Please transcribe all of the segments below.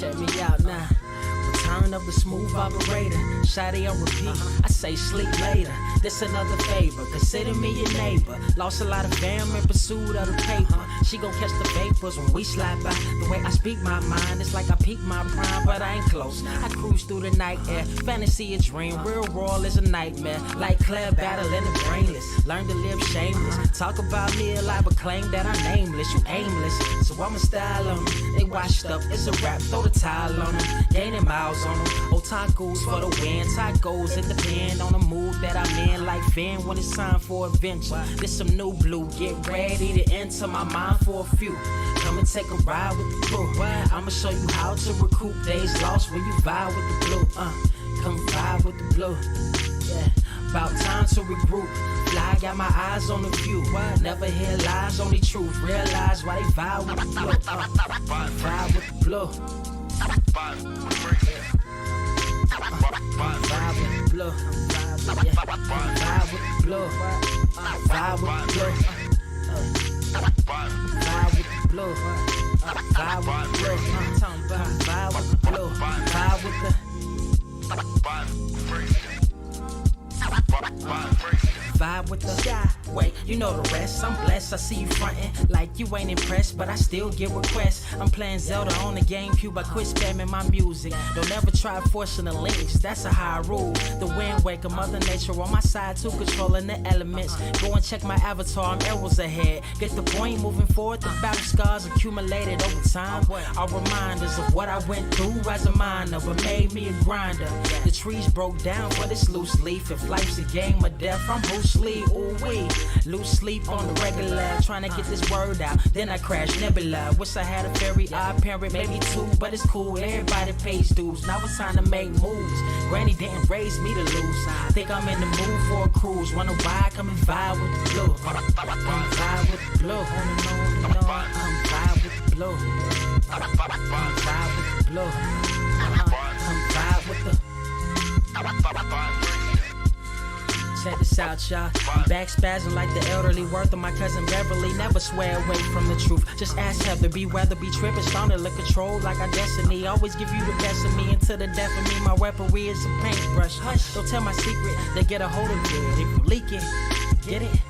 Check me out now. Return of the smooth operator. Shotty on repeat. I say sleep later. This another favor. Consider me your neighbor. Lost a lot of fam in pursuit of the paper. She gon' catch the vapors when we slide by. The way I speak my mind, it's like I peak my prime, but I ain't close. I cruise through the night air. Fantasy a dream. Real world is a nightmare. Like Claire battling the brainless. Learn to live shameless. Talk about me a lot, but claim that I'm nameless. You aimless. So I'ma style on them. They washed up. It's a rap. Throw the towel on them. Gaining miles on them. Otakus for the win. Tacos, it depend on the mood that I'm in. Like Finn when it's time for adventure. This some new blue. Get ready to enter my mind for a few. Come and take a ride with the crew. I'ma show you how to recoup days lost when you vibe with the blue. Come vibe with the blue. Yeah. About time to regroup. Fly, got my eyes on the view. Never hear lies, only truth. Realize why they vibe with the blue. Vibe with the blue. Vibe with the blue. Yeah. Vibe with the blue. Vibe with the blue. Vibe with the blue. Vibe with the blue. I'm talking about vibe with the blue. Vibe with the vibe with the sky. Wait, you know the rest. I'm blessed. I see you frontin' like you ain't impressed, but I still get requests. I'm playing Zelda on the GameCube. I quit spamming my music. Don't ever try forcing the links. That's a high rule. The wind waker, Mother Nature on my side too, controlling the elements. Go and check my avatar. I'm arrows ahead. Get the point. Moving forward, the battle scars accumulated over time are reminders of what I went through as a minor, but made me a grinder. The trees broke down, but it's loose leaf. If life's a game of death, I'm Bruce Lee. Ooh wee. Lose sleep on the regular, trying to get this word out. Then I crash Nebula. Wish I had a very odd parent, maybe two, but it's cool. Everybody pays dues. Now it's time to make moves. Granny didn't raise me to lose. Think I'm in the mood for a cruise. Wanna ride? Come and vibe with the blue. Come vibe with the blue. Come vibe with the blue. Come vibe with the blue. Come vibe with the. Check this out, y'all. I'm back spazzing like the elderly. Worth of my cousin Beverly. Never swear away from the truth. Just ask Heather. Be weather, be tripping. Starting to control like our destiny. Always give you the best of me until the death of me. My weaponry is a paintbrush. Hush, don't tell my secret. They get a hold of it. If you leak it, get it.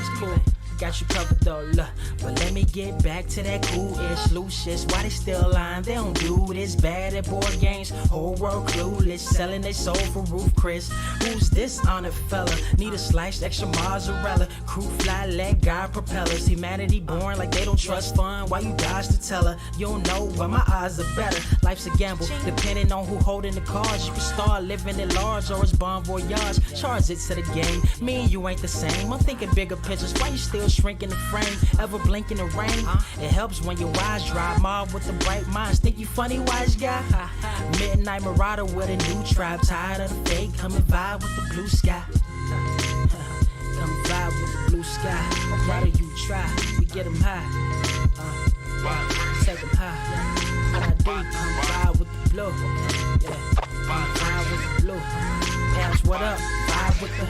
It's cool. Got you covered though, look. But let me get back to that cool-ish, loose-ish. Why they still lying? They don't do this. Bad at board games. Whole world clueless. Selling their soul for Roof Chris. Who's this honored fella? Need a sliced extra mozzarella. Crew fly, let God propellers. Humanity born like they don't trust fun. Why you dodge the teller? You don't know, but my odds are better. Life's a gamble. Depending on who holding the cards. You can start living at large or it's bon voyage. Charge it to the game. Me and you ain't the same. I'm thinking bigger pictures. Why you still shrinking the frame, ever blinking the rain? It helps when your eyes dry. Mob with the bright minds. Think you funny, wise guy? Midnight marauder with a new tribe. Tired of the fake. Come and vibe with the blue sky. Come vibe with the blue sky. Why do you try? We get them high. Take them high. What I do? Come vibe with the blue. Yeah. Come vibe with the blue. Pass what up? Vibe with the.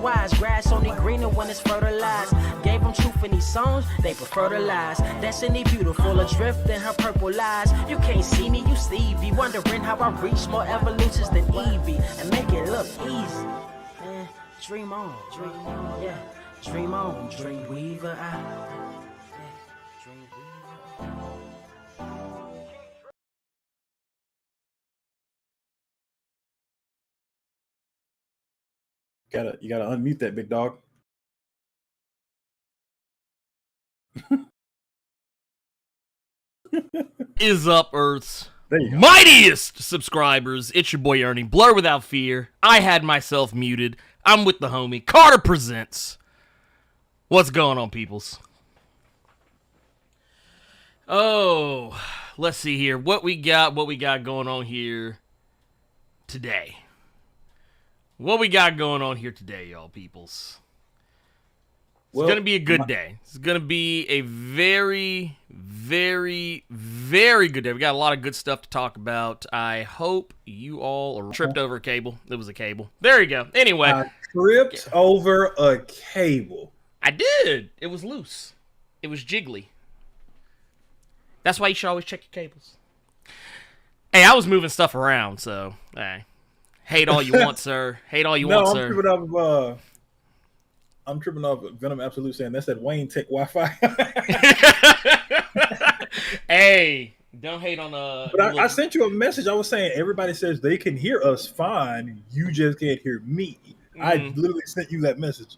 Wise grass only greener when it's fertilized. Gave them truth in these songs, they prefer to lies. Destiny beautiful, adrift in her purple lies. You can't see me, you Stevie. Wondering how I reach more evolutions than Evie and make it look easy. Man, dream on, yeah. Dream on, dream weaver. Dream weaver. You gotta unmute that, big dog. Is up, Earth's mightiest subscribers? It's your boy Ernie, Blerd without fear. I had myself muted. I'm with the homie. Carter presents. What's going on, peoples? Oh, let's see here. What we got going on here today. What we got going on here today, y'all peoples? It's going to be a good day. It's going to be a very, very, very good day. We got a lot of good stuff to talk about. I hope you all are tripped over a cable. It was a cable. There you go. Anyway. I tripped over a cable. I did. It was loose. It was jiggly. That's why you should always check your cables. Hey, I was moving stuff around, so hey. Hate all you want, sir. Hate all you want, sir. I'm tripping off Venom Absolute saying that's that Wayne Tech Wi-Fi. Hey, don't hate on But I sent you a message. I was saying everybody says they can hear us fine. You just can't hear me. Mm-hmm. I literally sent you that message.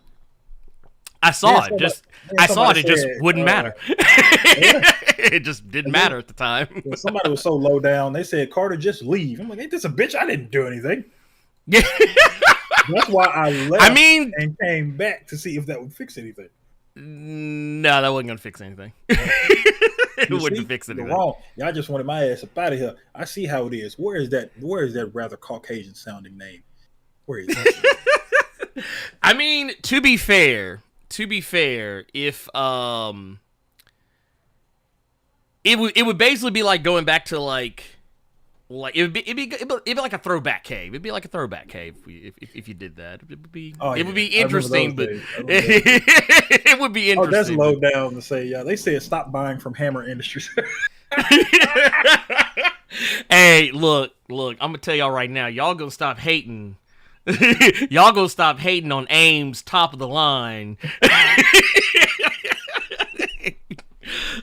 I saw it. It just wouldn't matter. It just didn't matter at the time. Somebody was so low down. They said, Carter, just leave. I'm like, ain't this a bitch? I didn't do anything. Yeah. That's why I left and came back to see if that would fix anything. No, that wasn't going to fix anything. It wouldn't fix anything. Wrong. Y'all just wanted my ass up out of here. I see how it is. Where is that rather Caucasian sounding name? Where is that? I mean, to be fair, if it would basically be like going back to like it'd be like a throwback cave. It'd be like a throwback cave if you did that. It would be interesting, but it would be interesting. Oh, that's low down to say. Yeah, they said stop buying from Hammer Industries. Hey, look! I'm gonna tell y'all right now. Y'all gonna stop hating. Y'all gonna stop hating on AIM's top of the line.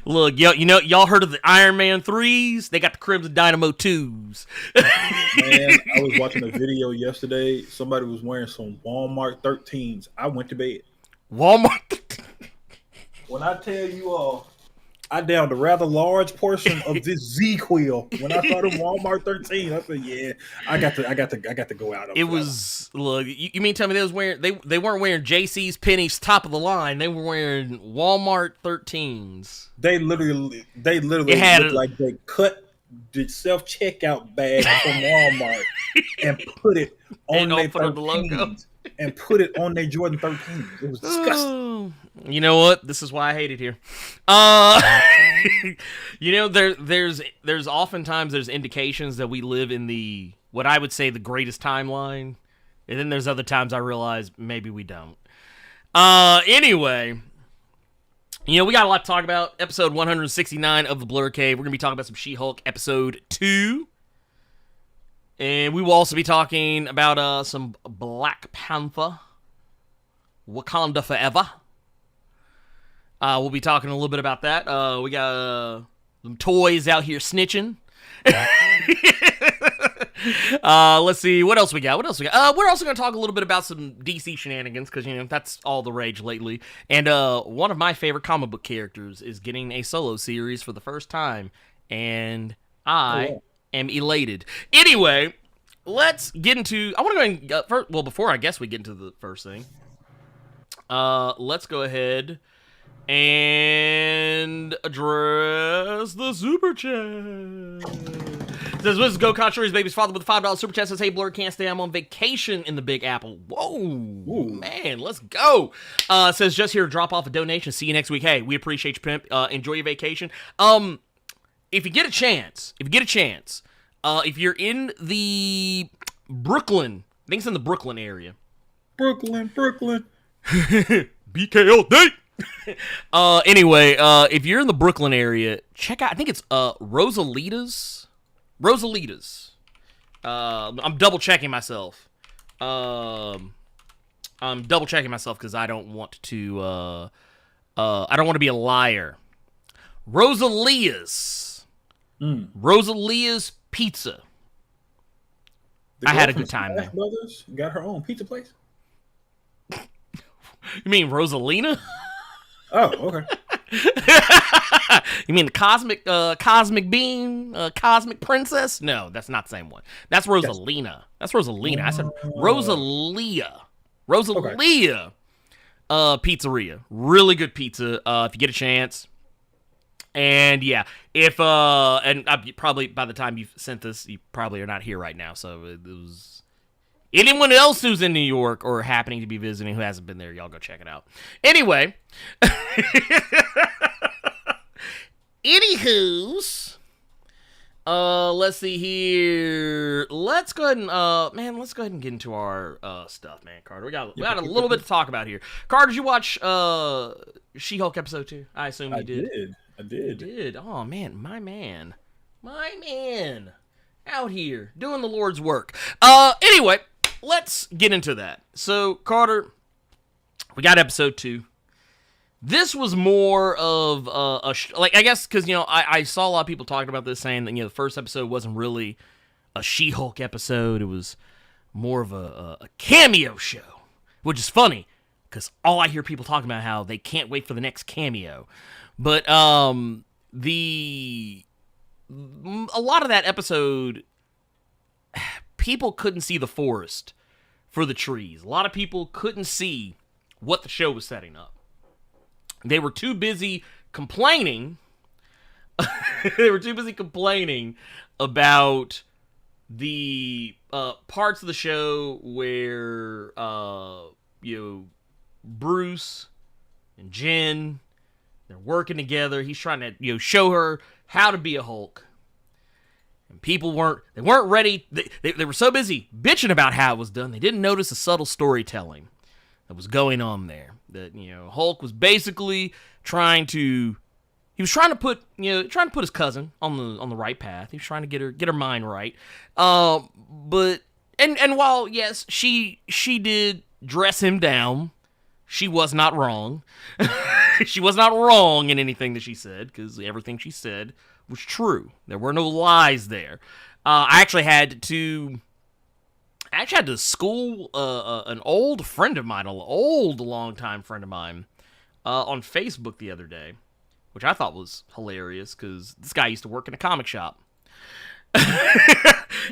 Look, y'all heard of the Iron Man 3s? They got the Crimson Dynamo 2s. Man, I was watching a video yesterday. Somebody was wearing some Walmart 13s. I went to bed. Walmart. When I tell you all, I downed a rather large portion of this Z-Quill. When I saw them Walmart 13, I said, "Yeah, I got to go out." It was look. You mean tell me they weren't wearing JC's Penney's top of the line? They were wearing Walmart 13s. They literally looked like they cut the self-checkout bag from Walmart and put it on their 13s and put it on their Jordan 13s. It was disgusting. You know what? This is why I hate it here. There's oftentimes there's indications that we live in what I would say the greatest timeline, and then there's other times I realize maybe we don't. Anyway, we got a lot to talk about. Episode 169 of the Blerd Cave. We're gonna be talking about some She-Hulk episode 2. And we will also be talking about some Black Panther, Wakanda Forever. We'll be talking a little bit about that. We got some toys out here snitching. Let's see. What else we got? We're also going to talk a little bit about some DC shenanigans because, that's all the rage lately. And one of my favorite comic book characters is getting a solo series for the first time. And I am elated. Anyway, let's get into... I want to go ahead and... before I guess we get into the first thing, let's go ahead and address the super chat. It says, "This is Go Contrary's baby's father with a $5 super chat. Says, hey, Blerd, can't stay. I'm on vacation in the Big Apple." Whoa, man, let's go. Says, just here to drop off a donation. See you next week. Hey, we appreciate you, pimp. Enjoy your vacation. If you get a chance, if you're in the Brooklyn, I think it's in the Brooklyn area. Brooklyn. BKLD. Anyway, if you're in the Brooklyn area, check out, I think it's Rosalita's. I'm double checking myself. I'm double checking myself because I don't want to be a liar. Rosalia's Pizza. I had a good time there. Brothers got her own pizza place. You mean Rosalina? Oh, okay. You mean the cosmic being, cosmic princess? No, that's not the same one. That's Rosalina. That's Rosalina. I said Rosalia. Rosalia. Pizzeria. Really good pizza. If you get a chance. And yeah, if probably by the time you've sent this, you probably are not here right now. So it was anyone else who's in New York or happening to be visiting who hasn't been there, y'all go check it out. Anyway. Anywho's, let's see here. Let's go ahead and let's go ahead and get into our stuff, man. Carter, we got a little bit to talk about here. Carter, did you watch She-Hulk episode 2? I assume you did. I did. You did. Oh man, my man, out here doing the Lord's work. Anyway, let's get into that. So, Carter, we got episode 2. This was more of I guess because I saw a lot of people talking about this, saying that the first episode wasn't really a She-Hulk episode. It was more of a cameo show, which is funny because all I hear people talking about how they can't wait for the next cameo. But a lot of that episode, people couldn't see the forest for the trees. A lot of people couldn't see what the show was setting up. They were too busy complaining. They were too busy complaining about the parts of the show where Bruce and Jen, they're working together. He's trying to show her how to be a Hulk. And people weren't ready. They were so busy bitching about how it was done, they didn't notice the subtle storytelling that was going on there. That Hulk was basically trying to put his cousin on the right path. He was trying to get her mind right. But while yes, she did dress him down, she was not wrong. She was not wrong in anything that she said, because everything she said was true. There were no lies there. I actually had to school an old friend of mine, longtime friend of mine, on Facebook the other day, which I thought was hilarious because this guy used to work in a comic shop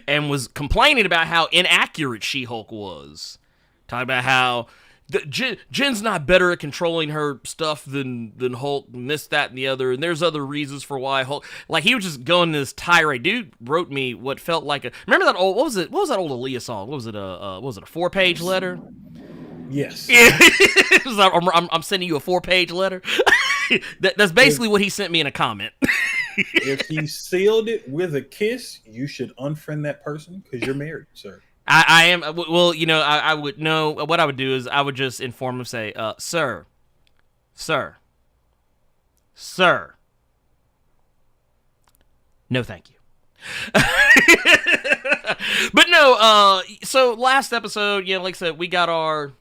and was complaining about how inaccurate She-Hulk was. Talking about how Jen's not better at controlling her stuff than Hulk, and this, that, and the other, and there's other reasons for why Hulk. Like, he was just going this tirade. Dude wrote me what felt like remember that old, what was that old Aaliyah song? What was it, a 4-page letter? Yes. I'm sending you a 4-page letter. That's basically what he sent me in a comment. If he sealed it with a kiss, you should unfriend that person because you're married, sir. I am, well, I would know, what I would do is I would just inform him, say, sir, no thank you. But no, so last episode, like I said, we got our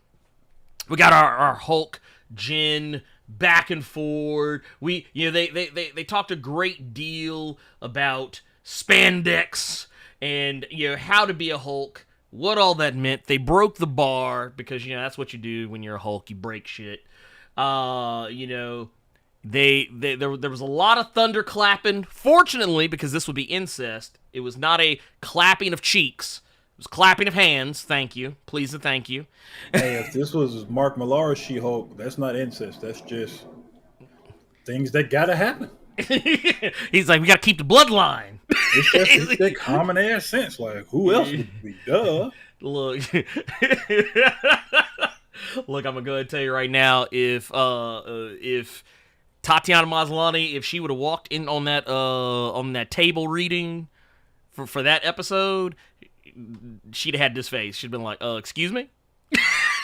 Hulk, Jen, back and forth. They talked a great deal about spandex and, how to be a Hulk. What all that meant. They broke the bar because, that's what you do when you're a Hulk. You break shit. There was a lot of thunder clapping. Fortunately, because this would be incest, it was not a clapping of cheeks. It was clapping of hands. Thank you. Please and thank you. Hey, if this was Mark Millar's She-Hulk, that's not incest. That's just things that gotta happen. He's like, we gotta keep the bloodline. It's that common ass sense. Like, who else would be? Duh. Look, I'm gonna go ahead and tell you right now, if Tatiana Maslany, if she would have walked in on that table reading for that episode, she'd have had this face. She'd been like, excuse me? She'd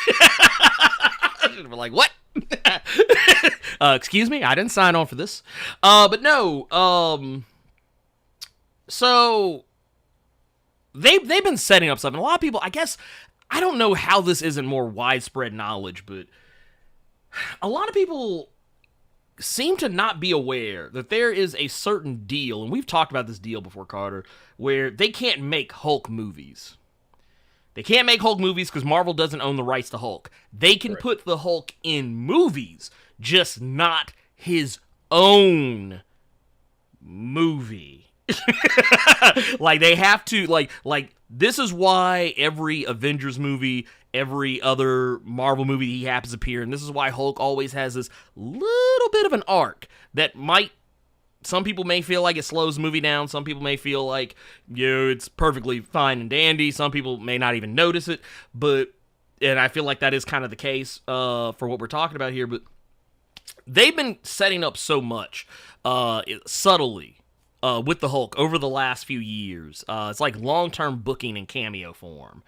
have been like, what? Excuse me? I didn't sign on for this. But no, so they've been setting up something. A lot of people, I guess, I don't know how this isn't more widespread knowledge, but a lot of people seem to not be aware that there is a certain deal, and we've talked about this deal before, Carter, where they can't make Hulk movies. They can't make Hulk movies because Marvel doesn't own the rights to Hulk. They can put the Hulk in movies, just not his own movie. Like, they have to, like this is why every Avengers movie, every other Marvel movie he happens to appear, and this is why Hulk always has this little bit of an arc that some people may feel like it slows the movie down, some people may feel like, it's perfectly fine and dandy, some people may not even notice it, and I feel like that is kind of the case for what we're talking about here, but they've been setting up so much subtly with the Hulk over the last few years. It's like long-term booking in cameo form.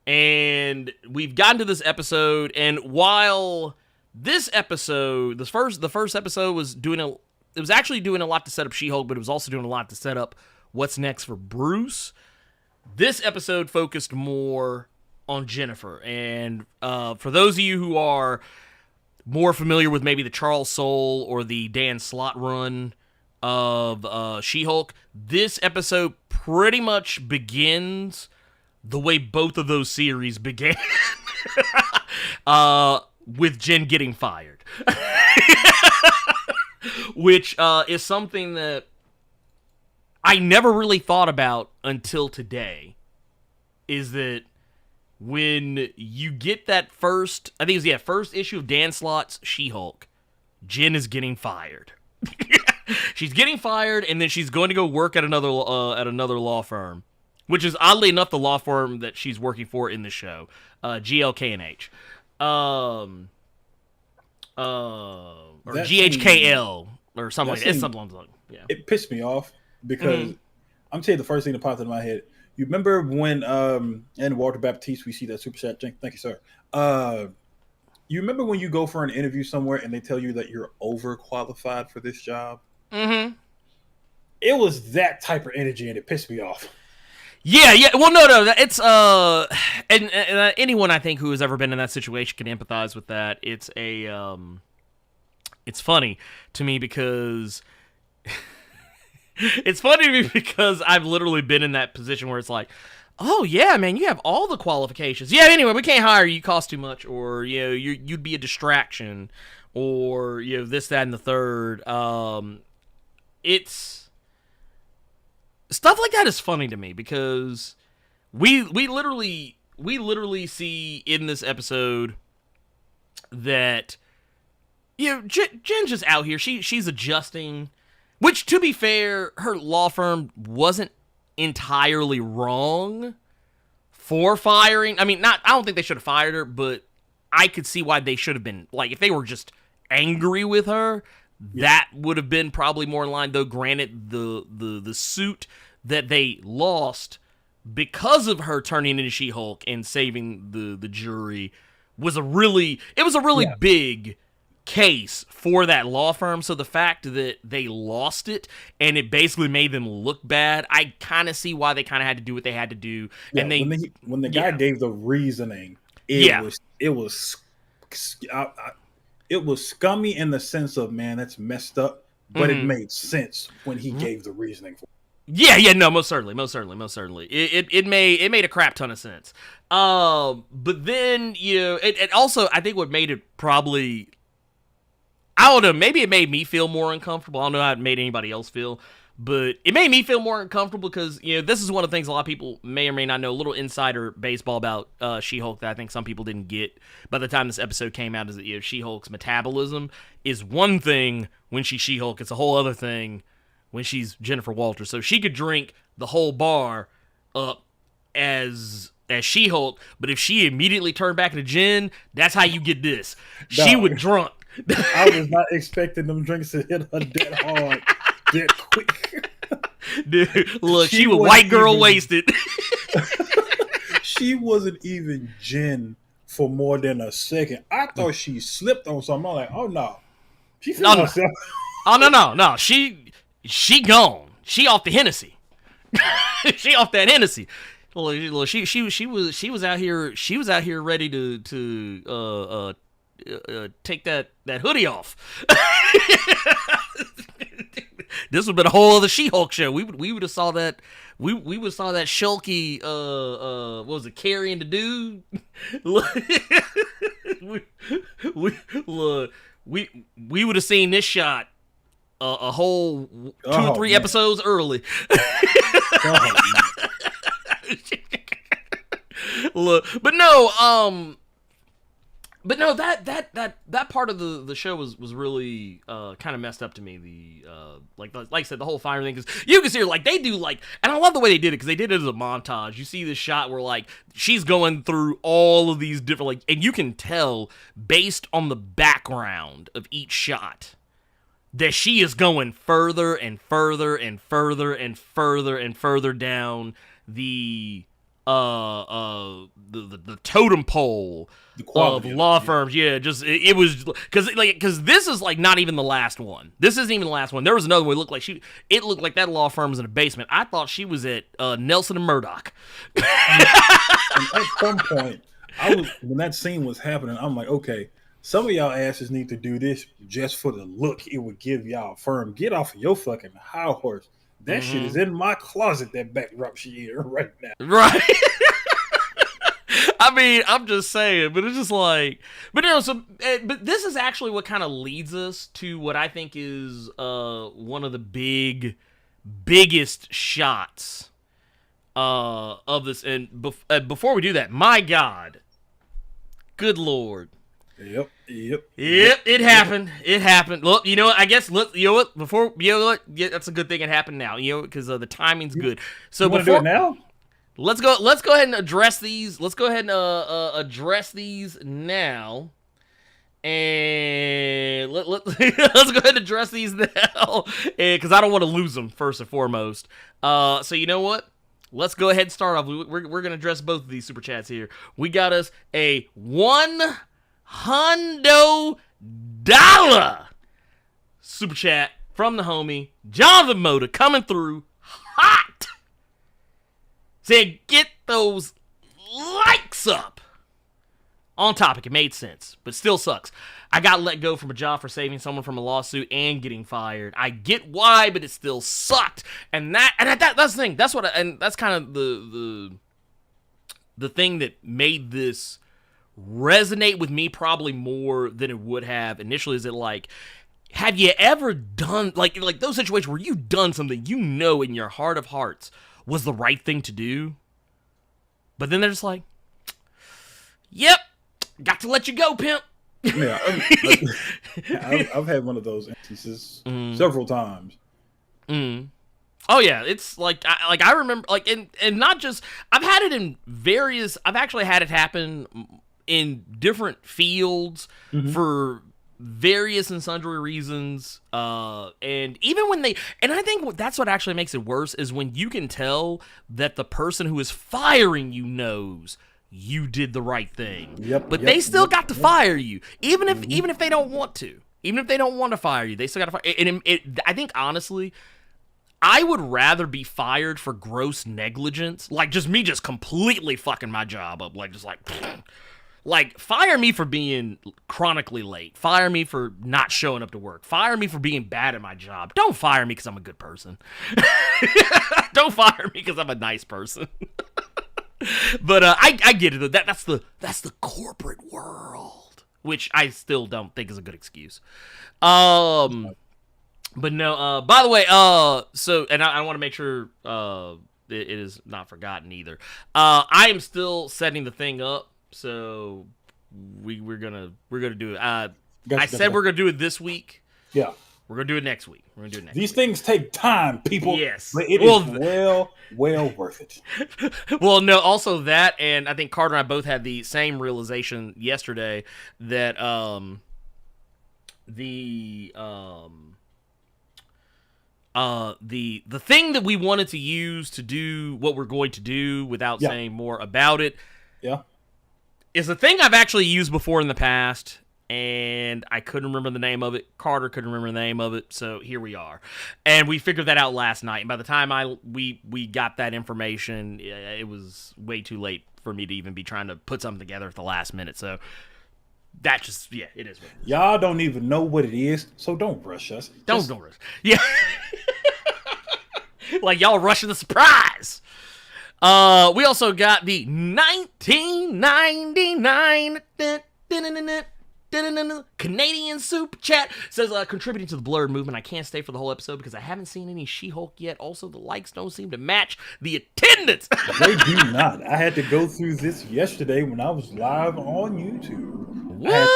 And we've gotten to this episode, and while this episode, the first episode was actually doing a lot to set up She-Hulk, but it was also doing a lot to set up what's next for Bruce. This episode focused more on Jennifer. And for those of you who are more familiar with maybe the Charles Soule or the Dan Slott run of She-Hulk, this episode pretty much begins the way both of those series began. With Jen getting fired. Which is something that I never really thought about until today. Is that when you get that first issue of Dan Slott's She-Hulk, Jen is getting fired. She's getting fired, and then she's going to go work at another law firm, which is oddly enough the law firm that she's working for in the show, GLK&H, or GHKL, or something like that. It's something like that. Yeah. It pissed me off because I'm telling you the first thing that popped into my head. You remember when in Walter Baptiste we see that super chat? Thank you, sir. You remember when you go for an interview somewhere and they tell you that you're overqualified for this job? Mm-hmm. It was that type of energy, and it pissed me off. Yeah. Well, no. It's and anyone I think who has ever been in that situation can empathize with that. It's funny to me because I've literally been in that position where it's like, oh yeah, man, you have all the qualifications. Yeah, anyway, we can't hire you. You cost too much, or you'd be a distraction, or this, that, and the third. It's stuff like that is funny to me because we literally see in this episode that Jen's just out here. She's adjusting, which, to be fair, her law firm wasn't entirely wrong for firing. I mean, I don't think they should have fired her, but I could see why they should have been, like, if they were just angry with her, that would have been probably more in line. Though granted, the suit that they lost because of her turning into She-Hulk and saving the jury was a really big case for that law firm. So the fact that they lost it and it basically made them look bad, I kind of see why they kind of had to do what they had to do. Yeah, and when the guy gave the reasoning, it was scummy in the sense of, man, that's messed up, but it made sense when he gave the reasoning for it. Yeah, no, most certainly. It made a crap ton of sense. But then it also, I think what made it probably, I don't know, maybe it made me feel more uncomfortable. I don't know how it made anybody else feel, but it made me feel more uncomfortable because, this is one of the things a lot of people may or may not know, a little insider baseball about She-Hulk that I think some people didn't get by the time this episode came out, is that She-Hulk's metabolism is one thing when she's She-Hulk. It's a whole other thing when she's Jennifer Walters. So she could drink the whole bar up as She-Hulk, but if she immediately turned back into Jen, that's how you get this. She would drunk. I was not expecting them drinks to hit her that hard, that quick. Dude, look, she was white girl wasted. She wasn't even Jen for more than a second. I thought she slipped on something. I'm like, oh no. She fell herself. Oh no. She gone. She off the Hennessy. She off that Hennessy. Well, she was out here ready to take that hoodie off. This would have been a whole other She-Hulk show. We would have saw that. We would have saw that Shulky. What was it? Carrying the dude. we would have seen this shot a whole 2 or 3 episodes early. But no, that part of the show was really kind of messed up to me. Like I said, the whole fire thing, because you can see her, like, they do, like, and I love the way they did it, because they did it as a montage. You see this shot where, like, she's going through all of these different, like, and you can tell based on the background of each shot that she is going further and further and further and further and further down the totem pole of law firms. Yeah, just it was because this is like not even the last one. This isn't even the last one. There was another one. It looked like that law firm was in a basement. I thought she was at Nelson and Murdoch. And at some point, when that scene was happening, I'm like, okay, some of y'all asses need to do this just for the look it would give y'all firm. Get off of your fucking high horse. That shit is in my closet, that backdrop she in right now. Right. I mean, I'm just saying, but it's just like, but this is actually what kind of leads us to what I think is one of the biggest shots of this. And before we do that, my God, good Lord. Yep. It happened. It happened. Look, you know what? I guess that's a good thing it happened now. You know, because the timing's good. So you do it now. Let's go ahead and address these. Let's go ahead and address these now. And let's go ahead and address these now, because I don't want to lose them first and foremost. So you know what? Let's go ahead and start off. We're gonna address both of these super chats here. We got us a $100 super chat from the homie Jonathan Moda, coming through hot. Said, get those likes up. On topic, it made sense, but still sucks. I got let go from a job for saving someone from a lawsuit and getting fired. I get why, but it still sucked. And that's the thing. That's kind of the thing that made this resonate with me probably more than it would have initially. Is it like, have you ever done like those situations where you've done something you know in your heart of hearts was the right thing to do, but then they're just like, yep, got to let you go, pimp. Yeah, I've had one of those instances several times. Oh yeah, it's like I remember, like, and not just, I've had it in various, I've actually had it happen in different fields for various and sundry reasons, and even when and I think that's what actually makes it worse is when you can tell that the person who is firing you knows you did the right thing, but they still got to fire you, even if they don't want to, even if they don't want to fire you, they still got to fire. And I think honestly, I would rather be fired for gross negligence, like just me just completely fucking my job up, like just like, fire me for being chronically late. Fire me for not showing up to work. Fire me for being bad at my job. Don't fire me because I'm a good person. Don't fire me because I'm a nice person. But I get it. That's the corporate world, which I still don't think is a good excuse. But no. By the way, so, and I want to make sure it is not forgotten either. I am still setting the thing up. So we're gonna do it. I said we're gonna do it this week. Yeah, we're gonna do it next week. These things take time, people. Yes, but it is well worth it. Well, no, also that, and I think Carter and I both had the same realization yesterday that the thing that we wanted to use to do what we're going to do without saying more about it. Yeah. Is a thing I've actually used before in the past, and I couldn't remember the name of it. Carter couldn't remember the name of it, so here we are. And we figured that out last night, and by the time we got that information, it was way too late for me to even be trying to put something together at the last minute, so that just, it is what it is. Y'all don't even know what it is, so don't rush us. Don't rush. Yeah. Like y'all rushing the surprise. We also got the 1999 Canadian super chat. Says, contributing to the Blerd movement. I can't stay for the whole episode because I haven't seen any She-Hulk yet. Also, the likes don't seem to match the attendance. They do not. I had to go through this yesterday when I was live on YouTube. What?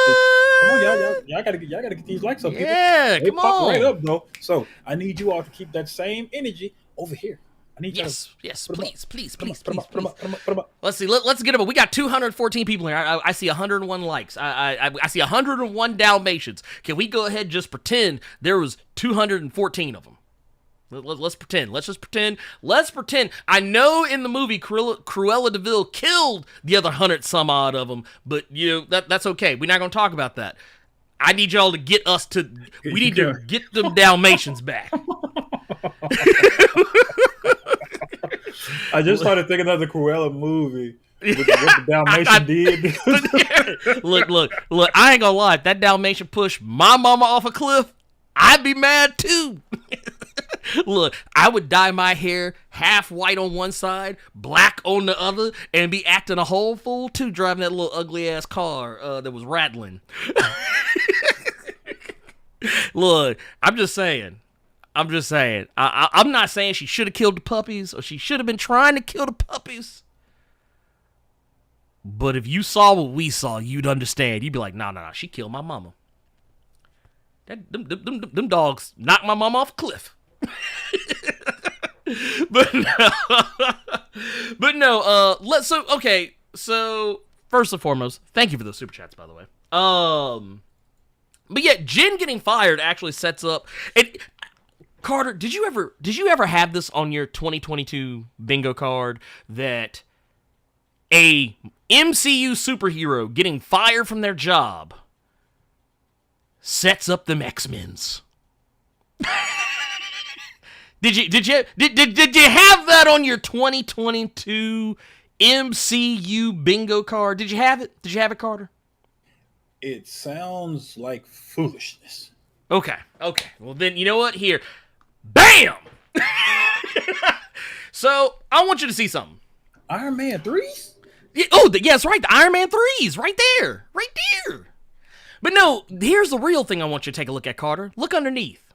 Come on, y'all gotta get these likes up. Yeah, they come pop on. right up, though. So I need you all to keep that same energy over here. I need yes, please. Put 'em up. Let's see. Let's get them. We got 214 people here. I see 101 likes. I see 101 Dalmatians. Can we go ahead and just pretend there was 214 of them? Let's pretend. Let's just pretend. Let's pretend. I know in the movie Cruella de Vil killed the other 100 some odd of them, but that's okay. We're not going to talk about that. I need y'all to get us to. We need to get them Dalmatians back. I just started thinking of the Cruella movie. What the Dalmatian did. Look. I ain't gonna lie. If that Dalmatian pushed my mama off a cliff, I'd be mad too. Look, I would dye my hair half white on one side, black on the other, and be acting a whole fool too, driving that little ugly ass car that was rattling. Look, I'm just saying. I'm not saying she should have killed the puppies or she should have been trying to kill the puppies. But if you saw what we saw, you'd understand. You'd be like, nah, she killed my mama. Them dogs knocked my mama off a cliff. But no, so first and foremost, thank you for those super chats, by the way. But yeah, Jen getting fired actually sets up it. Carter, did you ever have this on your 2022 bingo card that a MCU superhero getting fired from their job sets up them X-Men's? Did you have that on your 2022 MCU bingo card? Did you have it? Did you have it, Carter? It sounds like foolishness. Okay. Well, then, you know what? Here. Bam! So, I want you to see something. Iron Man 3s? Yeah, that's right. The Iron Man 3s. Right there. But no, here's the real thing I want you to take a look at, Carter. Look underneath.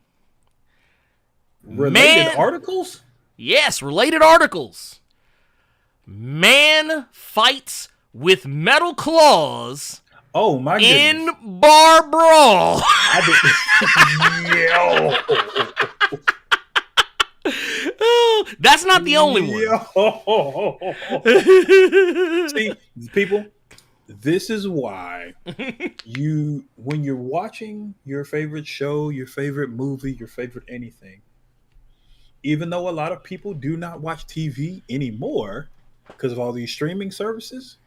Related articles? Yes, related articles. Man fights with metal claws. Oh, my goodness. In bar brawl. Yo. That's not the only one. See, people, this is why when you're watching your favorite show, your favorite movie, your favorite anything, even though a lot of people do not watch TV anymore because of all these streaming services,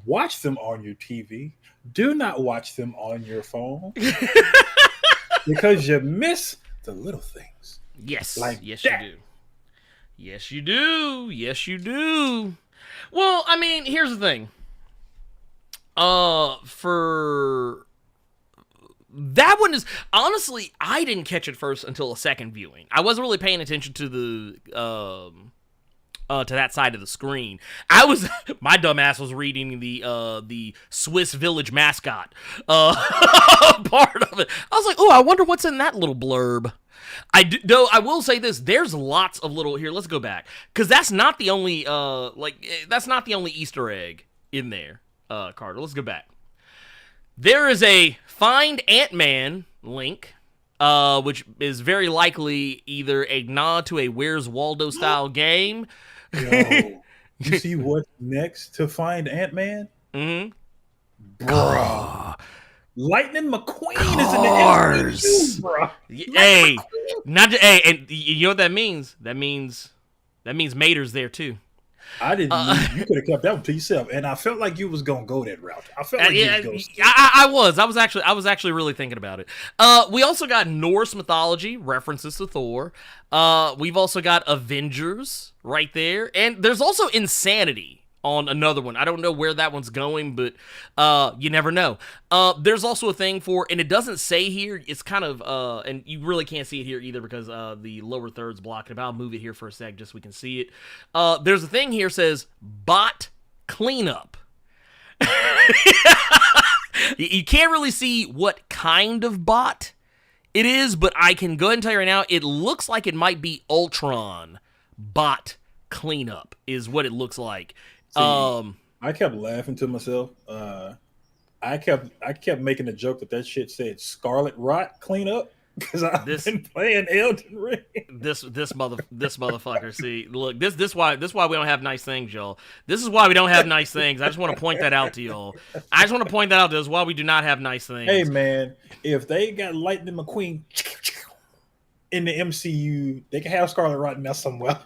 watch them on your TV. Do not watch them on your phone because you miss the little things. Yes, yes, that. you do. Yes, you do. Well, I mean, here's the thing. For that one is honestly, I didn't catch it first until a second viewing. I wasn't really paying attention to the to that side of the screen. My dumbass was reading the Swiss Village mascot part of it. I was like, oh, I wonder what's in that little blurb. I will say this. There's lots of little here. Let's go back because that's not the only Easter egg in there. Carter, let's go back. There is a Find Ant-Man link, which is very likely either a nod to a Where's Waldo style game. Yo, you see what's next to Find Ant-Man? Mm-hmm. Bruh. Lightning McQueen is in the MCU, bro. And you know what that means? That means Mater's there too. I didn't. You could have kept that one to yourself, and I felt like you was gonna go that route. I felt like yeah, you was I was actually really thinking about it. We also got Norse mythology references to Thor. We've also got Avengers right there, and there's also Insanity on another one. I don't know where that one's going, but you never know. There's also a thing for, and it doesn't say here, it's kind of, and you really can't see it here either because the lower third's blocking it. I'll move it here for a sec just so we can see it. There's a thing here says, bot cleanup. You can't really see what kind of bot it is, but I can go ahead and tell you right now, it looks like it might be Ultron bot cleanup is what it looks like. See, I kept laughing to myself. I kept making a joke that shit said Scarlet Rot cleanup because I've been playing Elden Ring. This motherfucker. See, look, this why we don't have nice things, y'all. This is why we don't have nice things. I just want to point that out to y'all. I just want to point that out. This is why we do not have nice things. Hey man, if they got Lightning McQueen in the MCU, they can have Scarlet Rot in there somewhere.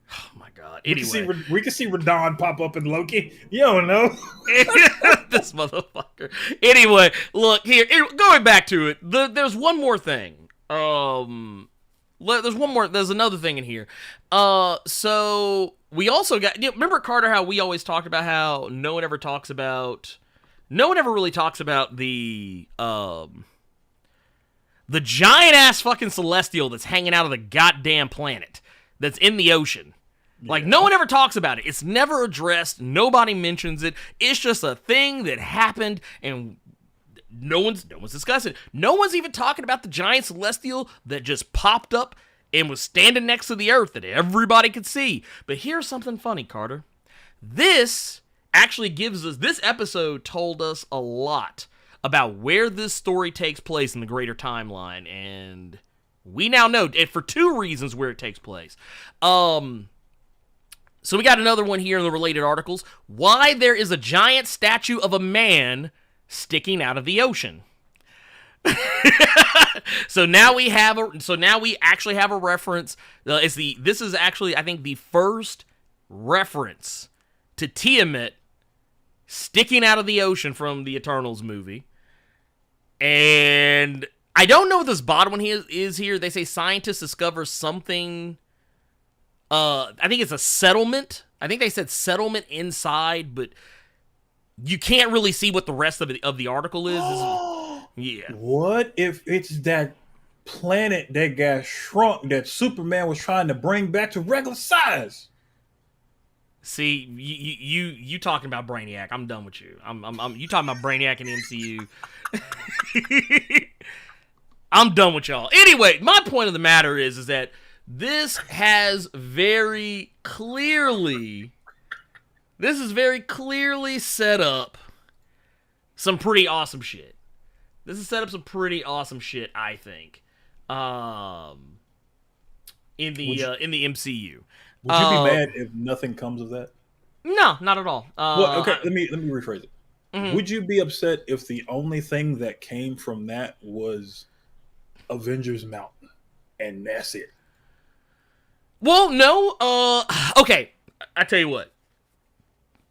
Oh my god. Anyway, we can see Radon pop up in Loki. You don't know. This motherfucker. Anyway, look here. Going back to it, there's one more thing. There's another thing in here. So we also got. Remember, Carter, how we always talked about how no one ever really talks about the giant ass fucking celestial that's hanging out of the goddamn planet that's in the ocean. Like, no one ever talks about it. It's never addressed. Nobody mentions it. It's just a thing that happened, and no one's discussing it. No one's even talking about the giant celestial that just popped up and was standing next to the Earth that everybody could see. But here's something funny, Carter. This actually this episode told us a lot about where this story takes place in the greater timeline, and we now know, and for two reasons, where it takes place. So we got another one here in the related articles. Why there is a giant statue of a man sticking out of the ocean. So now we actually have a reference. This is actually, I think, the first reference to Tiamat sticking out of the ocean from the Eternals movie. And I don't know what this bottom one is here. They say scientists discover something. I think it's a settlement. I think they said settlement inside, but you can't really see what the rest of the article is. Yeah. What if it's that planet that got shrunk that Superman was trying to bring back to regular size? See, you talking about Brainiac? I'm done with you. You talking about Brainiac in the MCU? I'm done with y'all. Anyway, my point of the matter is that this has very clearly set up some pretty awesome shit. This has set up some pretty awesome shit, I think. In the MCU. Would you be mad if nothing comes of that? No, not at all. Well, okay, let me rephrase it. Mm-hmm. Would you be upset if the only thing that came from that was Avengers Mountain and that's it? Well, no. Okay, I tell you what.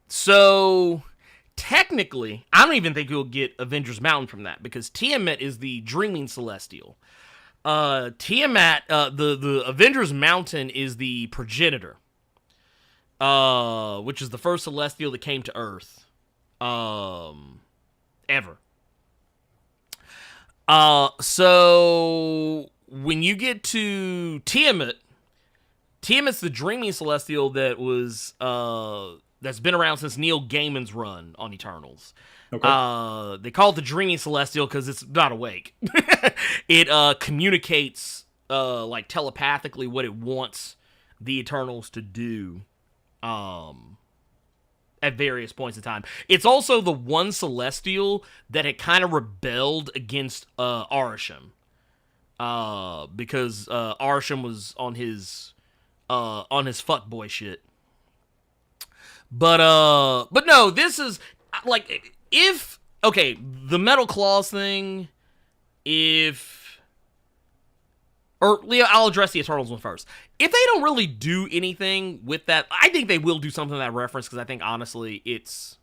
So technically, I don't even think you'll get Avengers Mountain from that because Tiamat is the dreaming celestial. Tiamat, the Avengers Mountain is the progenitor, which is the first celestial that came to Earth, ever. So when you get to Tiamat's the dreaming celestial that was that's been around since Neil Gaiman's run on Eternals. Okay. They call it the dreaming celestial because it's not awake. It communicates like telepathically what it wants the Eternals to do at various points in time. It's also the one celestial that had kind of rebelled against Arishem. Because Arishem was on his fuckboy shit. But no, this is like the Metal Claws thing, if Or, Leo, I'll address the Eternals one first. If they don't really do anything with that, I think they will do something to that reference, because I think, honestly, it's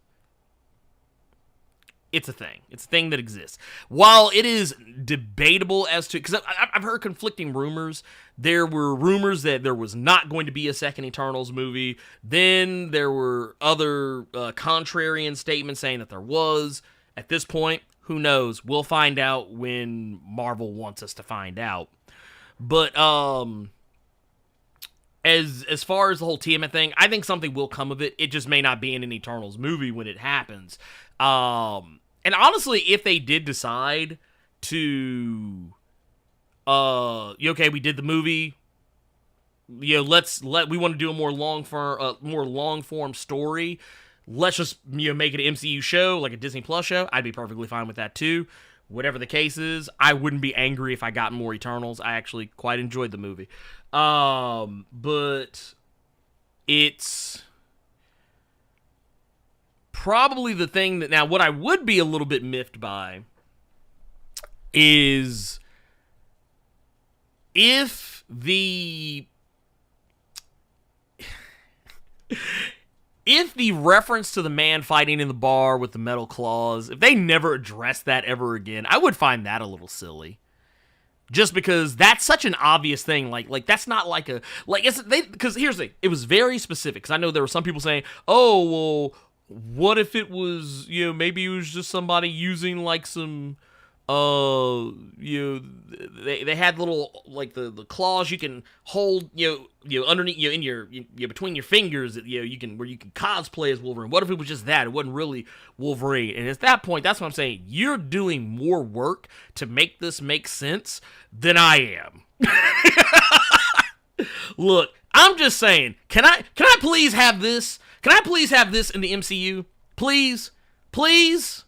a thing. It's a thing that exists. While it is debatable as to... Because I've heard conflicting rumors. There were rumors that there was not going to be a second Eternals movie. Then there were other contrarian statements saying that there was. At this point, who knows? We'll find out when Marvel wants us to find out. But as far as the whole Tiamat thing, I think something will come of it. It just may not be in an Eternals movie when it happens. And honestly, if they did decide to, okay, we did the movie, we want to do a more long form story. Let's just make it an MCU show, like a Disney Plus show. I'd be perfectly fine with that too. Whatever the case is, I wouldn't be angry if I got more Eternals. I actually quite enjoyed the movie. But it's probably the thing that... Now, what I would be a little bit miffed by is if the... If the reference to the man fighting in the bar with the metal claws, if they never address that ever again, I would find that a little silly. Just because that's such an obvious thing. Like that's not like a... Because here's the thing. It was very specific. Because I know there were some people saying, oh, well, what if it was, maybe it was just somebody using like some... they had little, like, the claws you can hold, underneath, in your, between your fingers, that, you can cosplay as Wolverine. What if it was just that? It wasn't really Wolverine. And at that point, that's what I'm saying. You're doing more work to make this make sense than I am. Look, I'm just saying, can I please have this? Can I please have this in the MCU? Please? Please?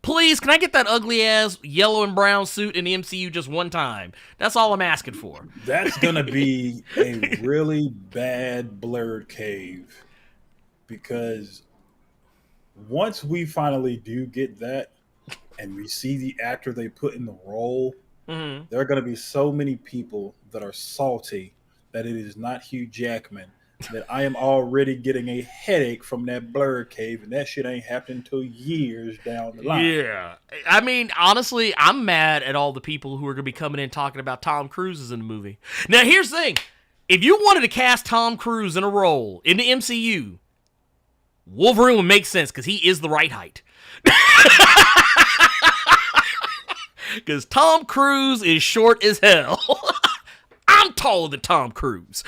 Please, can I get that ugly-ass yellow and brown suit in the MCU just one time? That's all I'm asking for. That's going to be a really bad Blerd cave. Because once we finally do get that, and we see the actor they put in the role, there are going to be so many people that are salty that it is not Hugh Jackman, that I am already getting a headache from that Blerd cave, and that shit ain't happening until years down the line. Yeah. I mean, honestly, I'm mad at all the people who are going to be coming in talking about Tom Cruise in the movie. Now, here's the thing. If you wanted to cast Tom Cruise in a role in the MCU, Wolverine would make sense because he is the right height. Because Tom Cruise is short as hell. I'm taller than Tom Cruise.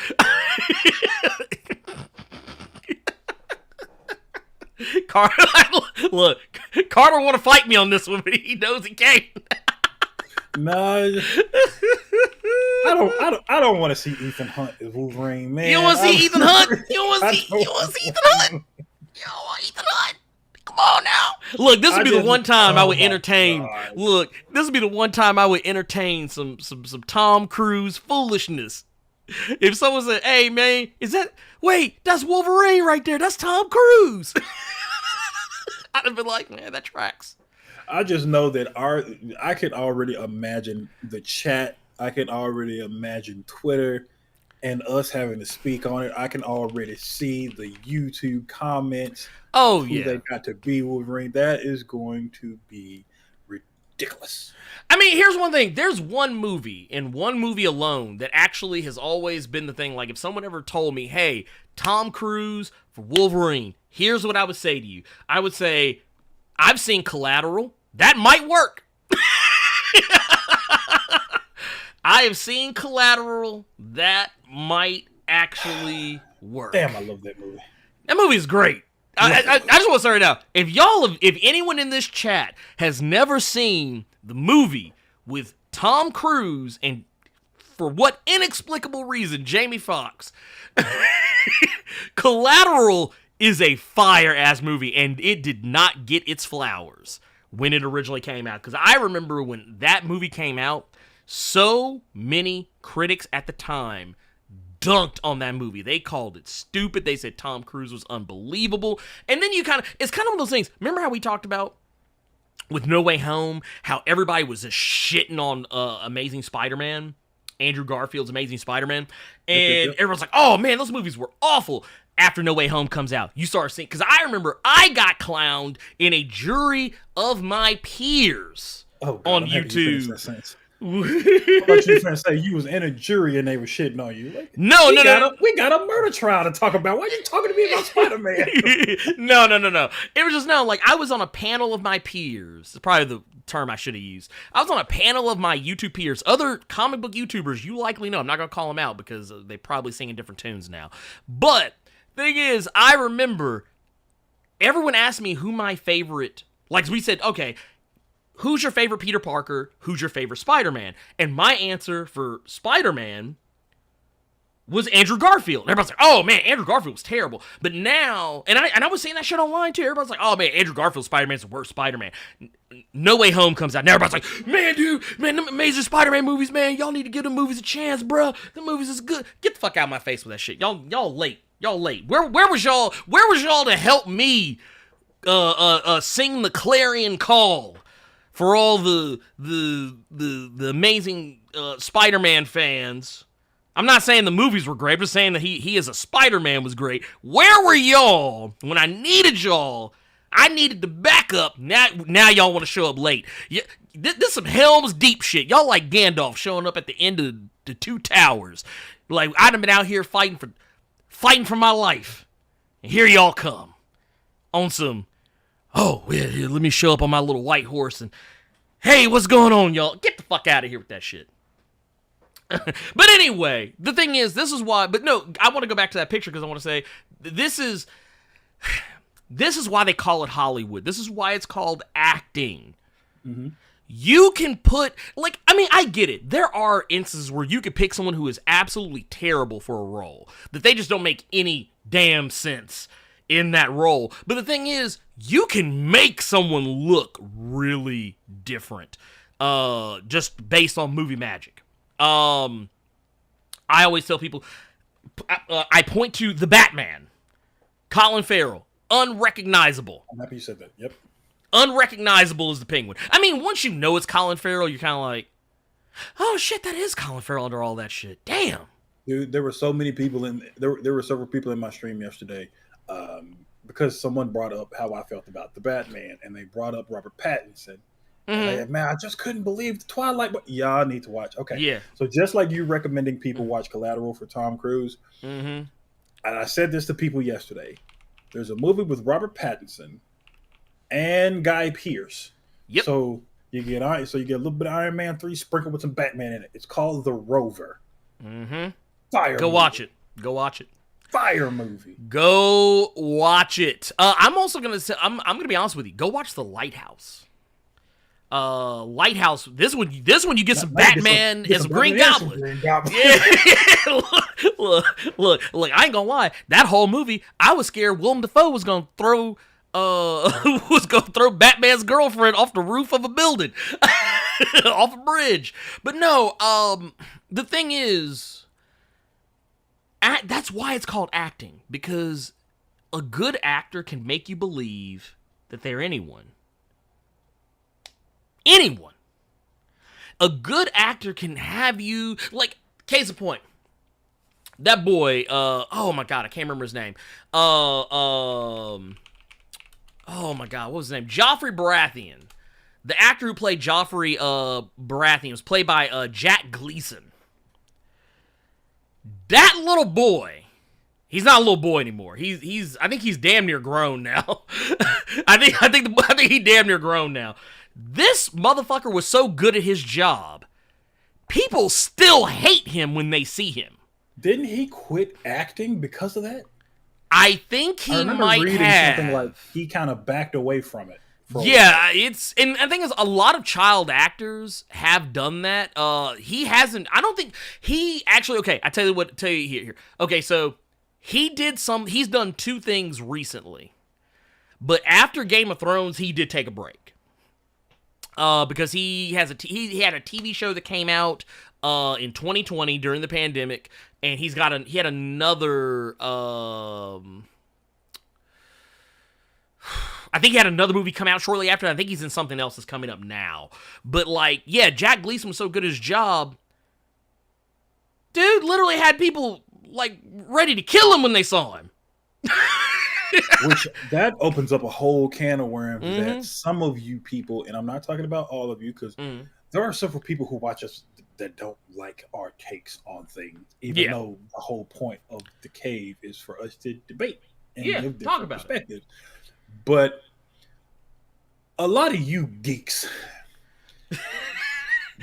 Look, Carter want to fight me on this one, but he knows he can't. No, I don't want to see Ethan Hunt as Wolverine, man. You don't want to see Ethan Hunt? You don't want to see Ethan Hunt? You don't want Ethan Hunt? Come on now. Look, this would be the one time I would entertain. God. Look, this would be the one time I would entertain some Tom Cruise foolishness. If someone said, "Hey man, that's Wolverine right there. That's Tom Cruise." I'd have been like, man, that tracks. I just know that I could already imagine the chat. I can already imagine Twitter and us having to speak on it. I can already see the YouTube comments. Oh, yeah. They got to be Wolverine. That is going to be ridiculous. I mean, here's one thing. There's one movie, and one movie alone, that actually has always been the thing. Like, if someone ever told me, hey, Tom Cruise for Wolverine, here's what I would say to you. I would say, I've seen Collateral. That might work. I have seen Collateral. That might actually work. Damn, I love that movie. That movie is great. I just want to say right now, if anyone in this chat has never seen the movie with Tom Cruise and, for what inexplicable reason, Jamie Foxx, Collateral is a fire-ass movie, and it did not get its flowers when it originally came out. Because I remember when that movie came out, so many critics at the time dunked on that movie. They called it stupid. They said Tom Cruise was unbelievable. And then it's kind of one of those things. Remember how we talked about with No Way Home, how everybody was just shitting on Amazing Spider-Man? Andrew Garfield's Amazing Spider-Man, and everyone's like, "Oh man, those movies were awful." After No Way Home comes out, you start seeing, because I remember I got clowned in a jury of my peers on YouTube. I thought you were trying to say you was in a jury and they were shitting on you. Like, No. We got a murder trial to talk about. Why are you talking to me about Spider-Man? No. It was just, like, I was on a panel of my peers. It's probably the term I should have used. I was on a panel of my YouTube peers, other comic book YouTubers you likely know. I'm not going to call them out because they probably sing in different tunes now. But thing is, I remember everyone asked me who my favorite, like we said, okay, who's your favorite Peter Parker? Who's your favorite Spider-Man? And my answer for Spider-Man was Andrew Garfield. And everybody's like, oh man, Andrew Garfield was terrible. But now, and I was saying that shit online too. Everybody's like, oh man, Andrew Garfield's Spider-Man's the worst Spider-Man. No Way Home comes out, and everybody's like, man, dude, man, them Amazing Spider-Man movies, man, y'all need to give them movies a chance, bro. The movies is good. Get the fuck out of my face with that shit. Y'all late. Y'all late. Where was y'all to help me sing the clarion call for all the amazing Spider-Man fans? I'm not saying the movies were great. I'm just saying that he as a Spider-Man was great. Where were y'all when I needed y'all? I needed the backup. Now y'all want to show up late. This some Helm's Deep shit. Y'all like Gandalf showing up at the end of the Two Towers. Like, I'd have been out here fighting for my life. And here y'all come. On some, let me show up on my little white horse and, hey, what's going on, y'all? Get the fuck out of here with that shit. But anyway, the thing is, this is why, but no, I want to go back to that picture because I want to say, this is why they call it Hollywood. This is why it's called acting. Mm-hmm. You can put, like, I mean, I get it. There are instances where you could pick someone who is absolutely terrible for a role, that they just don't make any damn sense in that role. But the thing is, you can make someone look really different, just based on movie magic. I always tell people, I point to the Batman, Colin Farrell, unrecognizable. I'm happy you said that. Yep. Unrecognizable as the Penguin. I mean, once you know it's Colin Farrell, you're kind of like, oh shit, that is Colin Farrell under all that shit. Damn. Dude, there were so many people there were several people in my stream yesterday, because someone brought up how I felt about the Batman, and they brought up Robert Pattinson. Mm-hmm. Man, I just couldn't believe the Twilight. Y'all need to watch. Okay. Yeah. So just like you recommending people watch Collateral for Tom Cruise, and I said this to people yesterday, there's a movie with Robert Pattinson and Guy Pearce. Yep. So you get a little bit of Iron Man 3 sprinkled with some Batman in it. It's called The Rover. Mm-hmm. Fire. Go watch it. Go watch it. Fire movie. Go watch it. I'm also gonna say, I'm gonna be honest with you. Go watch The Lighthouse. Lighthouse. This one you get some Batman as a Green Goblin. Yeah. Look. I ain't gonna lie. That whole movie, I was scared Willem Dafoe was gonna throw Batman's girlfriend off the roof of a building, off a bridge. But no. The thing is, that's why it's called acting, because a good actor can make you believe that they're anyone. Anyone. A good actor can have you, like, case in point, that boy, oh my god, I can't remember his name. Oh my god, what was his name? Joffrey Baratheon. The actor who played Joffrey Baratheon was played by Jack Gleason. That little boy, he's not a little boy anymore. I think he's damn near grown now. I think he damn near grown now. This motherfucker was so good at his job, people still hate him when they see him. Didn't he quit acting because of that? I think he might have. Something like he kind of backed away from it. Yeah, and the thing is, a lot of child actors have done that. He hasn't. I don't think he actually. Okay, I tell you here. Okay, so he's done two things recently, but after Game of Thrones, he did take a break. Because he had a TV show that came out in 2020 during the pandemic, and he had another I think he had another movie come out shortly after. I think he's in something else that's coming up now. But like, yeah, Jack Gleason was so good at his job, Dude literally had people, like, ready to kill him when they saw him. Which, that opens up a whole can of worms that some of you people, and I'm not talking about all of you, because there are several people who watch us that don't like our takes on things, even though the whole point of the cave is for us to debate and give different perspectives. But a lot of you geeks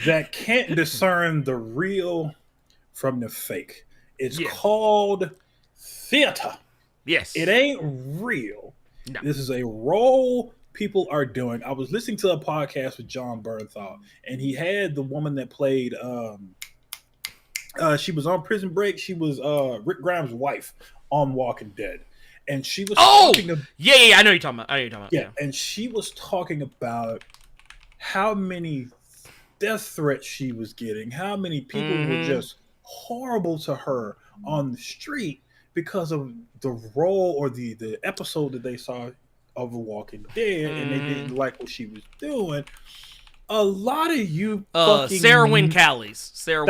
that can't discern the real from the fake. It's called theater. Yes. It ain't real. No. This is a role people are doing. I was listening to a podcast with John Bernthal, and he had the woman that played she was on Prison Break. She was Rick Grimes' wife on Walking Dead. And she was talking about, I know you're talking about. Yeah, and she was talking about how many death threats she was getting, how many people were just horrible to her on the street because of the role or the episode that they saw of The Walking Dead, and they didn't like what she was doing. A lot of you Sarah Wayne Callies. Sarah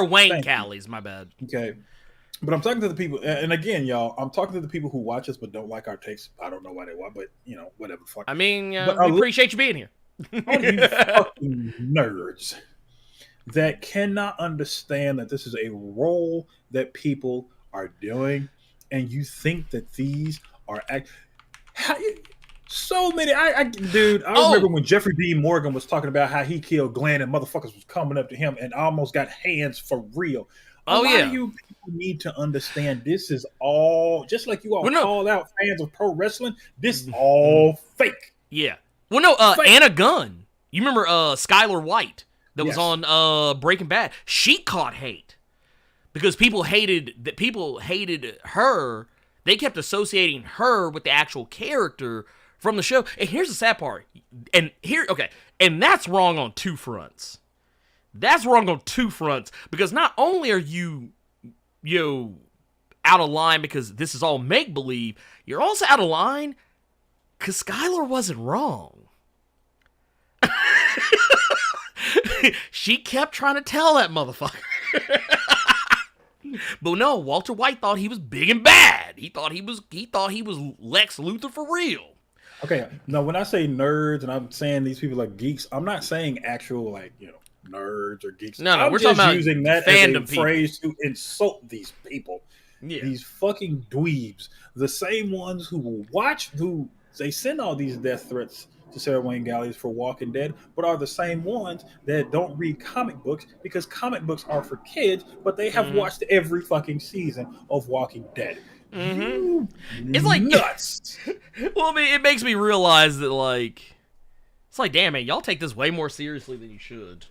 Wayne Callies, my bad. Okay. But I'm talking to the people, and again, y'all, I'm talking to the people who watch us but don't like our takes. I don't know why they watch, but, you know, whatever. Fuck. I mean, we appreciate you being here. All you fucking nerds that cannot understand that this is a role that people are doing, and you think that these are so many. I remember when Jeffrey Dean Morgan was talking about how he killed Glenn and motherfuckers was coming up to him and almost got hands for real. A lot of you people need to understand this is all, just like you all call out fans of pro wrestling, this is all fake. Yeah. Well, no, Anna Gunn. You remember Skylar White that was on Breaking Bad? She caught hate because people hated her. They kept associating her with the actual character from the show. And here's the sad part. And that's wrong on two fronts. That's wrong on two fronts, because not only are you out of line because this is all make-believe, you're also out of line because Skylar wasn't wrong. She kept trying to tell that motherfucker. But no, Walter White thought he was big and bad. He thought he was Lex Luthor for real. Okay, no, when I say nerds and I'm saying these people are geeks, I'm not saying actual, like, you know, nerds or geeks. No, we're talking about using that as a phrase to insult these people. Yeah. These fucking dweebs. The same ones who will watch, who they send all these death threats to Sarah Wayne Callies for Walking Dead, but are the same ones that don't read comic books because comic books are for kids, but they have watched every fucking season of Walking Dead. It's like nuts. Well, I mean, it makes me realize that, like, it's like, damn, man, y'all take this way more seriously than you should.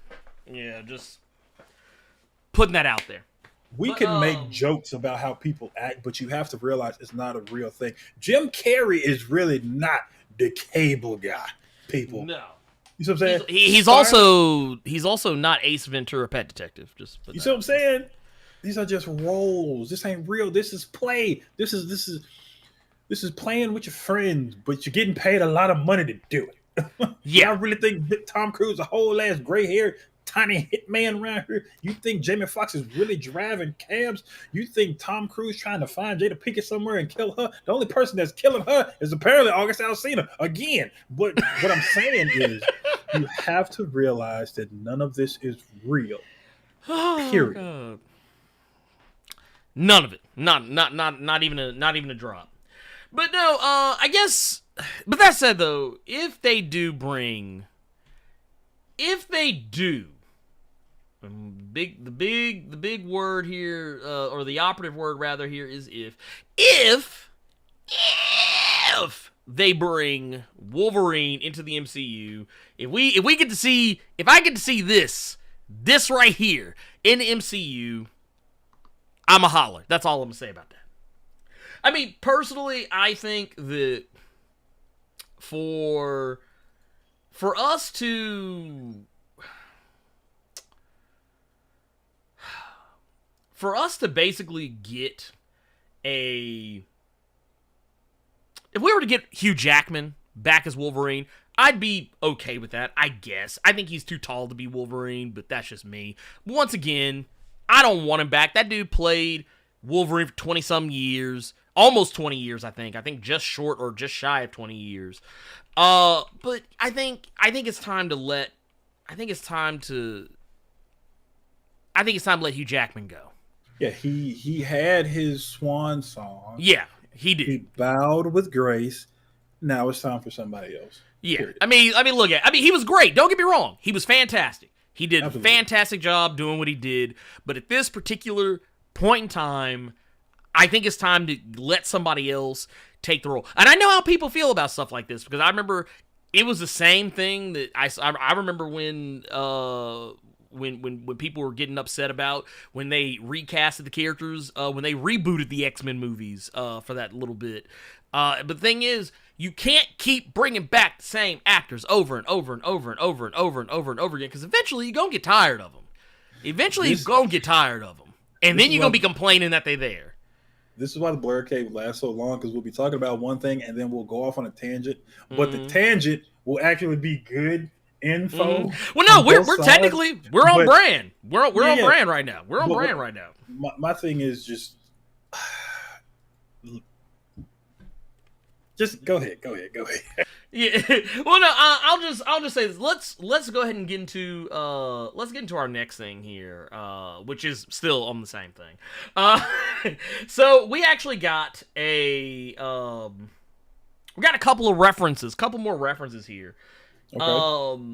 Yeah, just putting that out there. We can make jokes about how people act, but you have to realize it's not a real thing. Jim Carrey is really not the cable guy, people. No. You see what I'm saying? He's also not Ace Ventura, Pet Detective. You see what I'm saying? These are just roles. This ain't real. This is play. This is playing with your friends, but you're getting paid a lot of money to do it. Yeah. I really think Tom Cruise, a whole ass gray hair, tiny hitman around here. You think Jamie Foxx is really driving cabs? You think Tom Cruise trying to find Jada Pinkett somewhere and kill her? The only person that's killing her is apparently August Alsina again. But what I'm saying is, you have to realize that none of this is real. Period. God. None of it. Not even a drop. But no, I guess. But that said, though, if they do, the big word here, or the operative word rather here is if they bring Wolverine into the MCU, if I get to see this right here in the MCU, I'm a holler. That's all I'm gonna say about that. I mean, personally, I think that for us to basically get if we were to get Hugh Jackman back as Wolverine, I'd be okay with that, I guess. I think he's too tall to be Wolverine, but that's just me. Once again, I don't want him back. That dude played Wolverine for 20-some years. Almost 20 years, I think. I think just short or just shy of 20 years. But I think it's time to let Hugh Jackman go. Yeah, he had his swan song. Yeah, he did. He bowed with grace. Now it's time for somebody else. Yeah, period. I mean, he was great. Don't get me wrong. He was fantastic. He did Absolutely. a fantastic job doing what he did. But at this particular point in time, I think it's time to let somebody else take the role. And I know how people feel about stuff like this because I remember it was the same thing that I remember when people were getting upset about when they recasted the characters, when they rebooted the X-Men movies for that little bit. But the thing is, you can't keep bringing back the same actors over and over and over and over and over and over and over again because eventually you're going to get tired of them. Eventually you're going to get tired of them. And then you're going to be complaining that they're there. This is why the Blerd Cave lasts so long, because we'll be talking about one thing and then we'll go off on a tangent. But the tangent will actually be good info. Well, no, we're technically on brand. We're on brand right now. We're on brand right now. My thing is just go ahead. Yeah. Well, no, I'll just say this. Let's go ahead and get into our next thing here, which is still on the same thing. So we actually got a couple more references here. Okay.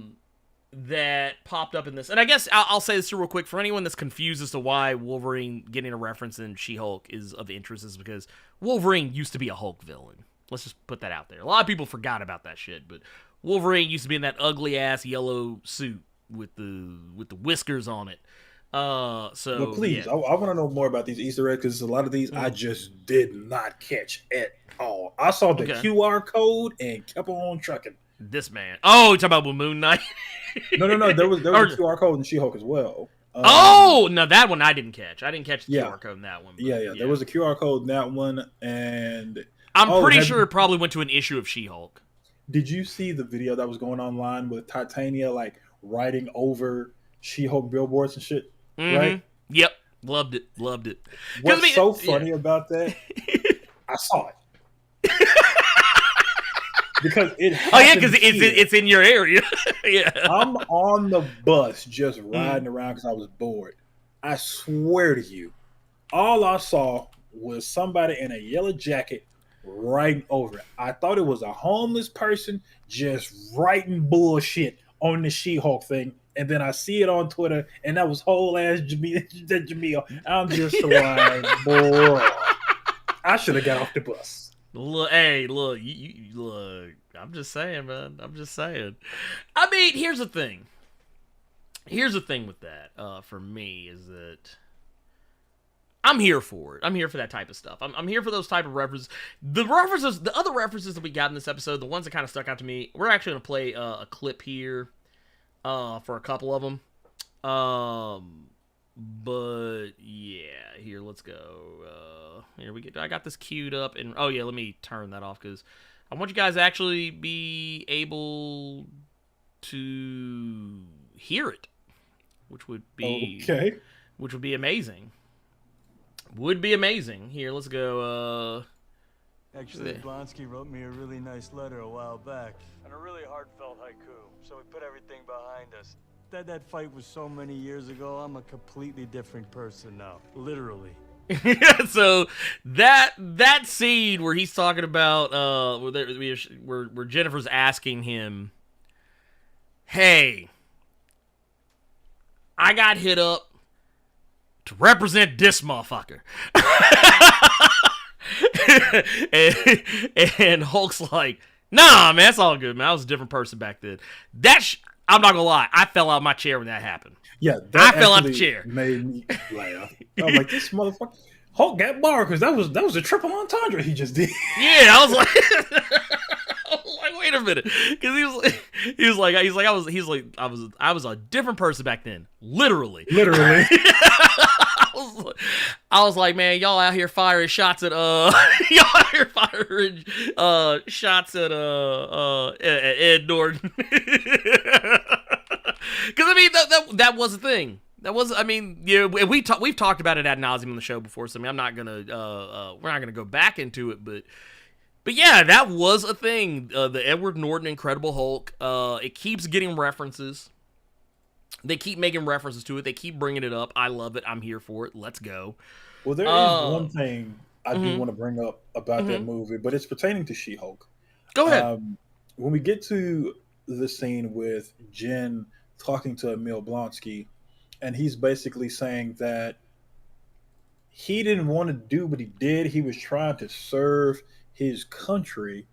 That popped up in this, and I guess I'll say this real quick for anyone that's confused as to why Wolverine getting a reference in She-Hulk is of interest, is because Wolverine used to be a Hulk villain. Let's just put that out there. A lot of people forgot about that shit, but Wolverine used to be in that ugly ass yellow suit with the whiskers on it. Well, please, yeah. I want to know more about these Easter eggs because a lot of these I just did not catch at all. I saw the QR code and kept on trucking. This man. Oh, you're talking about with Moon Knight? No. There was a QR code in She-Hulk as well. No, that one I didn't catch. I didn't catch the QR code in that one. Yeah. There was a QR code in that one, and I'm pretty sure it probably went to an issue of She-Hulk. Did you see the video that was going online with Titania like writing over She-Hulk billboards and shit? Mm-hmm. Right? Yep. Loved it. What's so funny about that? I saw it. Because it because it's in your area. Yeah. I'm on the bus just riding around because I was bored. I swear to you, all I saw was somebody in a yellow jacket writing over it. I thought it was a homeless person just writing bullshit on the She-Hulk thing. And then I see it on Twitter, and that was whole ass Jamil. I'm just like, boy, I should have got off the bus. Look, look. I'm just saying, man. I'm just saying. I mean, here's the thing. Here's the thing with that. For me, is that I'm here for it. I'm here for that type of stuff. I'm here for those type of references. The other references that we got in this episode, the ones that kind of stuck out to me. We're actually gonna play a clip here, for a couple of them. But yeah, here, let's go. Here we get. I got this queued up, and oh yeah, let me turn that off because I want you guys to actually be able to hear it, which would be which would be amazing. Would be amazing. Here, let's go. Actually, Blonsky wrote me a really nice letter a while back, and a really heartfelt haiku. So we put everything behind us. That fight was so many years ago. I'm a completely different person now, literally. So that scene where he's talking about where Jennifer's asking him, "Hey, I got hit up to represent this motherfucker," and Hulk's like, "Nah, man, that's all good, man. I was a different person back then." I'm not gonna lie, I fell out of my chair when that happened. Yeah, I fell out the chair. Made me laugh. I was like, this motherfucker, Hulk got barred because that was a triple entendre he just did. Yeah, I was like, wait a minute, because I was a different person back then, literally. I was like, man, y'all out here firing shots at Ed Norton. Because I mean that was the thing. That was, I mean, yeah, we've talked about it ad nauseum on the show before, so I mean, I'm not gonna, we're not gonna go back into it, but yeah, that was a thing. The Edward Norton Incredible Hulk, it keeps getting references. They keep making references to it. They keep bringing it up. I love it. I'm here for it. Let's go. Well, there is one thing I do want to bring up about that movie, but it's pertaining to She-Hulk. Go ahead. When we get to the scene with Jen talking to Emil Blonsky, and he's basically saying that he didn't want to do what he did. He was trying to serve his country,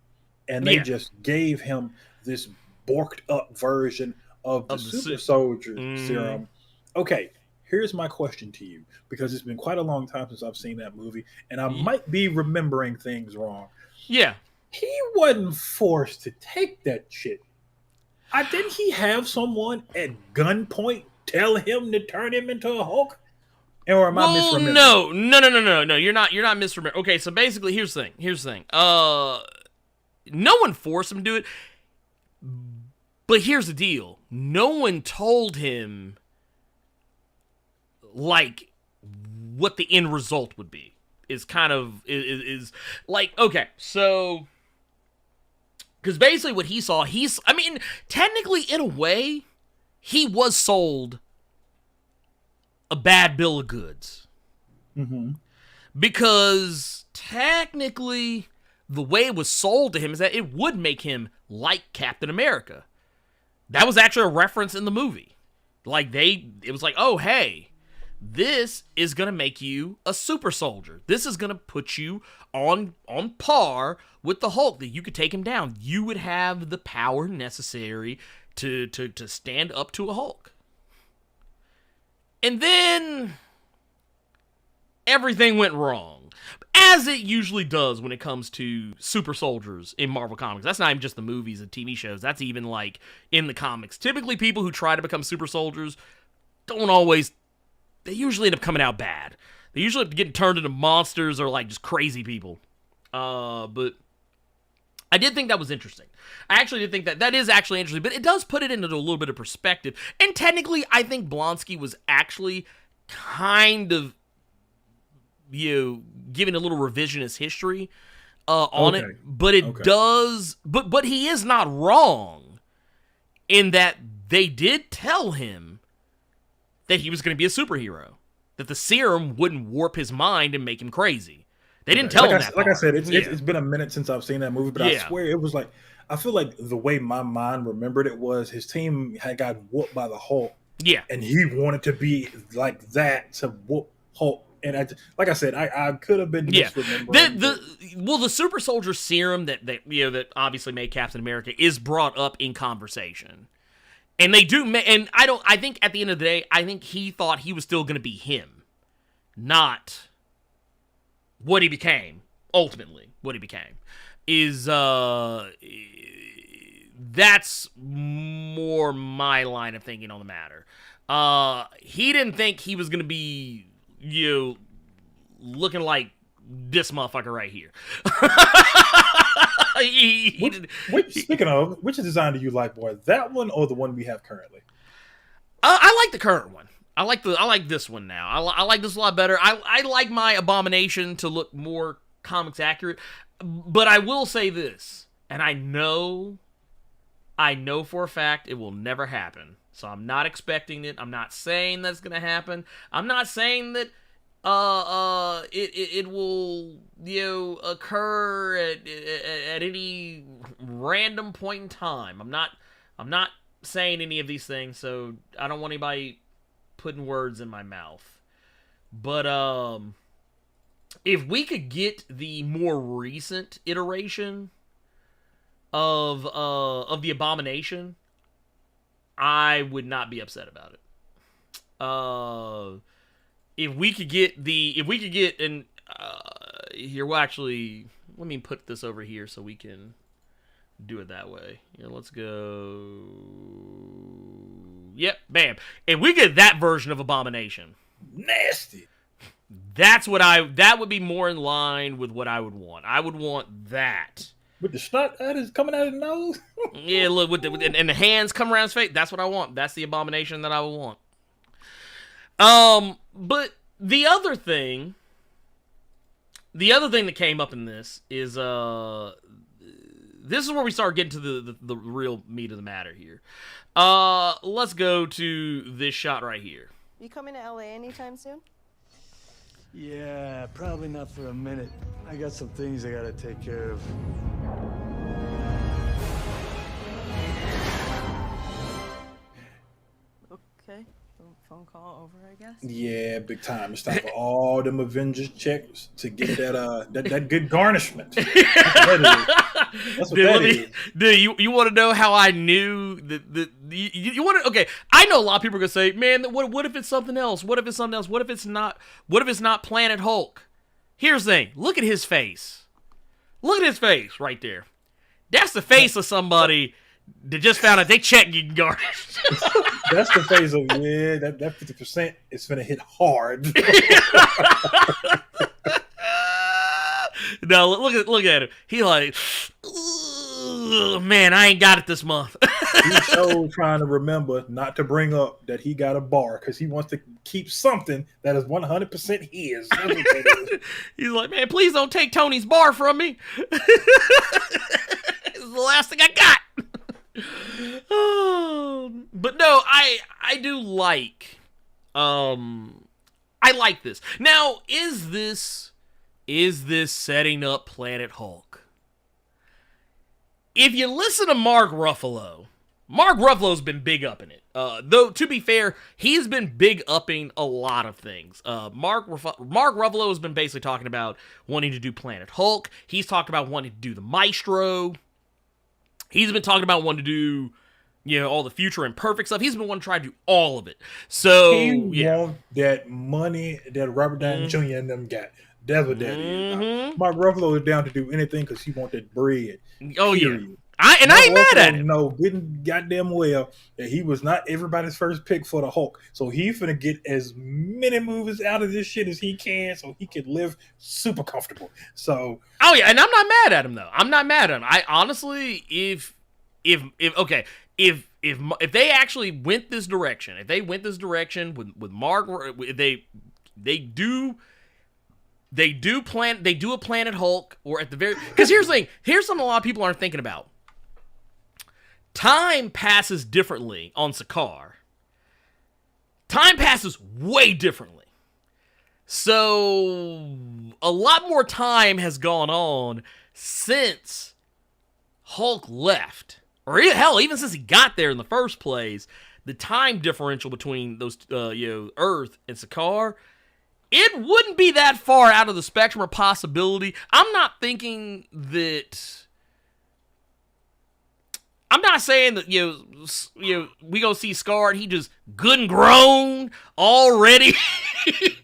and they just gave him this borked up version of the super soldier serum. Okay, here's my question to you, because it's been quite a long time since I've seen that movie, and I might be remembering things wrong. Yeah. He wasn't forced to take that shit. Didn't he have someone at gunpoint tell him to turn him into a Hulk? Or am I misremembering? No. You're not misremembering. Okay, so basically, here's the thing. No one forced him to do it. But here's the deal. No one told him, like, what the end result would be. Is like, okay, so, because basically what he saw, I mean, technically, in a way, he was sold a bad bill of goods. Mm-hmm. Because technically, the way it was sold to him is that it would make him like Captain America. That was actually a reference in the movie. Like, it was like, oh, hey, this is going to make you a super soldier. This is going to put you on par with the Hulk, that you could take him down. You would have the power necessary to stand up to a Hulk. And then everything went wrong. As it usually does when it comes to super soldiers in Marvel Comics. That's not even just the movies and TV shows. That's even, like, in the comics. Typically, people who try to become super soldiers they usually end up coming out bad. They usually end up getting turned into monsters or, like, just crazy people. But I did think that was interesting. I actually did think that is actually interesting, but it does put it into a little bit of perspective. And technically, I think Blonsky was actually kind of, giving a little revisionist history on it, but it does, but he is not wrong in that they did tell him that he was going to be a superhero, that the serum wouldn't warp his mind and make him crazy. They didn't tell him that. Like I said, it's been a minute since I've seen that movie, but I swear it was like, I feel like the way my mind remembered it was his team had got whooped by the Hulk. Yeah. And he wanted to be like that to whoop Hulk. And I could have been misremembering. The super soldier serum that obviously made Captain America is brought up in conversation, and they do. And I think at the end of the day, I think he thought he was still going to be him, not what he became. Ultimately, what he became is that's more my line of thinking on the matter. He didn't think he was going to be looking like this motherfucker right here. Speaking of, which design do you like more, that one or the one we have currently? I like the current one. I like this one now. I like this a lot better. I like my Abomination to look more comics accurate, but I will say this, and I know for a fact it will never happen. So I'm not expecting it. I'm not saying that's going to happen. I'm not saying that it will occur at any random point in time. I'm not saying any of these things, so I don't want anybody putting words in my mouth. But if we could get the more recent iteration of the Abomination, I would not be upset about it. If we could get here, well, actually, let me put this over here so we can do it that way. Let's go. Yep, bam. If we get that version of Abomination, nasty. That would be more in line with what I would want. I would want that. With the snot that is coming out of the nose? Yeah, look, and the hands come around his face. That's what I want. That's the Abomination that I would want. But the other thing that came up in this is this is where we start getting to the real meat of the matter here. Let's go to this shot right here. You coming to LA anytime soon? Yeah, probably not for a minute. I got some things I gotta take care of. Okay. Phone call over, I guess. Yeah, big time. It's time for all them Avengers checks to get that good garnishment. That's what that is. Dude, you want to know how I knew that you want to? Okay, I know a lot of people are gonna say, man, what if it's something else? What if it's something else? What if it's not? What if it's not Planet Hulk? Here's the thing. Look at his face. Look at his face right there. That's the face of somebody that just found out they check getting garnished. That's the phase of that 50% is gonna hit hard. No, look at him. He like, man, I ain't got it this month. He's so trying to remember not to bring up that he got a bar because he wants to keep something that is 100% his. He's like, man, please don't take Tony's bar from me. This is the last thing I got. But no, I do like I like this. Now, is this setting up Planet Hulk? If you listen to Mark Ruffalo's been big upping it. Though to be fair, he's been big upping a lot of things. Mark Ruffalo has been basically talking about wanting to do Planet Hulk. He's talked about wanting to do the Maestro. He's been talking about wanting to do, all the future and perfect stuff. He's been wanting to try to do all of it. So he want that money that Robert Downey Jr. and them got. That's what that is. Mark Ruffalo is down to do anything because he want that bread. Oh period. Yeah. I ain't mad at it. No, getting goddamn well that he was not everybody's first pick for the Hulk. So he's finna get as many movies out of this shit as he can so he can live super comfortable. So oh yeah, and I'm not mad at him though. I'm not mad at him. I honestly, if they actually went this direction, with Mark, if they do a Planet Hulk, or at the very, because here's the thing, here's something a lot of people aren't thinking about. Time passes differently on Sakaar. Time passes way differently. So a lot more time has gone on since Hulk left, or hell, even since he got there in the first place. The time differential between those, Earth and Sakaar, it wouldn't be that far out of the spectrum of possibility. I'm not thinking that. I'm not saying that we gonna see Scar and he just good and grown already.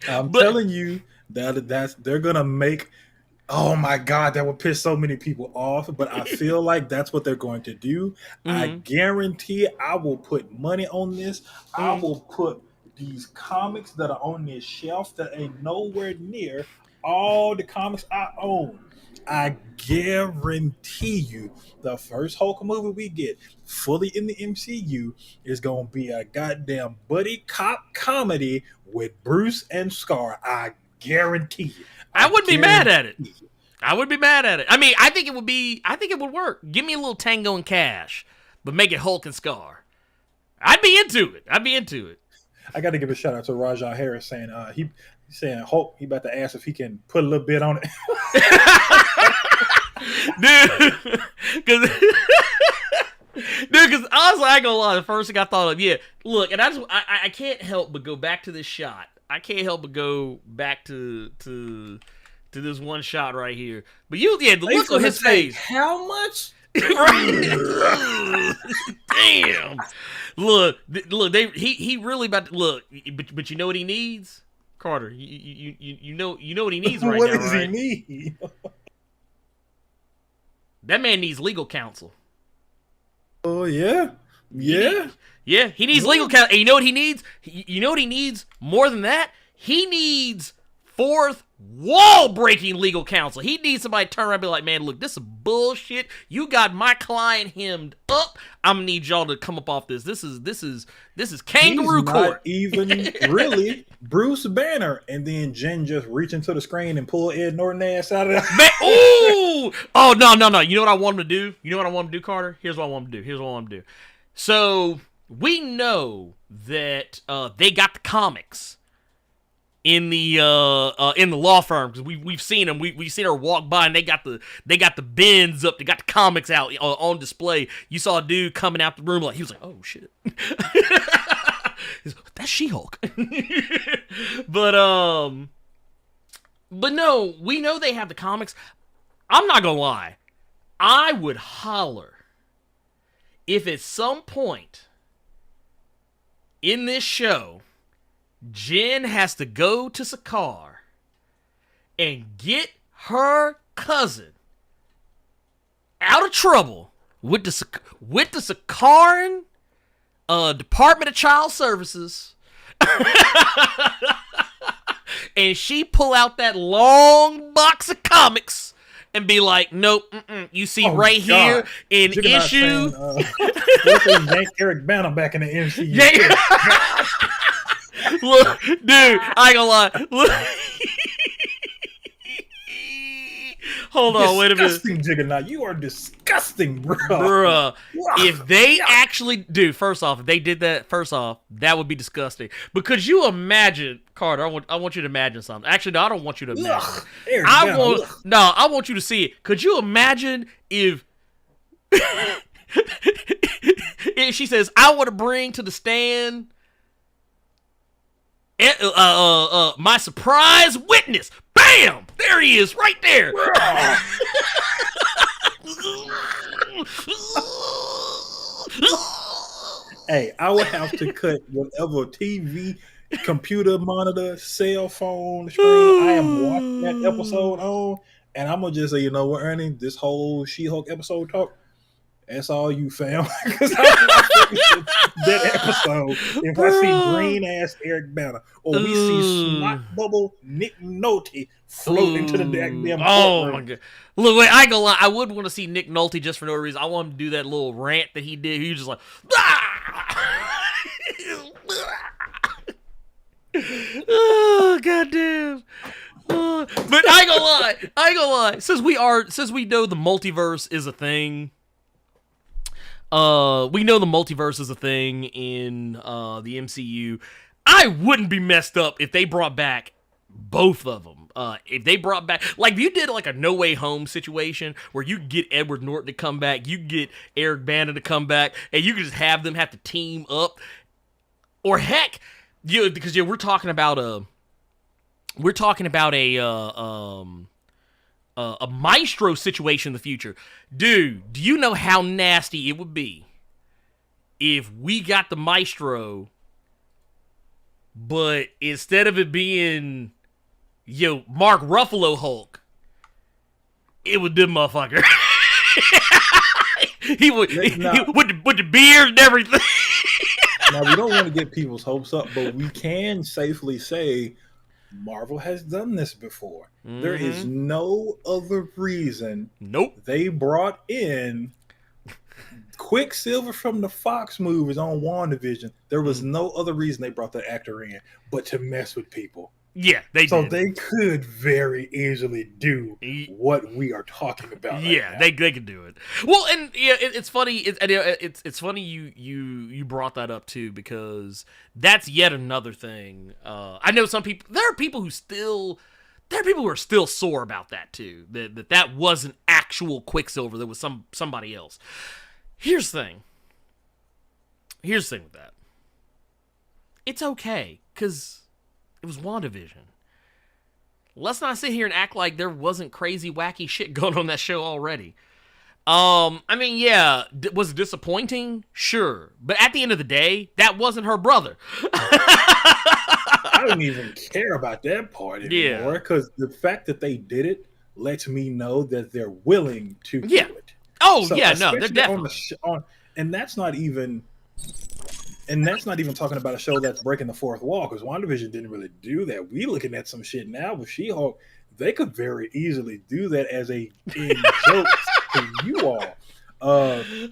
I'm telling you that they're gonna make. Oh my God, that would piss so many people off. But I feel like that's what they're going to do. I guarantee I will put money on this. I will put these comics that are on this shelf that ain't nowhere near all the comics I own. I guarantee you the first Hulk movie we get fully in the MCU is going to be a goddamn buddy cop comedy with Bruce and Scar. I guarantee you. I wouldn't be mad at it. I would be mad at it. I mean, I think it would work. Give me a little Tango and Cash, but make it Hulk and Scar. I'd be into it. I got to give a shout out to Rajah Harris saying he's saying Hulk. He about to ask if he can put a little bit on it. Dude, because honestly, I ain't gonna lie. The first thing I thought of, look, and I can't help but go back to this shot. I can't help but go back to this one shot right here. But the look on his face. How much? Damn. Look. He really about to look. But you know what he needs, Carter. You know what he needs right what now. What does right? he need? That man needs legal counsel. Oh yeah. He needs legal counsel. And you know what he needs? You know what he needs more than that? He needs fourth wall-breaking legal counsel. He needs somebody to turn around and be like, man, look, this is bullshit. You got my client hemmed up. I'm gonna need y'all to come up off this. This is kangaroo He's court. Not even really Bruce Banner, and then Jen just reach into the screen and pull Ed Norton ass out of that. Ooh! Oh no. You know what I want him to do? You know what I want him to do, Carter? Here's what I want him to do. So we know that they got the comics in the law firm, because we've seen them. We've seen her walk by, and they got the bins up. They got the comics out on display. You saw a dude coming out the room he was like, oh shit, that's She-Hulk. but no, we know they have the comics. I'm not gonna lie, I would holler if at some point in this show Jen has to go to Sakaar and get her cousin out of trouble with the Sakaran Department of Child Services, and she pull out that long box of comics and be like, nope, you see here in issue. What they yanked Eric Bana back in the MCU. Look, dude, I ain't gonna lie. Look. Hold on, wait a minute. Disgusting, Juggernaut. You are disgusting, bro. Bruh. If they actually, dude, first off, if they did that, that would be disgusting. But could you imagine, Carter, I want you to imagine something. Actually, no, I don't want you to imagine it. I want you to see it. Could you imagine if she says, I want to bring to the stand my surprise witness. Bam! There he is, right there. Hey, I would have to cut whatever TV, computer monitor, cell phone screen I am watching that episode on, and I'm gonna just say, you know what, Ernie, this whole She-Hulk episode talk, that's all you, fam. Because that episode, if I see green ass Eric Bana, or we see snot bubble Nick Nolte float into the damn oh my god! Look, wait, I ain't gonna lie. I would want to see Nick Nolte just for no reason. I want him to do that little rant that he did. He was just like, oh goddamn. But I ain't gonna lie. Since we know the multiverse is a thing. We know the multiverse is a thing in the MCU. I wouldn't be messed up if they brought back both of them. If they brought back, like, you did like a No Way Home situation where you get Edward Norton to come back, you get Eric Bana to come back, and you could just have them have to team up. Or heck, because we're talking about a Maestro situation in the future. Dude, do you know how nasty it would be if we got the Maestro, but instead of it being Mark Ruffalo Hulk, it was this motherfucker. He would with the beard and everything. Now, we don't want to get people's hopes up, but we can safely say Marvel has done this before. Mm-hmm. There is no other reason they brought in Quicksilver from the Fox movies on WandaVision. There was no other reason they brought that actor in but to mess with people. Yeah, they did. They could very easily do what we are talking about. Yeah, they could do it. Well, and yeah, it's funny. It's funny you brought that up too, because that's yet another thing. I know some people. There are people who are still sore about that too. That wasn't actual Quicksilver. That was somebody else. Here's the thing with that. It's okay, because it was WandaVision. Let's not sit here and act like there wasn't crazy, wacky shit going on that show already. I mean, yeah, was it disappointing? Sure. But at the end of the day, that wasn't her brother. I don't even care about that part anymore, because the fact that they did it lets me know that they're willing to do it. Oh, so, yeah, no, they're definitely. And that's not even And that's not even talking about a show that's breaking the fourth wall, because WandaVision didn't really do that. We looking at some shit now with She-Hulk. They could very easily do that as a joke to you all.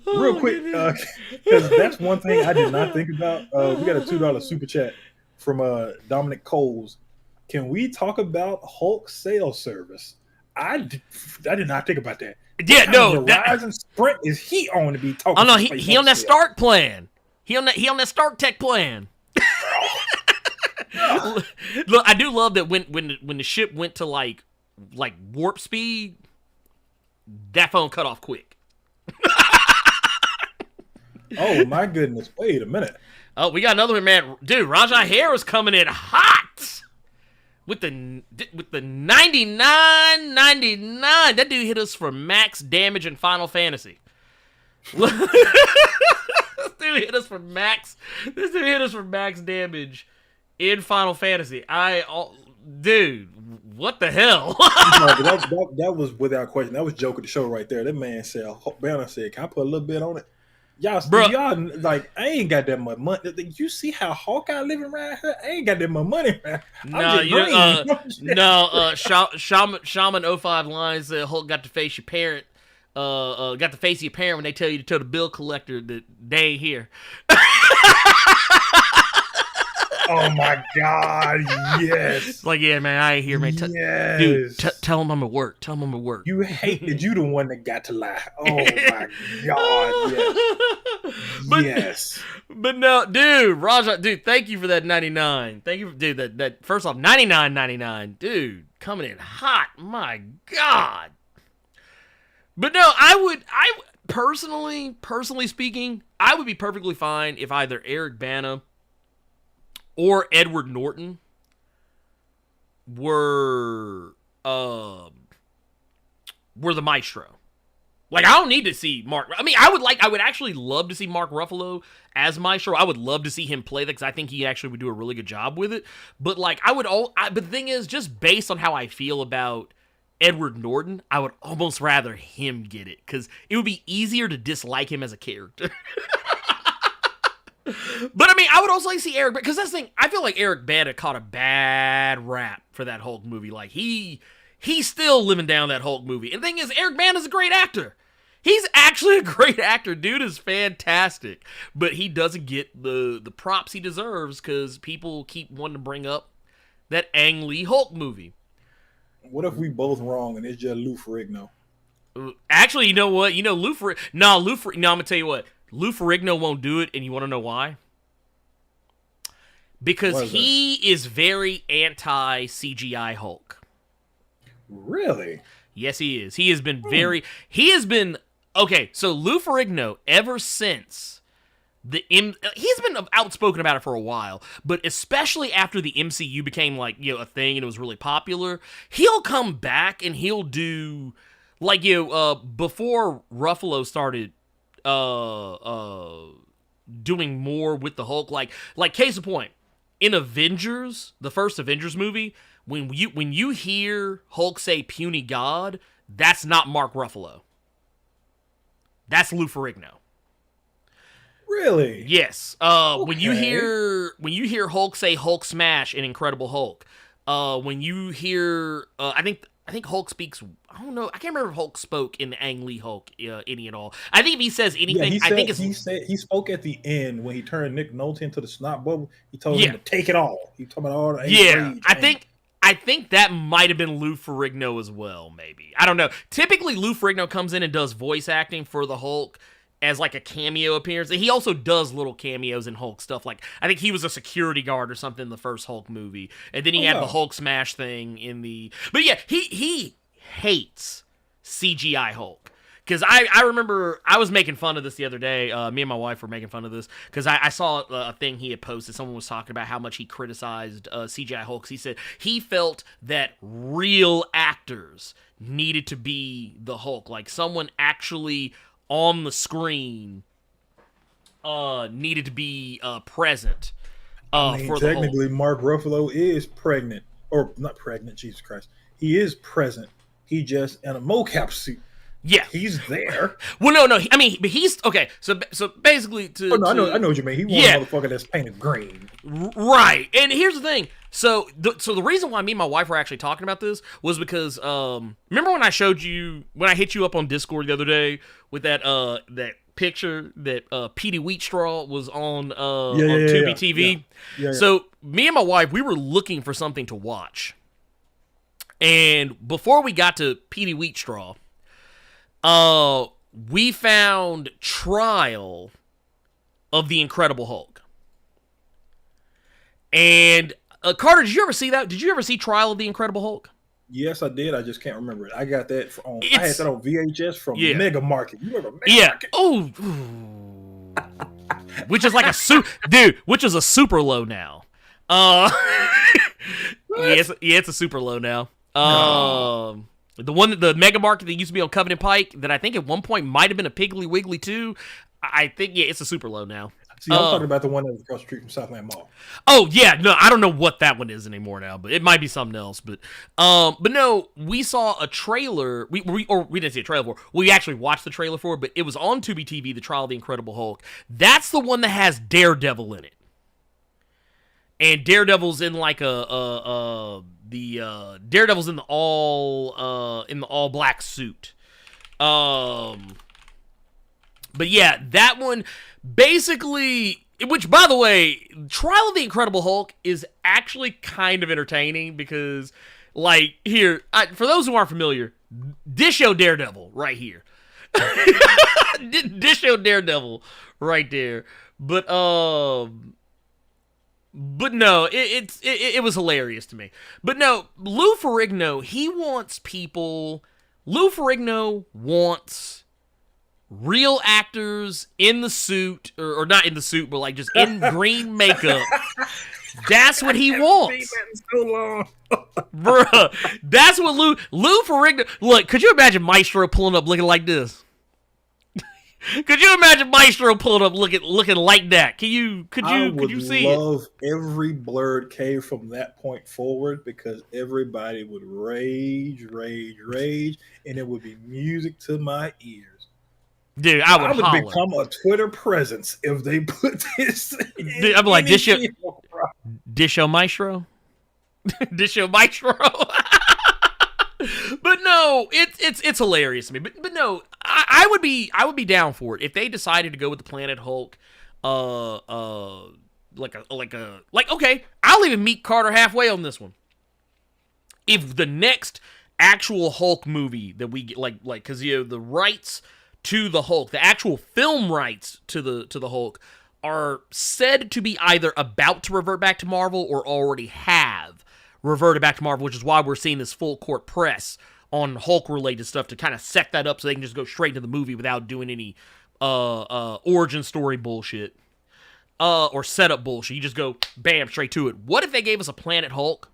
Real quick, because that's one thing I did not think about. We got a $2 super chat from Dominic Coles. Can we talk about Hulk sales service? I did not think about that. Yeah, no. Verizon Sprint is he on to be talking? Oh no, he on that Stark plan. He on that Stark Tech plan. Look, I do love that when the ship went to like warp speed, that phone cut off quick. Oh my goodness! Wait a minute. Oh, we got another one, man. Dude, Rajah Harris coming in hot with the 99.99. That dude hit us for max damage in Final Fantasy. This dude hit us for max damage in Final Fantasy. Dude, what the hell? that was without question. That was joke of the show right there. That man said, Banner said, "Can I put a little bit on it?" Y'all, like, I ain't got that much money. You see how Hawkeye living around here? I ain't got that much money. Shaman 05 lines said Hulk got to face your parent. Got to face your parent when they tell you to tell the bill collector that they ain't here. Oh my God! Yes. Like, yeah, man, I ain't here, man. Yes. Dude, tell him I'm at work. Tell him I'm at work. You hate that you the one that got to lie. Oh my God! Yes. Yes. But no, dude, Raja, dude, thank you for that 99. Thank you, dude. That first off, 99.99, dude, coming in hot. My God. But no, I personally speaking, I would be perfectly fine if either Eric Bana or Edward Norton were the maestro. Like, I don't need to see Mark. I mean, I would actually love to see Mark Ruffalo as maestro. I would love to see him play that because I think he actually would do a really good job with it. But like, but the thing is, just based on how I feel about Edward Norton, I would almost rather him get it because it would be easier to dislike him as a character. But I mean, I would also like to see Eric, because that's the thing, I feel like Eric Bana caught a bad rap for that Hulk movie. Like, he's still living down that Hulk movie. And the thing is, Eric Bana's a great actor. He's actually a great actor. Dude is fantastic. But he doesn't get the props he deserves because people keep wanting to bring up that Ang Lee Hulk movie. What if we both wrong and it's just Lou Ferrigno? Actually, you know what? You know, I'm going to tell you what. Lou Ferrigno won't do it, and you want to know why? Because he is very anti-CGI Hulk. Really? Yes, he is. He has been okay, so Lou Ferrigno, ever since he's been outspoken about it for a while, but especially after the MCU became like, a thing and it was really popular, he'll come back and he'll do, like, before Ruffalo started doing more with the Hulk, like case in point, in Avengers, the first Avengers movie, when you hear Hulk say puny god, that's not Mark Ruffalo. That's Lou Ferrigno. Really? Yes. Okay. When you hear Hulk say Hulk smash in Incredible Hulk, when you hear I think Hulk speaks. I don't know. I can't remember if Hulk spoke in the Ang Lee Hulk any at all. I think if he says anything, he spoke at the end when he turned Nick Nolte into the snot bubble. He told him to take it all. He told him all the rage. I think that might have been Lou Ferrigno as well. Maybe, I don't know. Typically, Lou Ferrigno comes in and does voice acting for the Hulk as like a cameo appearance. And he also does little cameos in Hulk stuff. Like, I think he was a security guard or something in the first Hulk movie. And then he had the Hulk smash thing in the... But yeah, he hates CGI Hulk. Because I remember I was making fun of this the other day. Me and my wife were making fun of this. Because I saw a thing he had posted. Someone was talking about how much he criticized CGI Hulk. He said he felt that real actors needed to be the Hulk. Like, someone actually on the screen needed to be present for the Hulk. Technically, Mark Ruffalo is pregnant. Or, not pregnant, Jesus Christ. He is present. He just in a mocap suit. Yeah, he's there. Well, no. I mean, but he's okay. So basically, I know what you mean. He wants a motherfucker that's painted green, right? And here's the thing. So the reason why me and my wife were actually talking about this was because remember when I hit you up on Discord the other day with that picture that Petey Wheatstraw was on Tubi TV. Yeah. So me and my wife, we were looking for something to watch, and before we got to Petey Wheatstraw, we found Trial of the Incredible Hulk. And Carter, did you ever see that? Did you ever see Trial of the Incredible Hulk? Yes, I did. I just can't remember it. I got that I had that on VHS from Mega Market. You remember Mega Market? Oh, which is like which is a super low now. It's a super low now. The Mega Market that used to be on Covenant Pike, that I think at one point might have been a Piggly Wiggly too. I think it's a super low now. See, I'm talking about the one that was across the street from Southland Mall. Oh yeah, no, I don't know what that one is anymore now, but it might be something else. But no, we saw a trailer. We didn't see a trailer for. We actually watched the trailer for it, but it was on Tubi TV. The Trial of the Incredible Hulk. That's the one that has Daredevil in it, and Daredevil's in like Daredevil's in the all black suit. But yeah, that one basically, which by the way, Trial of the Incredible Hulk is actually kind of entertaining because, like, for those who aren't familiar, dish your Daredevil right here. Dish your Daredevil right there. But no, it was hilarious to me. But no, Lou Ferrigno, Lou Ferrigno wants real actors in the suit, or not in the suit, but like just in green makeup. That's what he wants. So long. Bruh, that's what Lou Ferrigno. Look, could you imagine Maestro pulling up looking like this? Could you imagine Maestro pulling up looking like that? Could you see it? I would love every Blerd cave from that point forward, because everybody would rage, and it would be music to my ears. Dude, I would holler. Become a Twitter presence if they put this. Dude, I'm like, dish your Maestro, dish your Maestro. But no, it's hilarious to me. But no, I would be down for it if they decided to go with the Planet Hulk. Okay, I'll even meet Carter halfway on this one. If the next actual Hulk movie that we get, because the rights to the Hulk, the actual film rights to the Hulk, are said to be either about to revert back to Marvel or already have reverted back to Marvel, which is why we're seeing this full court press on Hulk-related stuff to kind of set that up so they can just go straight to the movie without doing any origin story bullshit or setup bullshit. You just go, bam, straight to it. What if they gave us a Planet Hulk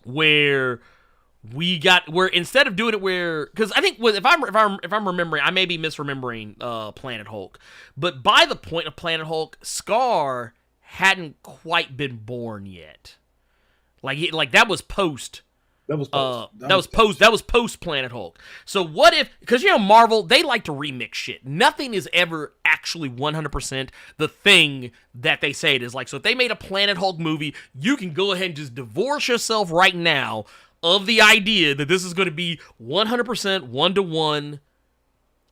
where instead of doing it because I think if I'm remembering, I may be misremembering Planet Hulk, but by the point of Planet Hulk, Scar hadn't quite been born yet. Like that was post. That was post Planet Hulk. So what if, because Marvel, they like to remix shit. Nothing is ever actually 100% the thing that they say it is. Like, so if they made a Planet Hulk movie, you can go ahead and just divorce yourself right now of the idea that this is going to be 100% one-to-one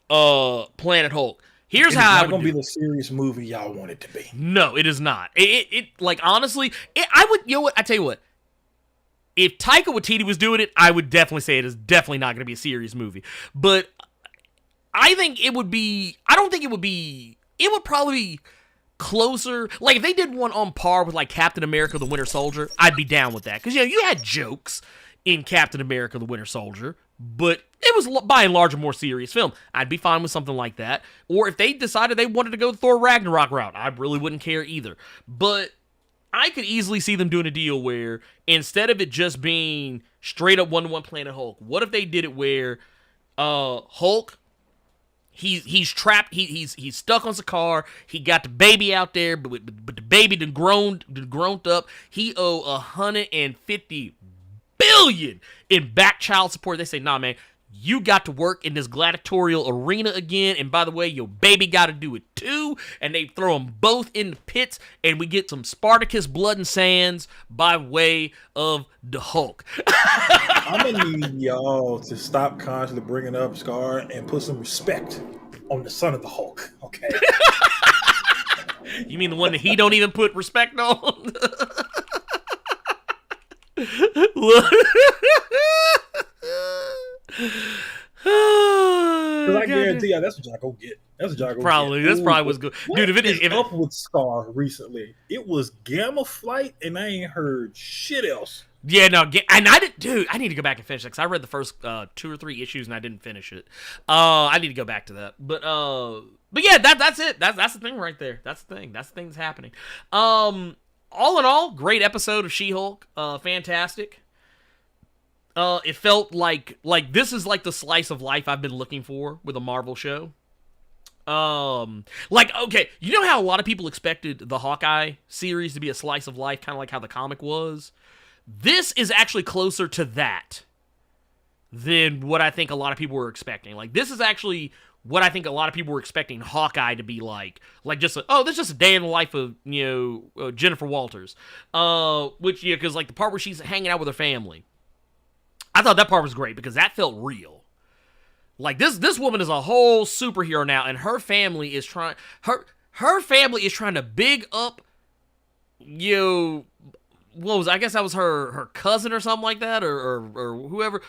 Planet Hulk. Here's how it's not going to be the serious movie y'all want it to be. No, it is not. It like, honestly, I would, what, I tell you what, if Taika Waititi was doing it, I would definitely say it is definitely not going to be a serious movie. But I think it would be, it would probably be closer. Like, if they did one on par with, like, Captain America the Winter Soldier, I'd be down with that. Because, you had jokes in Captain America the Winter Soldier, but it was by and large a more serious film. I'd be fine with something like that. Or if they decided they wanted to go the Thor Ragnarok route, I really wouldn't care either. But I could easily see them doing a deal where instead of it just being straight up one-to-one Planet Hulk, what if they did it where Hulk, he's trapped, he's stuck on the car, he got the baby out there, but the baby done grown up, he owe $150 billion in back child support. They say, nah, man, you got to work in this gladiatorial arena again, and by the way, your baby got to do it too, and they throw them both in the pits, and we get some Spartacus blood and sands by way of the Hulk. I'm gonna need y'all to stop constantly bringing up Scar and put some respect on the son of the Hulk, okay? You mean the one that he don't even put respect on? Because I guarantee you, that's what y'all go get. That's what y'all go probably. get. That's probably what's good. Dude, if it is up with Scar recently, it was Gamma Flight, and I ain't heard shit else. Yeah, no, and I didn't, dude. I need to go back and finish it because I read the first 2 or 3 issues and I didn't finish it. I need to go back to that. But yeah, that's it. That's the thing right there. That's the thing. That's the thing that's happening. All in all, great episode of She-Hulk. Fantastic. It felt like this is like the slice of life I've been looking for with a Marvel show. Okay, you know how a lot of people expected the Hawkeye series to be a slice of life, kind of like how the comic was? This is actually closer to that than what I think a lot of people were expecting. Like, this is actually what I think a lot of people were expecting Hawkeye to be like just this is just a day in the life of, Jennifer Walters. Which, because like the part where she's hanging out with her family, I thought that part was great because that felt real. Like, this woman is a whole superhero now, and her family is trying to big up, I guess that was her cousin or something like that, or whoever,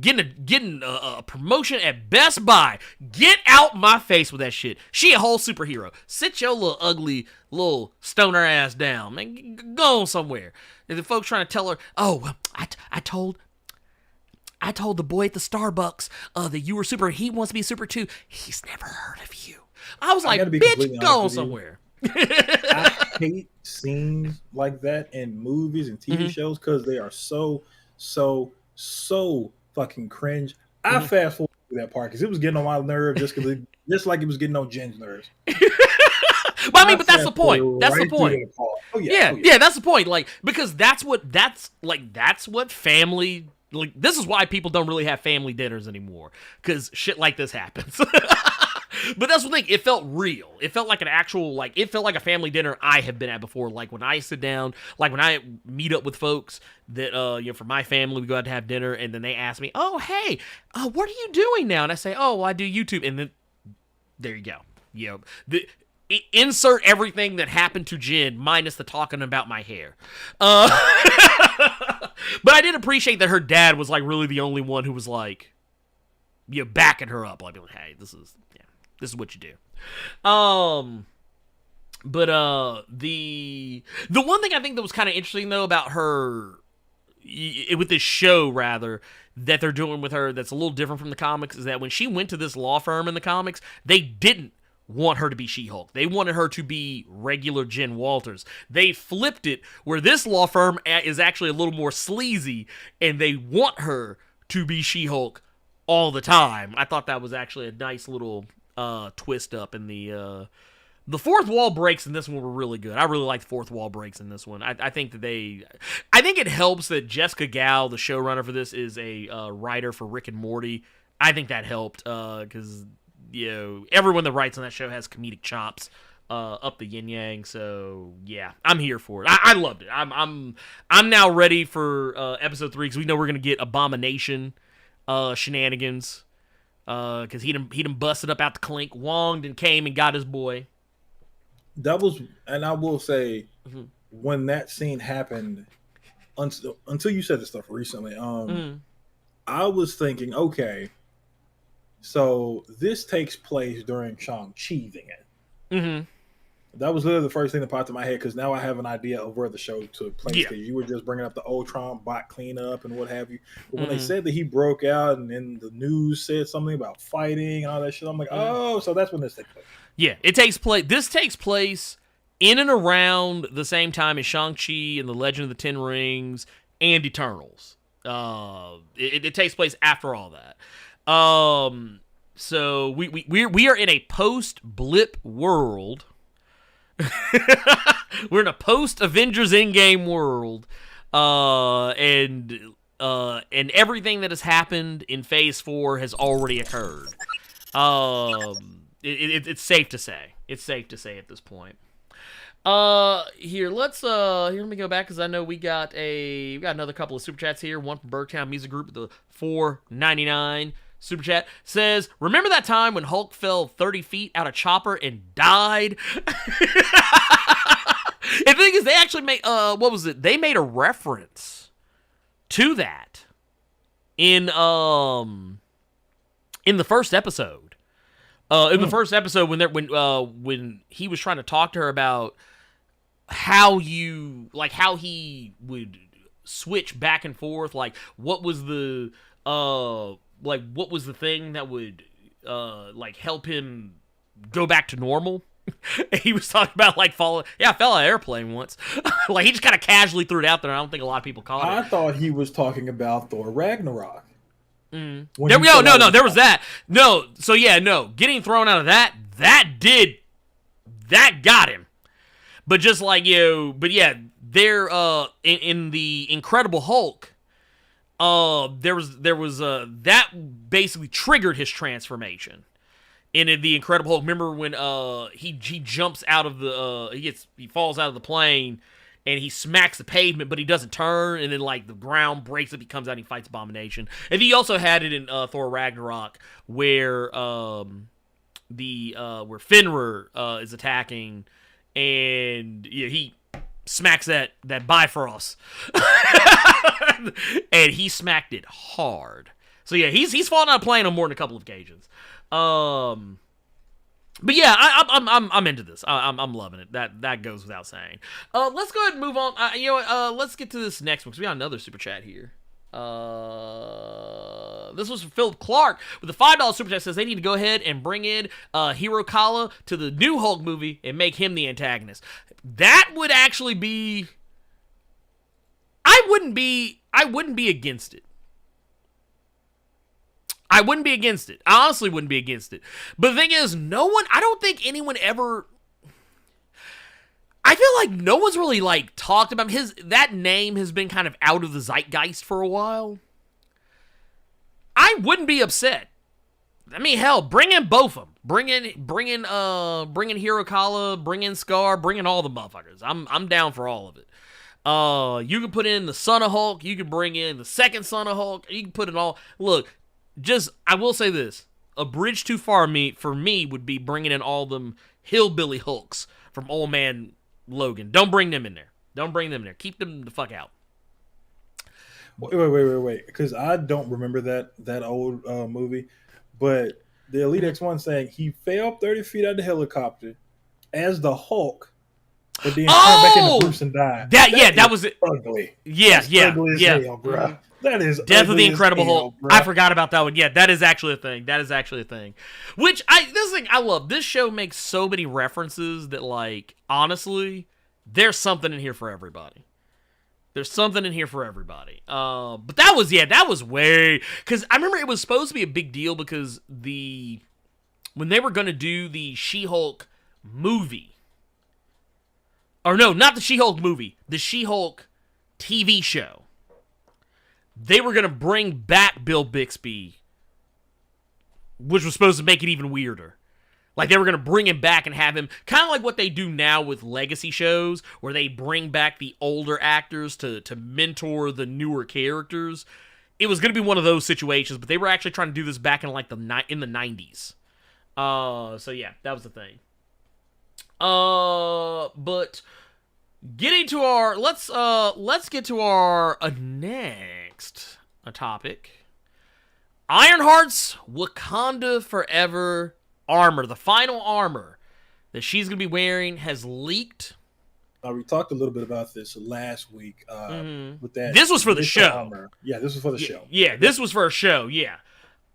getting a promotion at Best Buy. Get out my face with that shit. She a whole superhero. Sit your little ugly little stoner ass down, man. Go on somewhere. And the folks trying to tell her, oh, well, I told the boy at the Starbucks that you were super. He wants to be super too. He's never heard of you. I was like, bitch, go on somewhere. I hate scenes like that in movies and TV shows because they are so fucking cringe. I fast forward through that part because it was getting on my nerves just like it was getting on Jen's nerves. But I mean, but that's the point. That's the point. Oh, yeah, that's the point. Like, because that's what family. Like, this is why people don't really have family dinners anymore, because shit like this happens. But that's the thing. It felt real. It felt like an actual, it felt like a family dinner I have been at before. Like, when I sit down, like, when I meet up with folks that, for my family, we go out to have dinner, and then they ask me, oh, hey, what are you doing now? And I say, oh, well, I do YouTube. And then, there you go. Insert everything that happened to Jen, minus the talking about my hair. But I did appreciate that her dad was, really the only one who was, backing her up. Like, hey, this is what you do. But the one thing I think that was kind of interesting, though, about her, with this show, rather, that they're doing with her that's a little different from the comics, is that when she went to this law firm in the comics, they didn't want her to be She-Hulk. They wanted her to be regular Jen Walters. They flipped it where this law firm is actually a little more sleazy, and they want her to be She-Hulk all the time. I thought that was actually a nice little twist up in the fourth wall breaks in this one were really good. I really liked fourth wall breaks in this one. I think it helps that Jessica Gao, the showrunner for this, is a writer for Rick and Morty. I think that helped because everyone that writes on that show has comedic chops up the yin yang. So yeah, I'm here for it. I loved it. I'm now ready for episode 3 because we know we're gonna get Abomination shenanigans because he done busted up out the clink. Wong then came and got his boy. That was, and I will say, when that scene happened, until you said this stuff recently, I was thinking, okay, so this takes place during Shang-Chi then. That was literally the first thing that popped in my head because now I have an idea of where the show took place. Because you were just bringing up the Ultron bot cleanup and what have you. But when they said that he broke out and then the news said something about fighting and all that shit, I'm like, oh, so that's when this takes place. Yeah, it takes place. This takes place in and around the same time as Shang-Chi and the Legend of the Ten Rings and Eternals. It takes place after all that. So we are in a post-blip world. We're in a post-Avengers Endgame world. And and everything that has happened in Phase 4 has already occurred. It's safe to say. It's safe to say at this point. Here, let me go back because I know we got another couple of super chats here. One from Bergtown Music Group with the $4.99 super chat says, "Remember that time when Hulk fell 30 feet out of chopper and died?" And the thing is, they actually made what was it? They made a reference to that in the first episode. In the first episode, when he was trying to talk to her about how he would switch back and forth, like what was the thing that would help him go back to normal. He was talking about I fell out of an airplane once. He just kind of casually threw it out there. I don't think a lot of people caught it. I thought he was talking about Thor Ragnarok. There we go. No, there was that. No, so yeah, no. Getting thrown out of that got him. But just there in the Incredible Hulk, there was that basically triggered his transformation. In the Incredible Hulk, remember when he jumps out of the he falls out of the plane and he smacks the pavement, but he doesn't turn, and then the ground breaks up, he comes out and he fights Abomination. And he also had it in Thor Ragnarok where where Fenrir is attacking, and he smacks that Bifrost. And he smacked it hard. So yeah, he's fallen out of plane on more than a couple of occasions. But yeah, I'm into this. I'm loving it. That goes without saying. Let's go ahead and move on. Let's get to this next one because we got another super chat here. This was from Philip Clark with a $5 super chat. Says they need to go ahead and bring in Hiro Kala to the new Hulk movie and make him the antagonist. That would actually be. I wouldn't be against it. I wouldn't be against it. I honestly wouldn't be against it. But the thing is, I don't think anyone ever... I feel like no one's really, talked about him. That name has been kind of out of the zeitgeist for a while. I wouldn't be upset. I mean, hell, bring in both of them. Bring in Hiro Kala, bring in Scar, bring in all the motherfuckers. I'm down for all of it. You can put in the Son of Hulk. You can bring in the second Son of Hulk. You can put it all... Look... I will say this. A bridge too far for me would be bringing in all them hillbilly Hulks from Old Man Logan. Don't bring them in there. Keep them the fuck out. Wait. Because I don't remember that old movie. But the Elite X1 saying he fell 30 feet out of the helicopter as the Hulk, but then turned back into Bruce and died. That was it. Ugly. Yeah. Ugly as hell, bro. That is Death of the Incredible Hulk. I forgot about that one. Yeah, that is actually a thing. Which this thing I love. This show makes so many references that honestly, there's something in here for everybody. But that was way, because I remember it was supposed to be a big deal because when they were gonna do the She-Hulk movie. Or no, not the She-Hulk movie, the She-Hulk TV show. They were going to bring back Bill Bixby, which was supposed to make it even weirder. They were going to bring him back and have him, kind of like what they do now with legacy shows, where they bring back the older actors to mentor the newer characters. It was going to be one of those situations, but they were actually trying to do this back in in the 90s. So yeah, that was the thing. But getting to our let's get to our next topic. Ironheart's Wakanda Forever armor, the final armor that she's gonna be wearing, has leaked. We talked a little bit about this last week. With that, this was for the show. Armor. Yeah, this was for the show. Yeah, this was for a show. Yeah,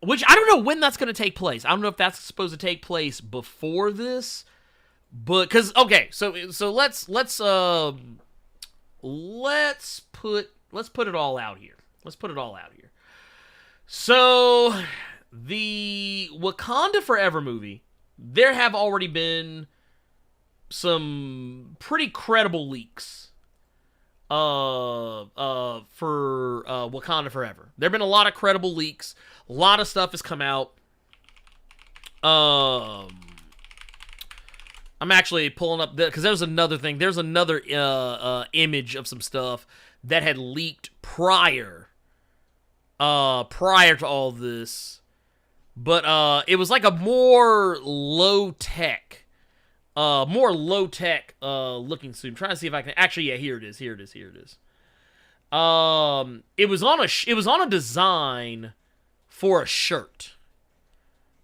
which I don't know when that's gonna take place. I don't know if that's supposed to take place before this. But because so let's put it all out here. So the Wakanda Forever movie, there have already been some pretty credible leaks for Wakanda Forever. There have been a lot of credible leaks. A lot of stuff has come out. I'm actually pulling up because there's another thing. There's another image of some stuff that had leaked prior to all this, but it was like a more low tech looking suit. I'm trying to see if I can actually. Yeah, here it is. It was on a design for a shirt.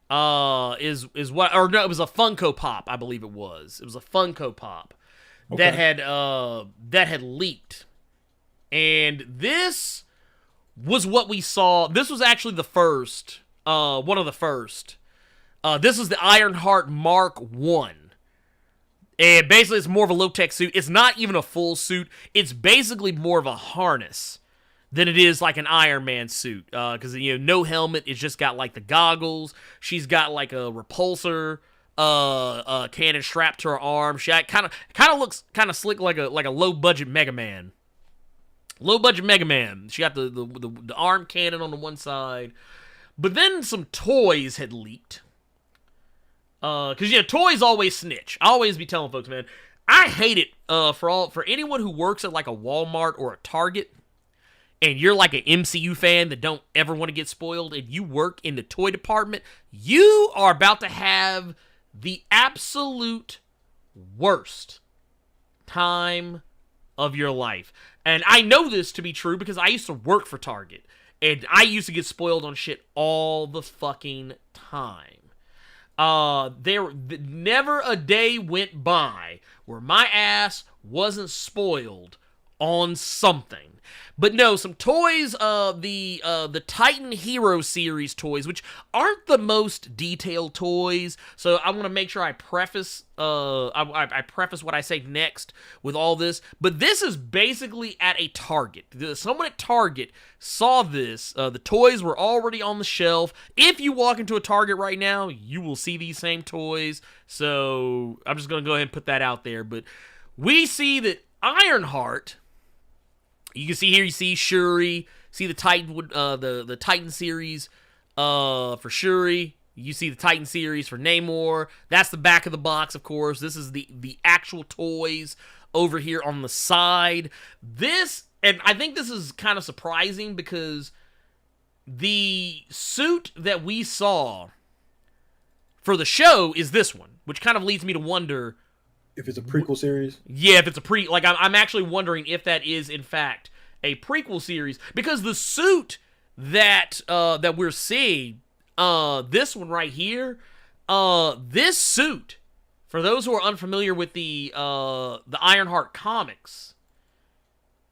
It was a Funko Pop, I believe it was. It was a Funko Pop that had leaked. And this was what we saw. This was actually the first, one of the first. This is the Ironheart Mark 1. And basically it's more of a low-tech suit. It's not even a full suit. It's basically more of a harness than it is like an Iron Man suit. Because, no helmet. It's just got like the goggles. She's got like a repulsor cannon strapped to her arm. She kind of looks kind of slick like a low-budget Mega Man. Low-budget Mega Man. She got the arm cannon on the one side. But then some toys had leaked. Because, toys always snitch. I always be telling folks, man, I hate it for anyone who works at like a Walmart or a Target, and you're like an MCU fan that don't ever want to get spoiled, and you work in the toy department, you are about to have the absolute worst time of your life. And I know this to be true because I used to work for Target, and I used to get spoiled on shit all the fucking time. Never a day went by where my ass wasn't spoiled on something. But no, some toys, the Titan Hero series toys, which aren't the most detailed toys, so I want to make sure I preface, I preface what I say next with all this, but this is basically at a Target. Someone at Target saw this, the toys were already on the shelf. If you walk into a Target right now, you will see these same toys, so I'm just going to go ahead and put that out there, but we see that Ironheart... You can see here, you see Shuri, see the Titan, the Titan series for Shuri. You see the Titan series for Namor. That's the back of the box, of course. This is the actual toys over here on the side. And I think this is kind of surprising because the suit that we saw for the show is this one, which kind of leads me to wonder... If it's a prequel series? Yeah, if it's I'm actually wondering if that is, in fact, a prequel series. Because the suit that we're seeing, this one right here, this suit, for those who are unfamiliar with the Ironheart comics,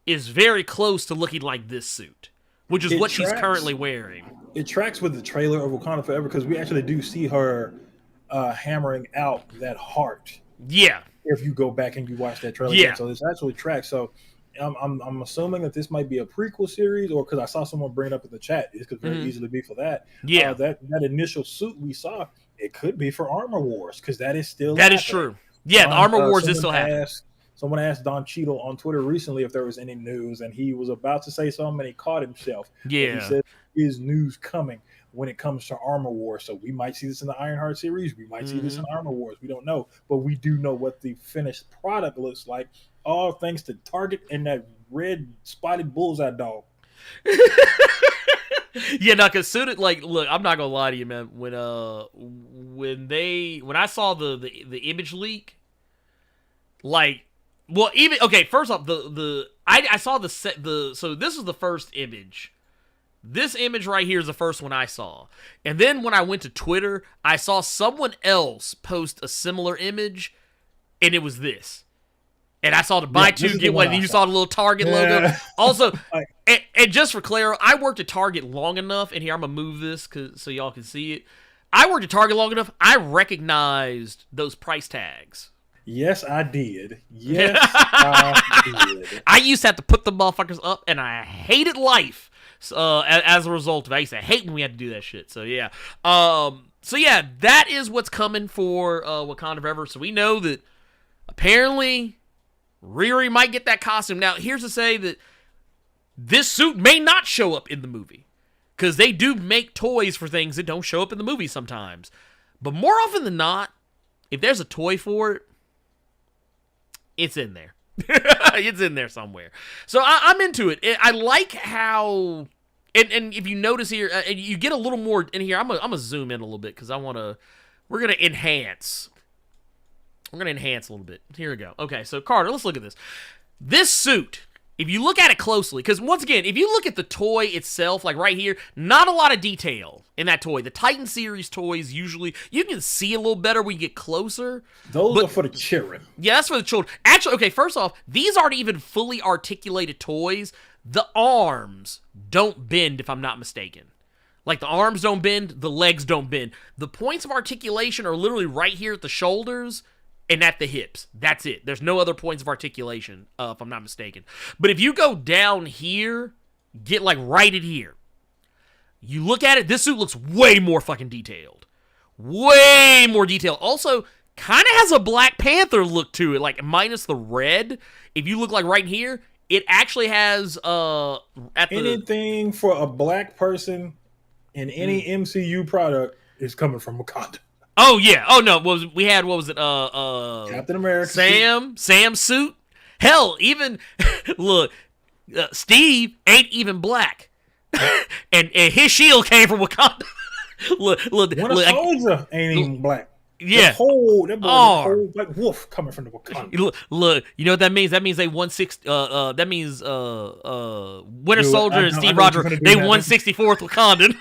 is very close to looking like this suit, which is what she's currently wearing. It tracks with the trailer of Wakanda Forever, because we actually do see her hammering out that heart. Yeah. If you go back and you watch that trailer, yeah. So it's actually tracked. So I'm assuming that this might be a prequel series, or because I saw someone bring it up in the chat, it could very easily be for that. Yeah, that initial suit we saw, it could be for Armor Wars, because that is still that happening. Is true. Yeah, the Armor Wars is still happening. Someone asked Don Cheadle on Twitter recently if there was any news, and he was about to say something, and he caught himself. Yeah, he said, "Is news coming when it comes to Armor Wars?" So we might see this in the Ironheart series. We might see this in Armor Wars. We don't know, but we do know what the finished product looks like. All thanks to Target and that red spotted bullseye dog. Yeah, no, because soon, look, I'm not gonna lie to you, man. When I saw the image leak, first off, I saw so this is the first image. This image right here is the first one I saw. And then when I went to Twitter, I saw someone else post a similar image, and it was this. And I saw the buy two, get one, and you saw the little Target logo. Also, and just for clarity, I worked at Target long enough, and here I'm going to move this so y'all can see it. I worked at Target long enough, I recognized those price tags. Yes, I did. Yes, I did. I used to have to put the motherfuckers up, and I hated life. As a result of it, I used to hate when we had to do that shit. So yeah, that is what's coming for Wakanda Forever. So we know that apparently Riri might get that costume. Now, here's to say that this suit may not show up in the movie, because they do make toys for things that don't show up in the movie sometimes. But more often than not, if there's a toy for it, it's in there. It's in there somewhere. So I'm into it. I like how, and if you notice here, you get a little more in here. I'm gonna zoom in a little bit because we're gonna enhance. We're gonna enhance a little bit. Here we go. Okay, so Carter, let's look at this. This suit, if you look at it closely, because once again, if you look at the toy itself, like right here, not a lot of detail in that toy. The Titan series toys, usually, you can see a little better when you get closer. Those are for the children. Yeah, that's for the children. Actually, okay, first off, these aren't even fully articulated toys. The arms don't bend, if I'm not mistaken. Like, the arms don't bend, the legs don't bend. The points of articulation are literally right here at the shoulders and at the hips. That's it. There's no other points of articulation, if I'm not mistaken. But if you go down here, get like right at here, you look at it, this suit looks way more fucking detailed. Way more detailed. Also, kind of has a Black Panther look to it, like minus the red. If you look like right here, it actually has anything for a black person in any MCU product is coming from Wakanda. Oh yeah. Oh no. What was it? Captain America. Sam's suit. Hell, even look, Steve ain't even black, and his shield came from Wakanda. look, Winter Soldier ain't even black. Yeah. The whole Black Wolf coming from the Wakanda. Look, you know what that means? That means they won that means Winter Soldier and Steve Rogers, they won 64th Wakandan.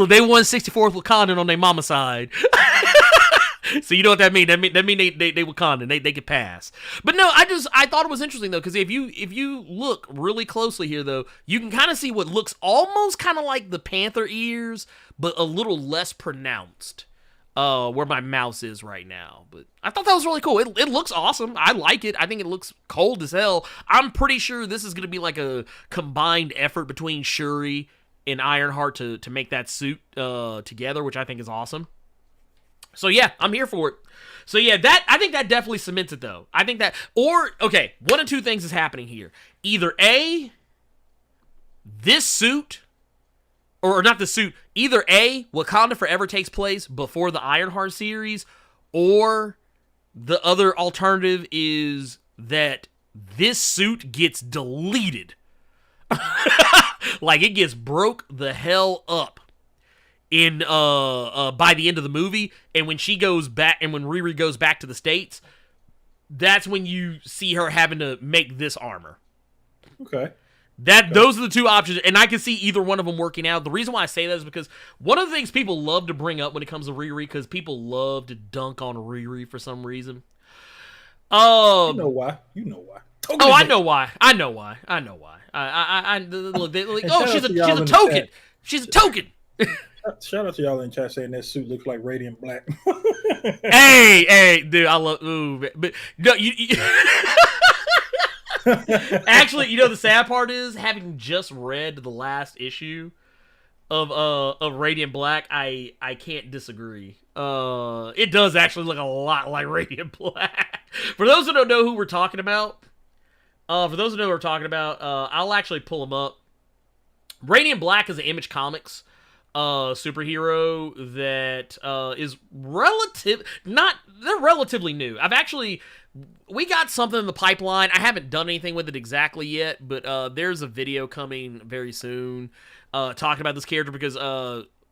They won 64th Wakandan on their mama side. So you know what that means? That mean they Wakandan. They could pass. But no, I thought it was interesting though, because if you look really closely here though, you can kind of see what looks almost kind of like the Panther ears, but a little less pronounced. Where my mouse is right now. But I thought that was really cool. It looks awesome. I like it. I think it looks cold as hell. I'm pretty sure this is gonna be like a combined effort between Shuri and Ironheart to make that suit together, which I think is awesome. So yeah, I'm here for it. So yeah, I think that definitely cements it though. I think that, okay, one of two things is happening here. Either A, this suit, or not the suit, either A, Wakanda Forever takes place before the Ironheart series, or the other alternative is that this suit gets deleted. Like, it gets broke the hell up in by the end of the movie, and when she goes back, and when Riri goes back to the States, that's when you see her having to make this armor. Okay. Those are the two options, and I can see either one of them working out. The reason why I say that is because one of the things people love to bring up when it comes to Riri, because people love to dunk on Riri for some reason. You know why. Oh, I know why. Look, oh, she's a token. She's a token. Shout out to y'all in chat saying that suit looks like radiant black. hey, dude, I love. Ooh, but no, you actually, you know, the sad part is, having just read the last issue of Radiant Black, I can't disagree. It does actually look a lot like Radiant Black. For those who don't know who we're talking about, I'll actually pull them up. Radiant Black is an Image Comics superhero that is they're relatively new. We got something in the pipeline. I haven't done anything with it exactly yet, but there's a video coming very soon talking about this character, because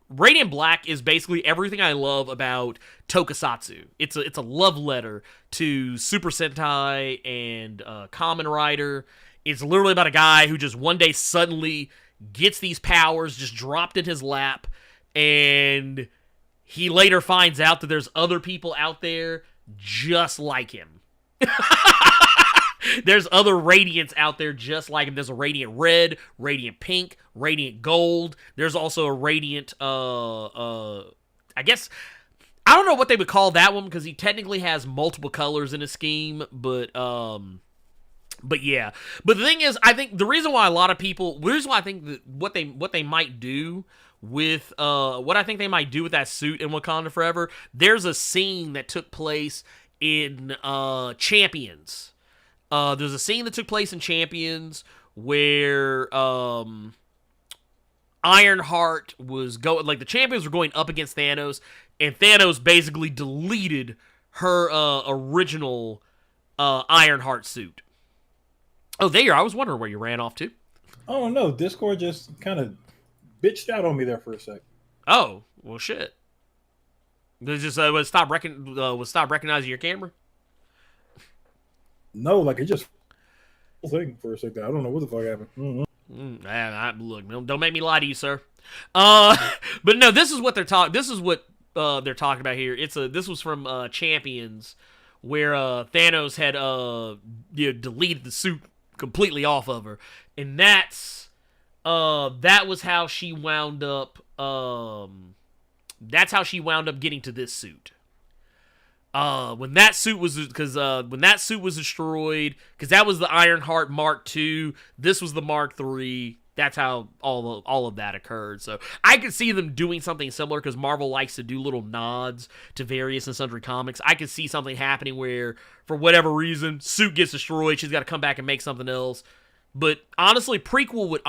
Radiant Black is basically everything I love about Tokusatsu. It's a love letter to Super Sentai and Kamen Rider. It's literally about a guy who just one day suddenly gets these powers just dropped in his lap, and he later finds out that there's other people out there just like him. There's other Radiants out there just like him. There's a Radiant Red, Radiant Pink, Radiant Gold. There's also a Radiant, I guess, I don't know what they would call that one, because he technically has multiple colors in his scheme, but yeah. But the thing is, I think the reason why I think that what they might do with what I think they might do with that suit in Wakanda Forever, there's a scene that took place in Champions. There's a scene that took place in Champions where Ironheart was going, like the champions were going up against Thanos, and Thanos basically deleted her original Ironheart suit. Oh, there you are. I was wondering where you ran off to. Oh no, Discord just kind of bitched out on me there for a sec. Oh, well, shit. Did it just stop recognizing your camera? No, like it just thing for a second. I don't know what the fuck happened. Mm-hmm. Look, don't make me lie to you, sir. But no, this is what they're talking. This is what they're talking about here. This was from Champions, where Thanos had deleted the suit completely off of her, and that was how she wound up. That's how she wound up getting to this suit. When that suit was destroyed, because that was the Ironheart Mark II. This was the Mark III. That's how all of that occurred. So I could see them doing something similar, because Marvel likes to do little nods to various and sundry comics. I could see something happening where, for whatever reason, suit gets destroyed. She's got to come back and make something else. But honestly, prequel would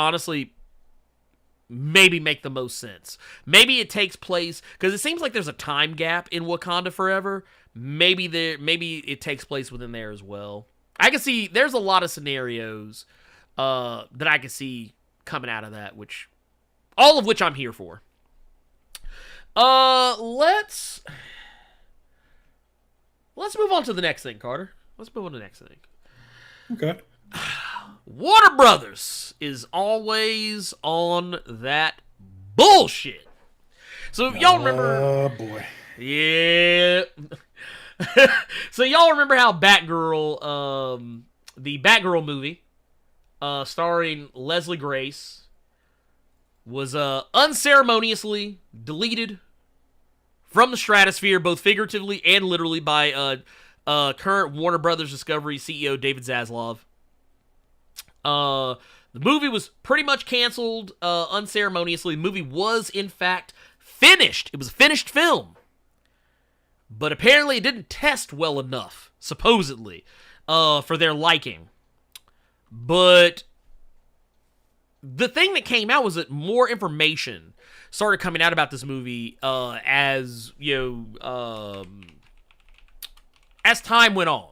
maybe make the most sense. Maybe it takes place, because it seems like there's a time gap in Wakanda Forever. Maybe it takes place within there as well. I can see there's a lot of scenarios that I can see coming out of that, all of which I'm here for. Let's move on to the next thing, Carter. Let's move on to the next thing. Okay. Warner Brothers is always on that bullshit. So y'all remember? Oh boy. Yeah. So y'all remember how Batgirl, the Batgirl movie, starring Leslie Grace, was unceremoniously deleted from the stratosphere, both figuratively and literally, by current Warner Brothers Discovery CEO David Zaslav. The movie was pretty much canceled unceremoniously. The movie was, in fact, finished. It was a finished film. But apparently it didn't test well enough, supposedly, for their liking. But the thing that came out was that more information started coming out about this movie as time went on.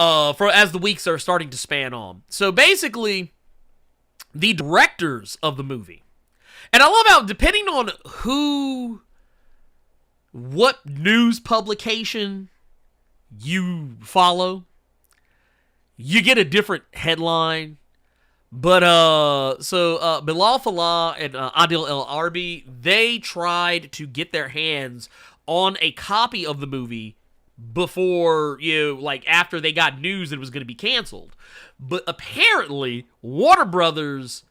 As the weeks are starting to span on. So basically, the directors of the movie, and I love how, depending on what news publication you follow, you get a different headline. But Bilal Fallah and Adil El Arbi, they tried to get their hands on a copy of the movie before, after they got news that it was going to be canceled. But apparently, Warner Brothers,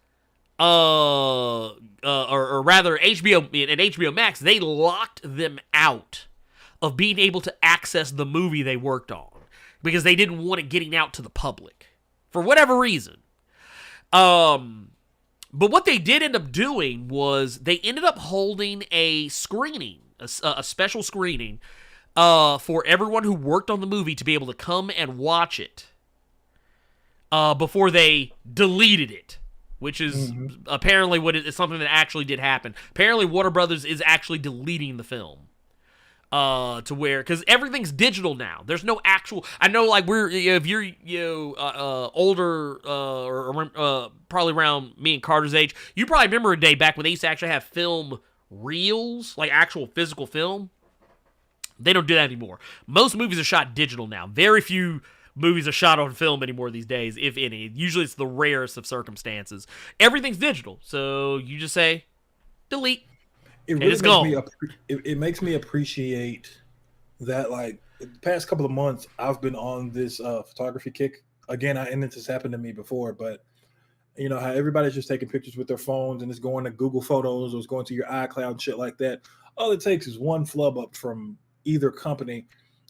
or rather HBO and HBO Max, they locked them out of being able to access the movie they worked on, because they didn't want it getting out to the public for whatever reason. But what they did end up doing was they ended up holding a screening, a special screening, for everyone who worked on the movie to be able to come and watch it before they deleted it, which is apparently it's something that actually did happen. Apparently, Warner Brothers is actually deleting the film to where, because everything's digital now. There's no actual. I know, like, if you're older or probably around me and Carter's age, you probably remember a day back when they used to actually have film reels, like actual physical film. They don't do that anymore. Most movies are shot digital now. Very few movies are shot on film anymore these days, if any. Usually it's the rarest of circumstances. Everything's digital, so you just say, delete, and it's gone. It makes me appreciate that, like, the past couple of months, I've been on this photography kick. Again, and this has happened to me before, but you know how everybody's just taking pictures with their phones and it's going to Google Photos or it's going to your iCloud and shit like that. All it takes is one flub up from either company,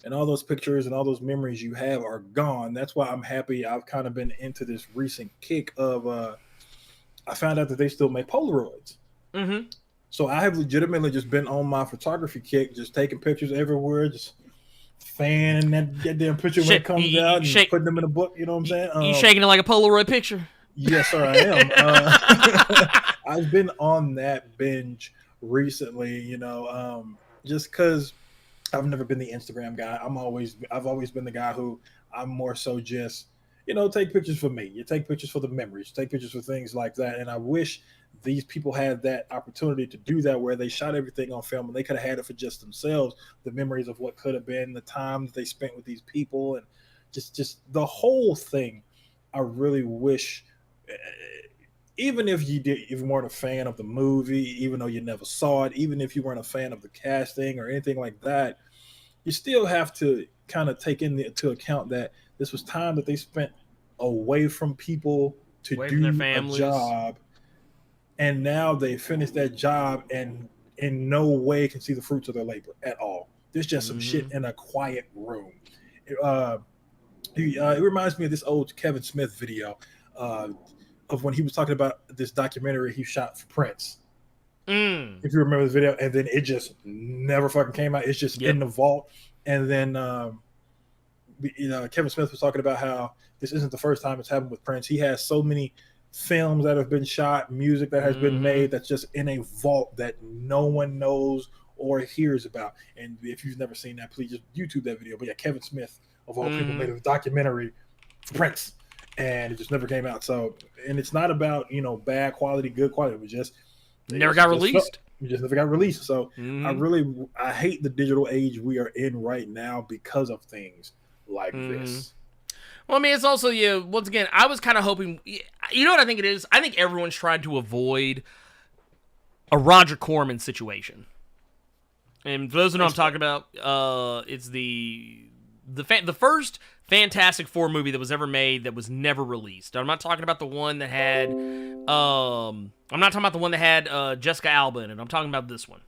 and all those pictures and all those memories you have are gone. That's why I'm happy I've kind of been into this recent kick of I found out that they still make Polaroids. Mm-hmm. So I have legitimately just been on my photography kick, just taking pictures everywhere, just fan that damn picture when it comes out and putting them in a book. You know what I'm saying? You shaking it like a Polaroid picture? Yes, sir, I am. I've been on that binge recently. You know, just because I've never been the Instagram guy. I've always been the guy who I'm more so just, you know, take pictures for me. You take pictures for the memories, take pictures for things like that. And I wish these people had that opportunity to do that, where they shot everything on film and they could have had it for just themselves, the memories of what could have been, the time that they spent with these people, and just the whole thing. I really wish, even if you weren't a fan of the movie, even though you never saw it, even if you weren't a fan of the casting or anything like that, you still have to kind of take into account that this was time that they spent away from people to do a job, and now they finished that job and in no way can see the fruits of their labor at all. There's just some shit in a quiet room. It reminds me of this old Kevin Smith video of when he was talking about this documentary he shot for Prince. If you remember the video, and then it just never fucking came out. It's just in the vault. And then, Kevin Smith was talking about how this isn't the first time it's happened with Prince. He has so many films that have been shot, music that has been made that's just in a vault that no one knows or hears about. And if you've never seen that, please just YouTube that video. But yeah, Kevin Smith, of all people, made a documentary for Prince, and it just never came out. So, and it's not about, bad quality, good quality. It was just never got released. It just never got released. So I hate the digital age we are in right now because of things like this. Well, I mean, it's also, once again, I was kind of hoping, you know what I think it is? I think everyone's tried to avoid a Roger Corman situation. And for those who know what I'm talking about, it's the first Fantastic Four movie that was ever made that was never released. I'm not talking about the one that had, Jessica Alba in it. I'm talking about this one.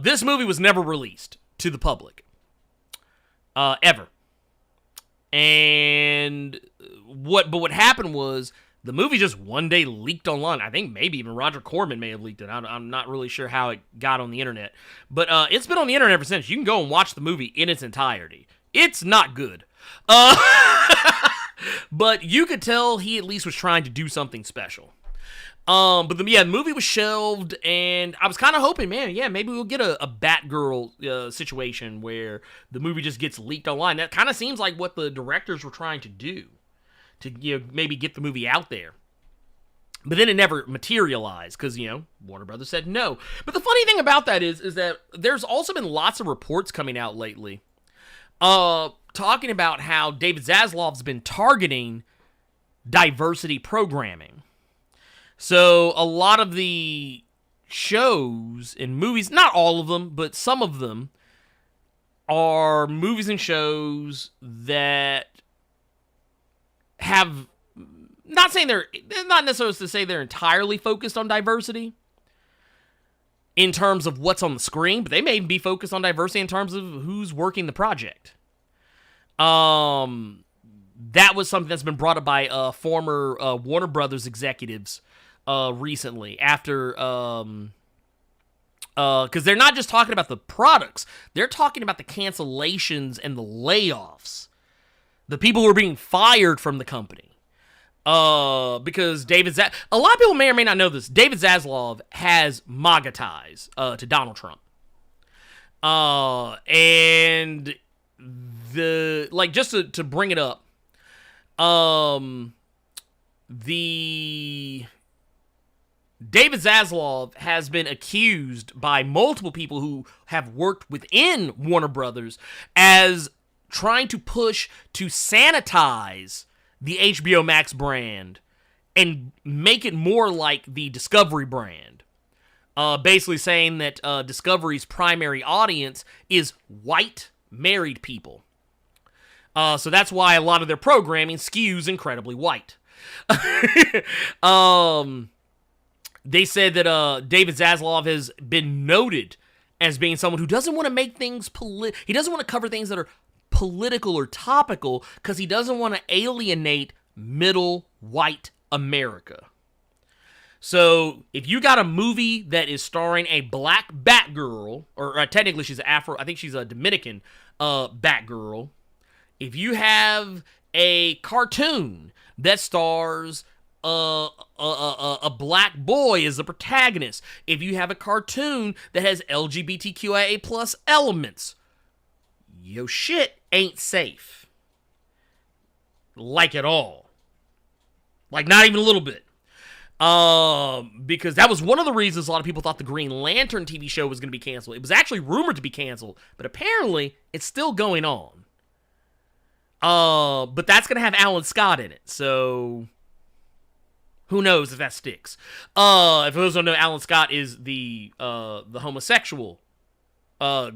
This movie was never released to the public. Ever. And what happened was the movie just one day leaked online. I think maybe even Roger Corman may have leaked it. I'm not really sure how it got on the internet. But it's been on the internet ever since. You can go and watch the movie in its entirety. It's not good. But you could tell he at least was trying to do something special. But the movie was shelved, and I was kind of hoping, maybe we'll get a Batgirl situation where the movie just gets leaked online. That kind of seems like what the directors were trying to do, to maybe get the movie out there. But then it never materialized because, Warner Brothers said no. But the funny thing about that is that there's also been lots of reports coming out lately talking about how David Zaslav's been targeting diversity programming. So a lot of the shows and movies, not all of them, but some of them, are movies and shows that have, not necessarily to say they're entirely focused on diversity in terms of what's on the screen, but they may be focused on diversity in terms of who's working the project. That was something that's been brought up by former Warner Brothers executives recently, after because they're not just talking about the products, they're talking about the cancellations and the layoffs, the people who are being fired from the company, because a lot of people may or may not know this, David Zaslav has MAGA ties to Donald Trump, and just to bring it up, David Zaslav has been accused by multiple people who have worked within Warner Brothers as trying to push to sanitize the HBO Max brand and make it more like the Discovery brand. Basically saying that Discovery's primary audience is white married people. So that's why a lot of their programming skews incredibly white. They said that David Zaslav has been noted as being someone who doesn't want to make things he doesn't want to cover things that are political or topical because he doesn't want to alienate middle white America. So if you got a movie that is starring a black Batgirl, or technically she's I think she's a Dominican Batgirl, if you have a cartoon that stars a black boy as the protagonist, if you have a cartoon that has LGBTQIA plus elements, yo shit ain't safe. Like at all. Like not even a little bit. Because that was one of the reasons a lot of people thought the Green Lantern TV show was going to be canceled. It was actually rumored to be canceled, but apparently it's still going on. But that's going to have Alan Scott in it, so who knows if that sticks. If those don't know, Alan Scott is the homosexual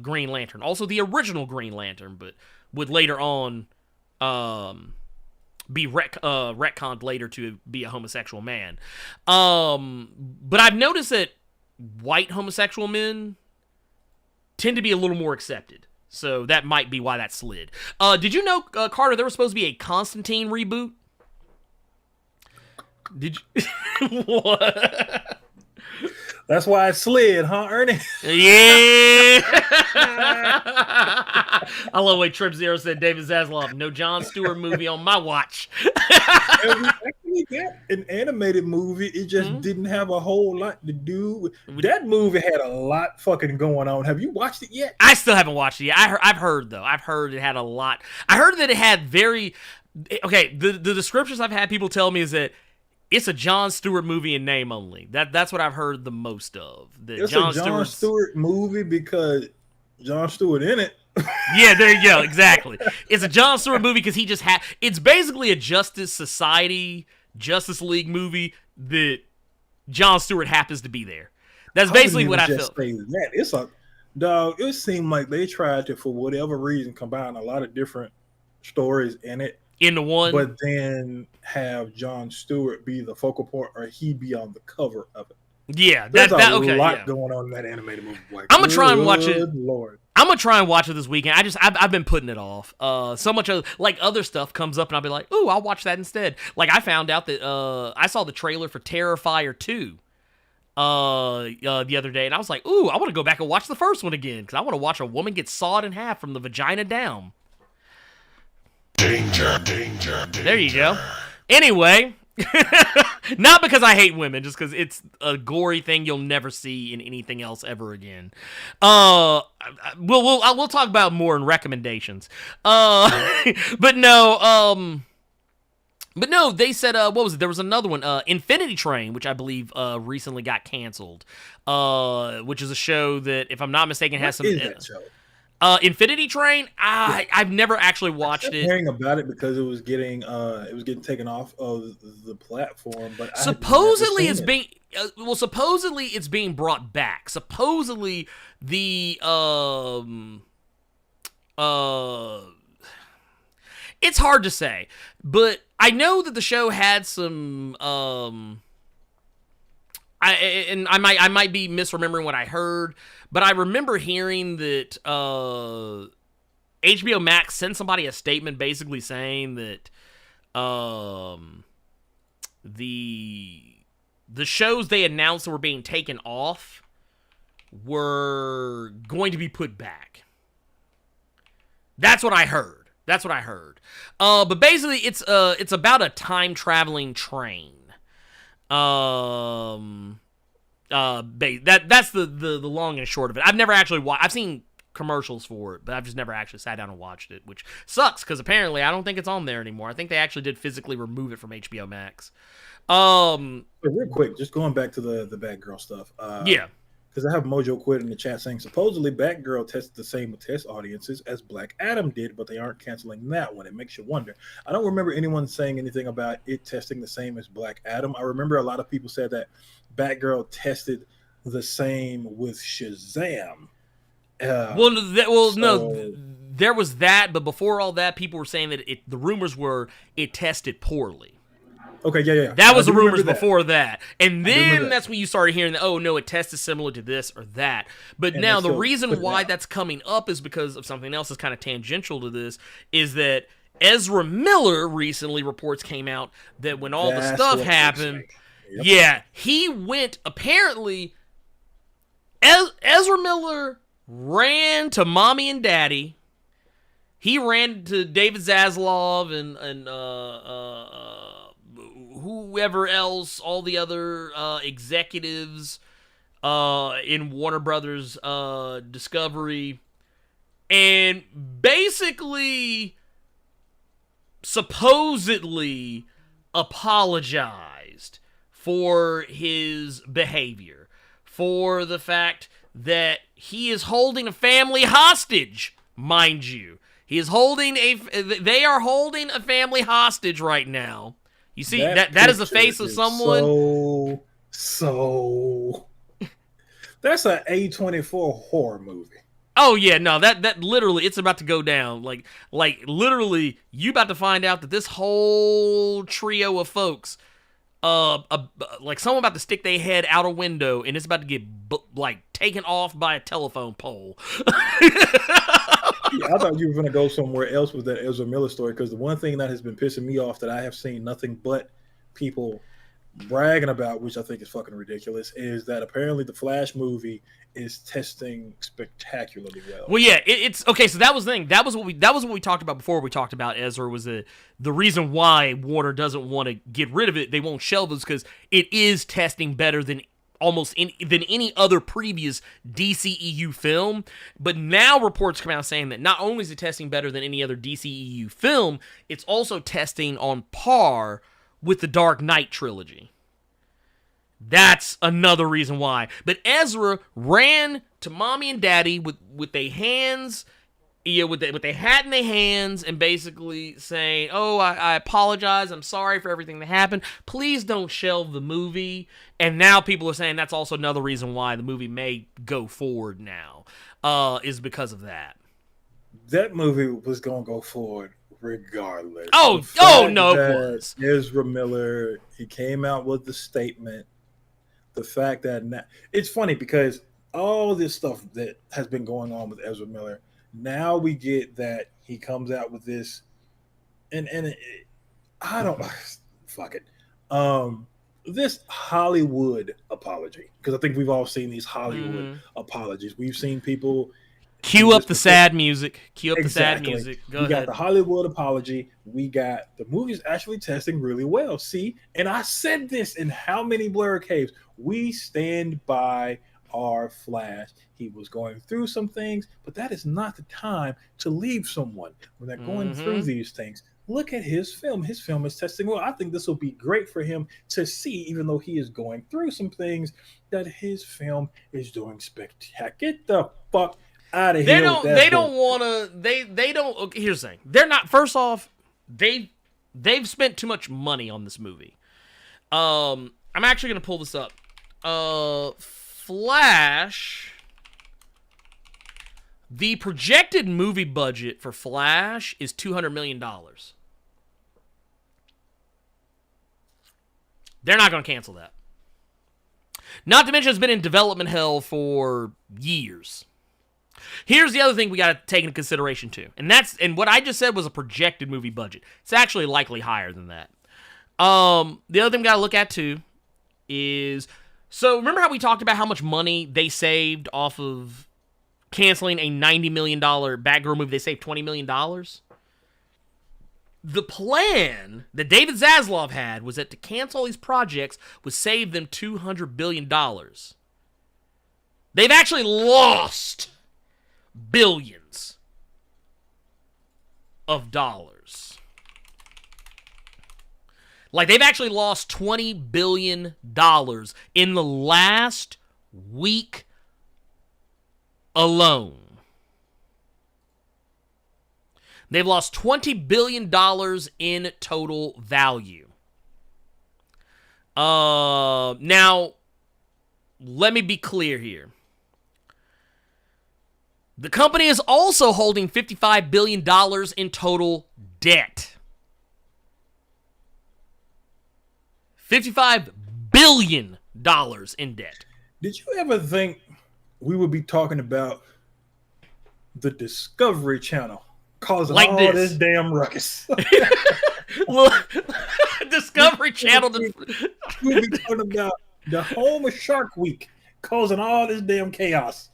Green Lantern, also the original Green Lantern, but would later on be retconned later to be a homosexual man. But I've noticed that white homosexual men tend to be a little more accepted. So that might be why that slid. Did you know, Carter, there was supposed to be a Constantine reboot? Did you? What? That's why it slid, huh, Ernie? Yeah. I love the way Trip Zero said, David Zaslav, no Jon Stewart movie on my watch. And we actually got an animated movie. It just didn't have a whole lot to do. That movie had a lot fucking going on. Have you watched it yet? I still haven't watched it yet. I've heard, though. I've heard it had a lot. I heard that it had very... Okay, the descriptions I've had people tell me is that it's a Jon Stewart movie in name only. That's what I've heard the most of. It's a Jon Stewart movie because Jon Stewart in it. Yeah, there you go. Exactly. It's a Jon Stewart movie because he just had... It's basically a Justice Society, Justice League movie that Jon Stewart happens to be there. That's basically what I felt. That. It's a... Dog, it seemed like they tried to, for whatever reason, combine a lot of different stories in it. Into one, but then have Jon Stewart be the focal point, or he be on the cover of it. Yeah, there's a lot going on in that animated movie. Like, I'm gonna try and watch it. Lord, I'm gonna try and watch it this weekend. I've been putting it off. So much of like other stuff comes up, and I'll be like, ooh, I'll watch that instead. Like I found out that I saw the trailer for Terrifier 2 the other day, and I was like, ooh, I want to go back and watch the first one again because I want to watch a woman get sawed in half from the vagina down. Danger. There you go. Anyway, not because I hate women, just because it's a gory thing you'll never see in anything else ever again. We'll talk about more in recommendations. But no, they said what was it? There was another one, Infinity Train, which I believe recently got canceled. Which is a show that, if I'm not mistaken, has some. What is that show? Infinity Train. I've never actually watched it. Hearing about it because it was getting taken off of the platform, but supposedly it's being supposedly it's being brought back. Supposedly the it's hard to say, but I know that the show had some I might be misremembering what I heard, but I remember hearing that HBO Max sent somebody a statement basically saying that the shows they announced that were being taken off were going to be put back. That's what I heard. But basically, it's about a time traveling train. That's the long and short of it. I've never actually watched. I've seen commercials for it, but I've just never actually sat down and watched it, which sucks because apparently I don't think it's on there anymore. I think they actually did physically remove it from HBO Max. Real quick, just going back to the Batgirl stuff. Yeah. Because I have Mojo Quid in the chat saying supposedly Batgirl tested the same with test audiences as Black Adam did, but they aren't canceling that one. It makes you wonder. I don't remember anyone saying anything about it testing the same as Black Adam. I remember a lot of people said that Batgirl tested the same with Shazam. No, there was that, but before all that, people were saying that the rumors were it tested poorly. Okay, yeah. That was the rumors before that. And then that's when you started hearing that, oh, no, it tested similar to this or that. But now the reason why that's coming up is because of something else that's kind of tangential to this, is that Ezra Miller recently reports came out that when all the stuff happened, he went, apparently, Ezra Miller ran to mommy and daddy He ran to David Zaslav and whoever else, all the other executives in Warner Brothers Discovery, and basically, supposedly apologized for his behavior, for the fact that he is holding a family hostage, mind you. They are holding a family hostage right now. You see, that is the face of someone. So that's an A24 horror movie. Oh yeah, no, that literally, it's about to go down. Like literally, you about to find out that this whole trio of folks, like someone about to stick their head out a window and it's about to get taken off by a telephone pole. Yeah, I thought you were going to go somewhere else with that Ezra Miller story, because the one thing that has been pissing me off that I have seen nothing but people bragging about, which I think is fucking ridiculous, is that apparently the Flash movie is testing spectacularly well. Well, yeah, it's okay. So that was the thing. That was what we talked about before. We talked about Ezra was the reason why Warner doesn't want to get rid of it. They won't shelve it because it is testing better than than any other previous DCEU film. But now reports come out saying that not only is it testing better than any other DCEU film, it's also testing on par with the Dark Knight trilogy. That's another reason why. But Ezra ran to mommy and daddy with their hands, with their hat in their hands, and basically saying, "Oh, I apologize. I'm sorry for everything that happened. Please don't shelve the movie." And now people are saying that's also another reason why the movie may go forward now, is because of that. That movie was going to go forward regardless. No, it was. Ezra Miller, he came out with the statement. The fact that it's funny because all this stuff that has been going on with Ezra Miller, now we get that he comes out with this, and I don't fuck it. This Hollywood apology, because I think we've all seen these Hollywood apologies. We've seen people cue up the sad music. Cue up exactly. the sad music. We got the Hollywood apology. We got the movie's actually testing really well. See, and I said this in how many Blerd caves. We stand by our Flash. He was going through some things, but that is not the time to leave someone when they're going through these things. Look at his film. His film is testing well. I think this will be great for him to see, even though he is going through some things, that his film is doing spectacular. Get the fuck out of here. They don't want to. They don't. Here's the thing. They're not. First off, they've spent too much money on this movie. I'm actually gonna pull this up. Flash. The projected movie budget for Flash is $200 million. They're not going to cancel that. Not to mention it's been in development hell for years. Here's the other thing we got to take into consideration too. And what I just said was a projected movie budget. It's actually likely higher than that. The other thing we got to look at too is, so remember how we talked about how much money they saved off of canceling a $90 million Batgirl movie? They saved $20 million. The plan that David Zaslav had was that to cancel all these projects would save them $200 billion. They've actually lost billions of dollars. Like, they've actually lost $20 billion in the last week alone. They've lost $20 billion in total value. Now, let me be clear here. The company is also holding $55 billion in total debt. $55 billion in debt. Did you ever think we would be talking about the Discovery Channel causing like all this damn ruckus? Discovery Channel. We'd be talking about the home of Shark Week causing all this damn chaos.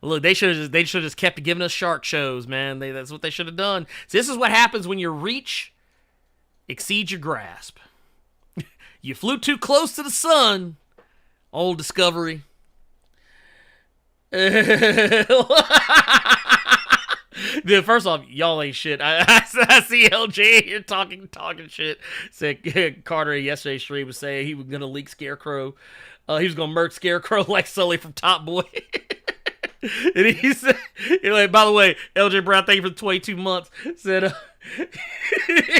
Look, they should have just kept giving us shark shows, man. That's what they should have done. So this is what happens when your reach exceeds your grasp. You flew too close to the sun, old Discovery. Dude, first off, y'all ain't shit. I see LJ here talking shit. Said Carter yesterday's stream was saying he was gonna leak Scarecrow. He was gonna murk Scarecrow like Sully from Top Boy. And he said, like, by the way, LJ Brown, thank you for the 22 months. Said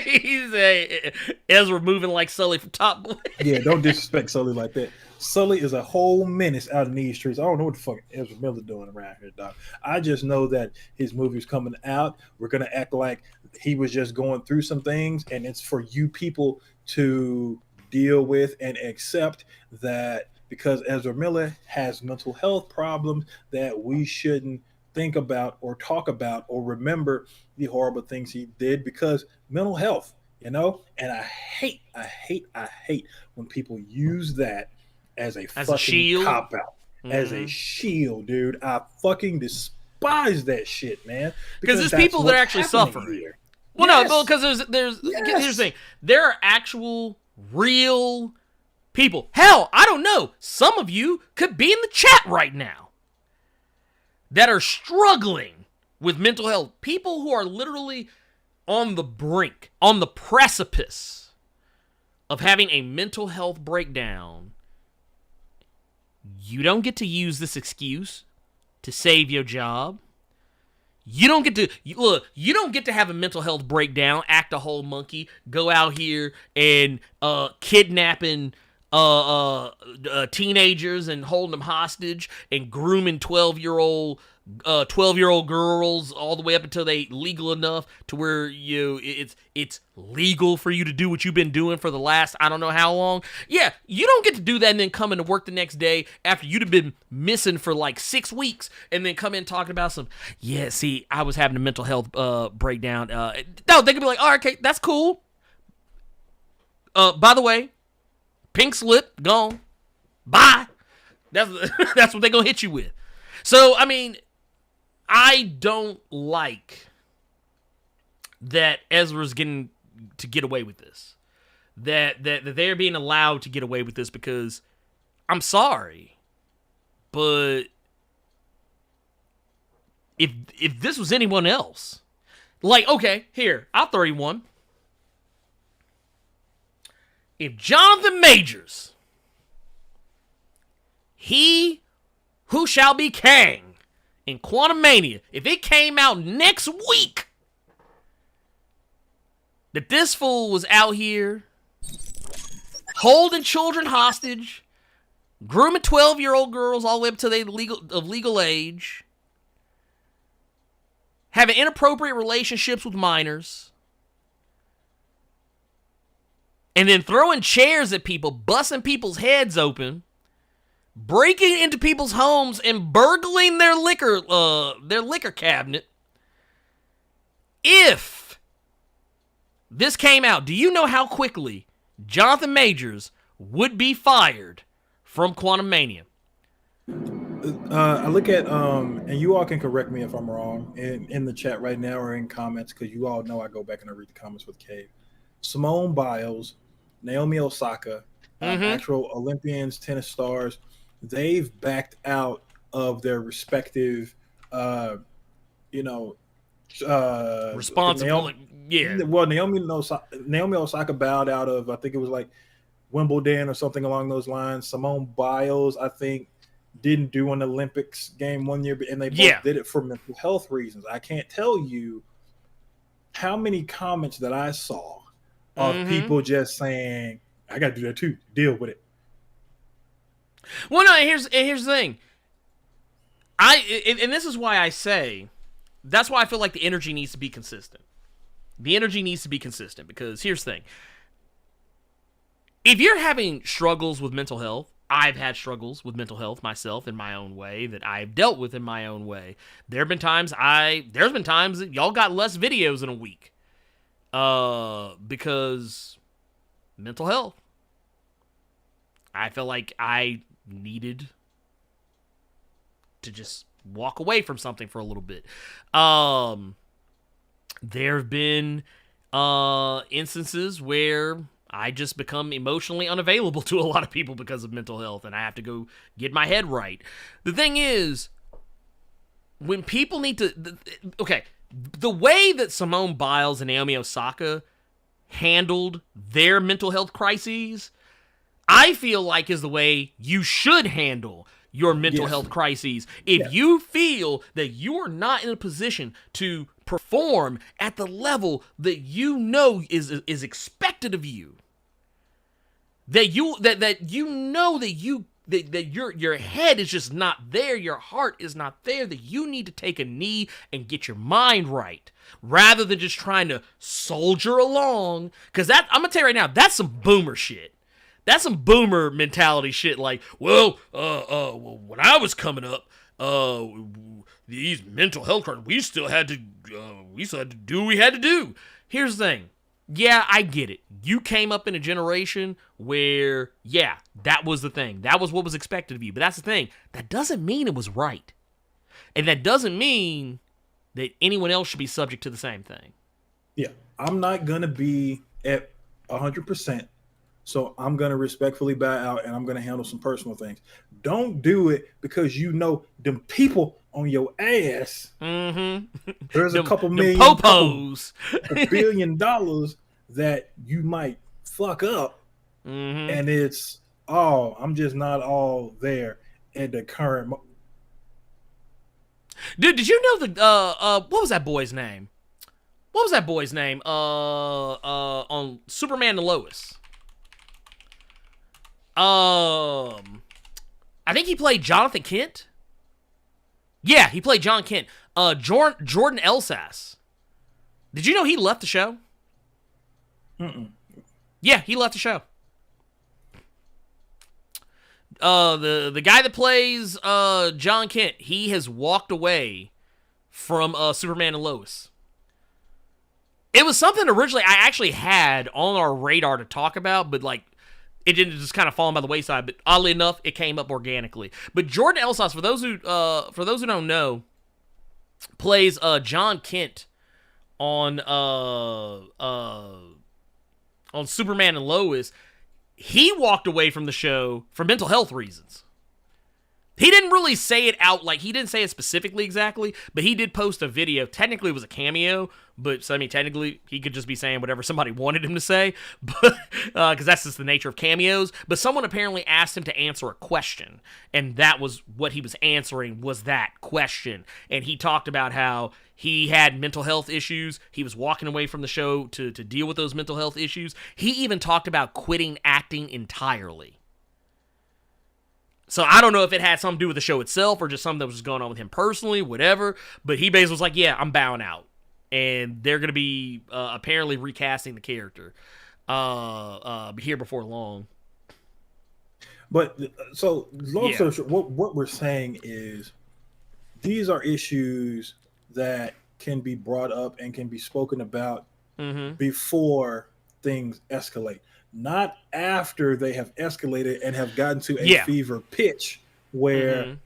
he said Ezra moving like Sully from Top Boy. Yeah, don't disrespect Sully like that. Sully is a whole menace out in these streets. I don't know what the fuck Ezra Miller doing around here, dog. I just know that his movie's coming out. We're gonna act like he was just going through some things, and it's for you people to deal with and accept that because Ezra Miller has mental health problems that we shouldn't think about or talk about or remember the horrible things he did because mental health, you know? And I hate when people use that as a fucking cop-out, as a shield, dude. I fucking despise that shit, man. Because there's people that are actually suffering. Here. Well, yes. No, because there's here's the thing. There are actual, real people. Hell, I don't know. Some of you could be in the chat right now that are struggling with mental health. People who are literally on the brink, on the precipice of having a mental health breakdown. You don't get to use this excuse to save your job. You don't get to you don't get to have a mental health breakdown, act a whole monkey, go out here and kidnapping teenagers and holding them hostage and grooming 12-year-old girls all the way up until they legal enough to where it's legal for you to do what you've been doing for the last I don't know how long. Yeah, you don't get to do that and then come into work the next day after you'd have been missing for like 6 weeks and then come in talking about see, I was having a mental health breakdown. No, they could be like, all right, okay, that's cool. By the way, pink slip, gone. Bye. That's what they're gonna hit you with. So, I mean, I don't like that Ezra's getting to get away with this. That they're being allowed to get away with this because I'm sorry, but if this was anyone else, like, okay, here, I'll throw you one. If Jonathan Majors, he who shall be Kang in Quantumania, if it came out next week that this fool was out here holding children hostage, grooming 12-year-old girls all the way up to they legal age, having inappropriate relationships with minors, and then throwing chairs at people, busting people's heads open, breaking into people's homes and burgling their liquor cabinet. If this came out, do you know how quickly Jonathan Majors would be fired from Quantumania? I look at and you all can correct me if I'm wrong in the chat right now or in comments because you all know I go back and I read the comments with Cave. Simone Biles, Naomi Osaka, actual Olympians, tennis stars, they've backed out of their respective, responsibility. Well, Naomi Osaka bowed out of, I think it was like Wimbledon or something along those lines. Simone Biles, I think, didn't do an Olympics game one year, and they both did it for mental health reasons. I can't tell you how many comments that I saw of people just saying, I got to do that too. Deal with it. Well, no, here's the thing. And this is why I say, that's why I feel like the energy needs to be consistent. The energy needs to be consistent because here's the thing. If you're having struggles with mental health, I've had struggles with mental health myself in my own way that I've dealt with in my own way. There's been times that y'all got less videos in a week. Because mental health. I felt like I needed to just walk away from something for a little bit. There have been instances where I just become emotionally unavailable to a lot of people because of mental health, and I have to go get my head right. The thing is, when people need to... Okay, the way that Simone Biles and Naomi Osaka handled their mental health crises, I feel like is the way you should handle your mental health crises. If you feel that you are not in a position to perform at the level that you know is expected of you, that your head is just not there, your heart is not there, that you need to take a knee and get your mind right, rather than just trying to soldier along. Because that, I'm gonna tell you right now, that's some boomer shit. That's some boomer mentality shit. Like, well, when I was coming up, these mental health crises, we still had to do what we had to do. Here's the thing. Yeah, I get it. You came up in a generation where, yeah, that was the thing. That was what was expected of you. But that's the thing. That doesn't mean it was right. And that doesn't mean that anyone else should be subject to the same thing. Yeah, I'm not going to be at 100%. So I'm going to respectfully bow out, and I'm going to handle some personal things. Don't do it because you know them people on your ass. Mm-hmm. There's a couple million, popos. $1 billion that you might fuck up. Mm-hmm. And it's, I'm just not all there at the current Dude, did you know what was that boy's name? What was that boy's name? On Superman and Lois. I think he played Jonathan Kent. Yeah, he played John Kent. Jordan Elsas. Did you know he left the show? Mm-mm. Yeah, he left the show. The guy that plays John Kent, he has walked away from Superman and Lois. It was something originally I actually had on our radar to talk about, but like it didn't, just kind of fall by the wayside. But oddly enough, it came up organically. But Jordan Elsas, for those who don't know, plays John Kent on Superman and Lois. He walked away from the show for mental health reasons. He didn't really say it out, like, he didn't say it specifically exactly, but he did post a video. Technically, it was a cameo, but, so, I mean, technically, he could just be saying whatever somebody wanted him to say, but because that's just the nature of cameos. But someone apparently asked him to answer a question, and that was what he was answering, was that question. And he talked about how he had mental health issues. He was walking away from the show to deal with those mental health issues. He even talked about quitting acting entirely. So I don't know if it had something to do with the show itself or just something that was just going on with him personally, whatever. But he basically was like, yeah, I'm bowing out. And they're going to be apparently recasting the character here before long. But so long story short, what we're saying is these are issues that can be brought up and can be spoken about before things escalate. Not after they have escalated and have gotten to a fever pitch where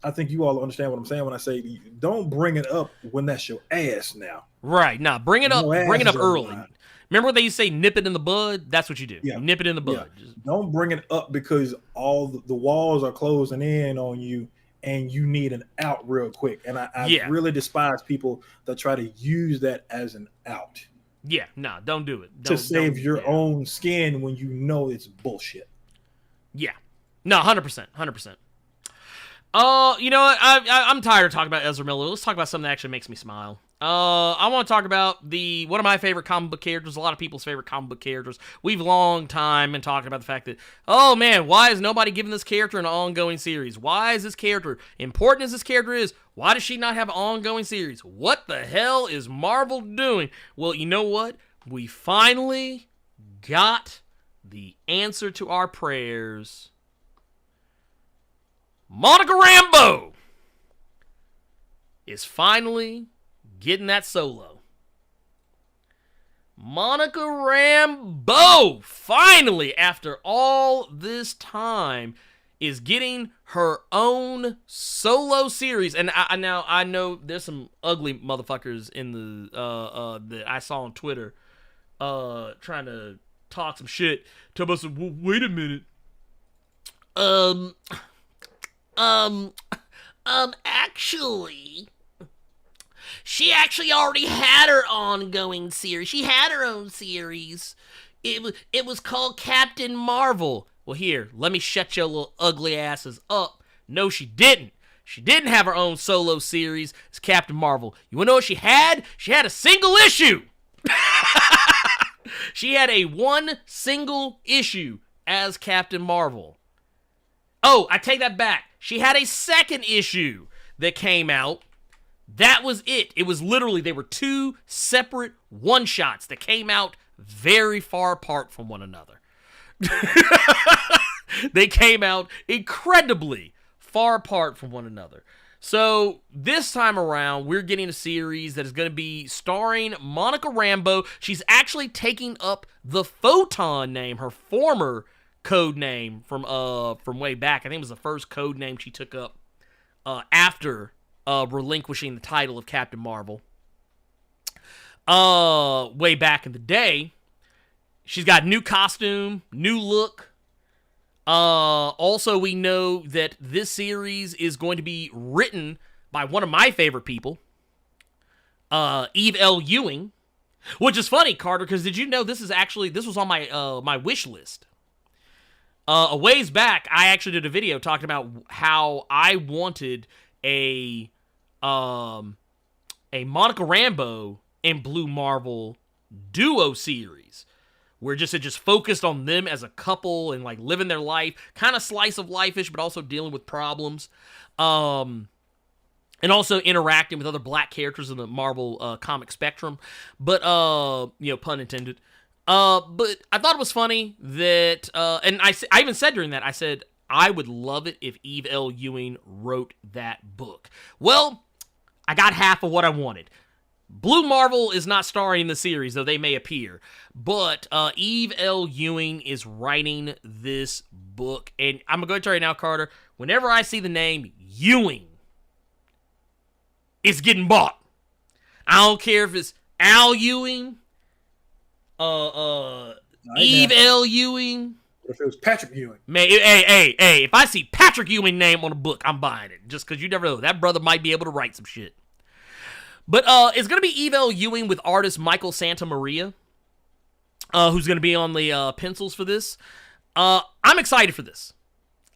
I think you all understand what I'm saying when I say don't bring it up when that's your ass now. Right. Nah, bring it up early. Remember when they used to say nip it in the bud? That's what you do. Yeah. Nip it in the bud. Yeah. Don't bring it up because all the walls are closing in on you and you need an out real quick. And I really despise people that try to use that as an out. Yeah, no, don't do it. To save your own skin when you know it's bullshit. Yeah. No, 100%. 100%. You know what? I'm tired of talking about Ezra Miller. Let's talk about something that actually makes me smile. I want to talk about one of my favorite comic book characters, a lot of people's favorite comic book characters. We've long time been talking about the fact that, oh man, why is nobody giving this character an ongoing series? Why is this character, important as this character is, why does she not have an ongoing series? What the hell is Marvel doing? Well, you know what? We finally got the answer to our prayers. Monica Rambeau is finally getting that solo. Monica Rambeau, finally, after all this time, is getting her own solo series, and I know there's some ugly motherfuckers in the that I saw on Twitter trying to talk some shit. Tell us, wait a minute. Actually, she actually already had her ongoing series. She had her own series. It was called Captain Marvel. Well, here, let me shut your little ugly asses up. No, she didn't. She didn't have her own solo series as Captain Marvel. You wanna know what she had? She had a single issue. She had a one single issue as Captain Marvel. Oh, I take that back. She had a second issue that came out. That was it. It was literally, they were two separate one-shots that came out very far apart from one another. They came out incredibly far apart from one another. So this time around, we're getting a series that is going to be starring Monica Rambeau. She's actually taking up the Photon name, her former code name from way back. I think it was the first code name she took up after relinquishing the title of Captain Marvel. Way back in the day. She's got new costume, new look. Also, we know that this series is going to be written by one of my favorite people, Eve L. Ewing, which is funny, Carter, because did you know this was on my my wish list. A ways back, I actually did a video talking about how I wanted a Monica Rambeau and Blue Marvel duo series, where it just focused on them as a couple and like living their life, kind of slice of life-ish, but also dealing with problems, and also interacting with other black characters in the Marvel comic spectrum. But pun intended. But I thought it was funny that, and I even said during that, I said I would love it if Eve L. Ewing wrote that book. Well, I got half of what I wanted. Blue Marvel is not starring in the series, though they may appear. But Eve L. Ewing is writing this book. And I'm going to tell you now, Carter, whenever I see the name Ewing, it's getting bought. I don't care if it's Al Ewing, Eve L. Ewing. If it was Patrick Ewing. Man, hey, if I see Patrick Ewing name on a book, I'm buying it. Just because you never know. That brother might be able to write some shit. But it's going to be Eve L. Ewing with artist Michael Santamaria, who's going to be on the pencils for this. I'm excited for this.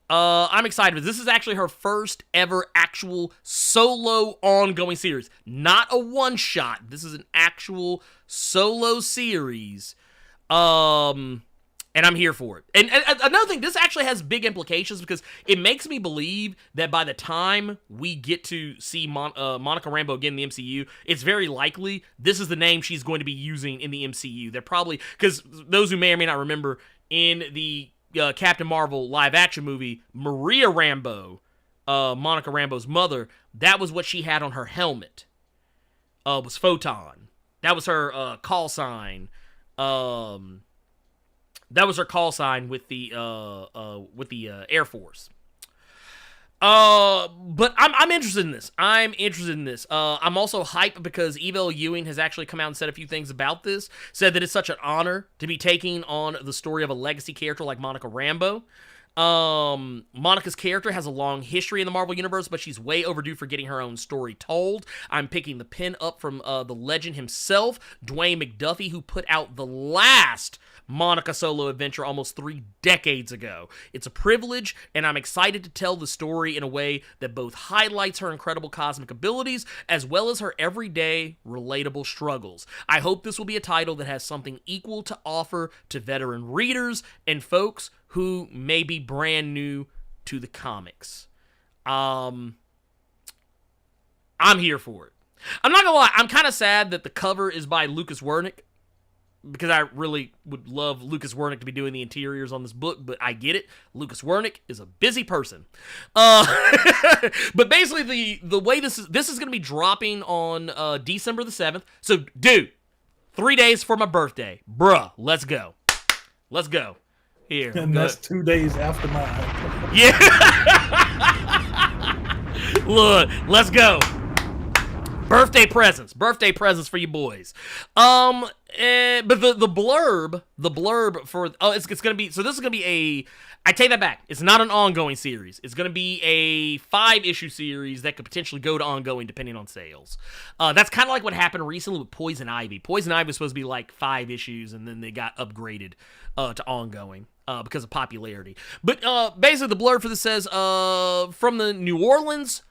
This is actually her first ever actual solo ongoing series. Not a one-shot. This is an actual solo series. And I'm here for it. And another thing, this actually has big implications because it makes me believe that by the time we get to see Monica Rambeau again in the MCU, it's very likely this is the name she's going to be using in the MCU. They're probably, because those who may or may not remember, in the Captain Marvel live-action movie, Maria Rambeau, Monica Rambeau's mother, that was what she had on her helmet, was Photon. That was her call sign. That was her call sign with the Air Force. But I'm interested in this. I'm also hyped because Eve L. Ewing has actually come out and said a few things about this. Said that it's such an honor to be taking on the story of a legacy character like Monica Rambeau. Monica's character has a long history in the Marvel Universe, but she's way overdue for getting her own story told. I'm picking the pen up from the legend himself, Dwayne McDuffie, who put out the last Monica solo adventure almost 3 decades ago. It's a privilege, and I'm excited to tell the story in a way that both highlights her incredible cosmic abilities as well as her everyday, relatable struggles. I hope this will be a title that has something equal to offer to veteran readers and folks who may be brand new to the comics. I'm here for it. I'm not gonna lie, I'm kind of sad that the cover is by Lucas Wernick, because I really would love Lucas Wernick to be doing the interiors on this book, but I get it. Lucas Wernick is a busy person. But basically, the way this is going to be dropping on December the 7th. So, dude, 3 days for my birthday. Bruh, let's go. Here. And that's 2 days after mine. Yeah. Look, let's go. Birthday presents for you boys. But the blurb for it's gonna be, so this is gonna be I take that back. It's not an ongoing series. It's gonna be a 5-issue series that could potentially go to ongoing depending on sales. That's kind of like what happened recently with Poison Ivy. Poison Ivy was supposed to be like 5 issues, and then they got upgraded to ongoing because of popularity. But basically, the blurb for this says, from the New Orleans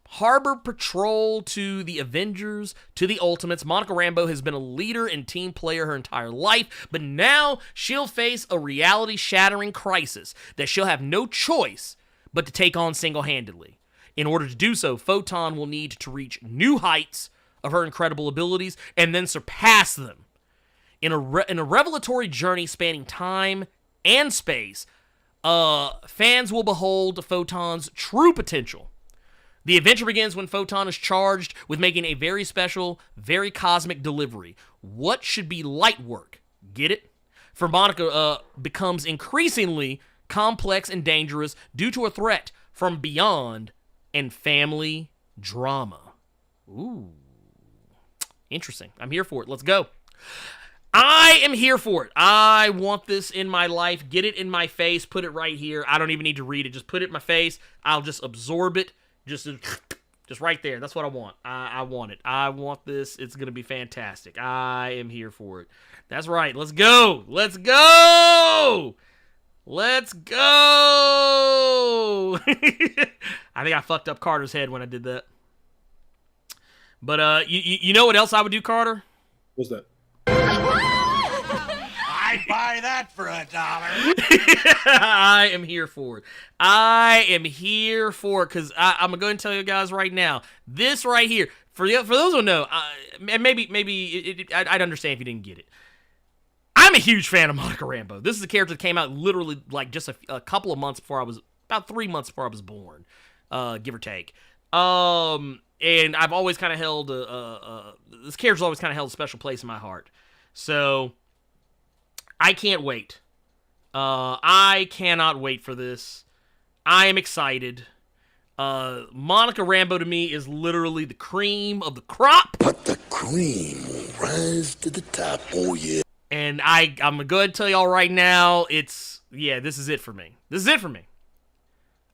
Harbor Patrol to the Avengers to the Ultimates, Monica Rambeau has been a leader and team player her entire life, but now she'll face a reality-shattering crisis that she'll have no choice but to take on single-handedly. In order to do so, Photon will need to reach new heights of her incredible abilities and then surpass them. In a revelatory journey spanning time and space, fans will behold Photon's true potential. The adventure begins when Photon is charged with making a very special, very cosmic delivery. What should be light work, get it? For Monica, becomes increasingly complex and dangerous due to a threat from beyond and family drama. Ooh. Interesting. I'm here for it. Let's go. I am here for it. I want this in my life. Get it in my face. Put it right here. I don't even need to read it. Just put it in my face. I'll just absorb it. Just right there. That's what I want. I want it. I want this. It's going to be fantastic. I am here for it. That's right. Let's go. Let's go. Let's go. I think I fucked up Carter's head when I did that. But you know what else I would do, Carter? What's that? I'd buy that for $1. I am here for it. I am here for it because I'm going to go and tell you guys right now. This right here, for those who know, maybe I'd understand if you didn't get it. I'm a huge fan of Monica Rambeau. This is a character that came out literally like just a couple of months before about 3 months before I was born, give or take. And I've always kind of held this character's always kind of held a special place in my heart. So I can't wait. I cannot wait for this. I am excited. Monica Rambeau to me is literally the cream of the crop. But the cream will rise to the top, oh yeah. And I'm going to go ahead and tell y'all right now, this is it for me. This is it for me.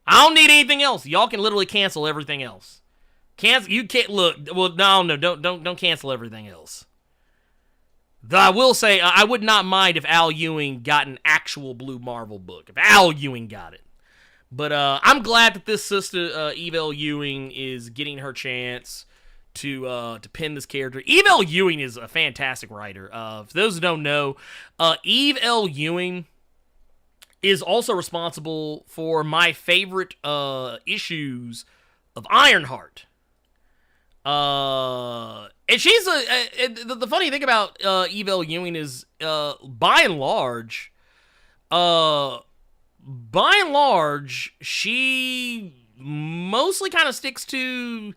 I don't need anything else. Y'all can literally cancel everything else. You can't look. Well, no, don't cancel everything else. Though I will say, I would not mind if Al Ewing got an actual Blue Marvel book. If Al Ewing got it. But I'm glad that this sister, Eve L. Ewing, is getting her chance to pen this character. Eve L. Ewing is a fantastic writer. For those who don't know, Eve L. Ewing is also responsible for my favorite issues of Ironheart. And she's the funny thing about Eve L. Ewing is, by and large, she mostly kind of sticks to.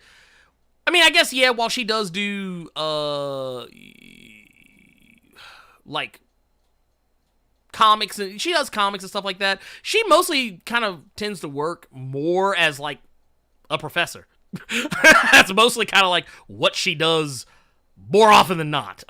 I mean, I guess while she does do like comics and she does comics and stuff like that, she mostly kind of tends to work more as like a professor. That's mostly kind of like what she does more often than not.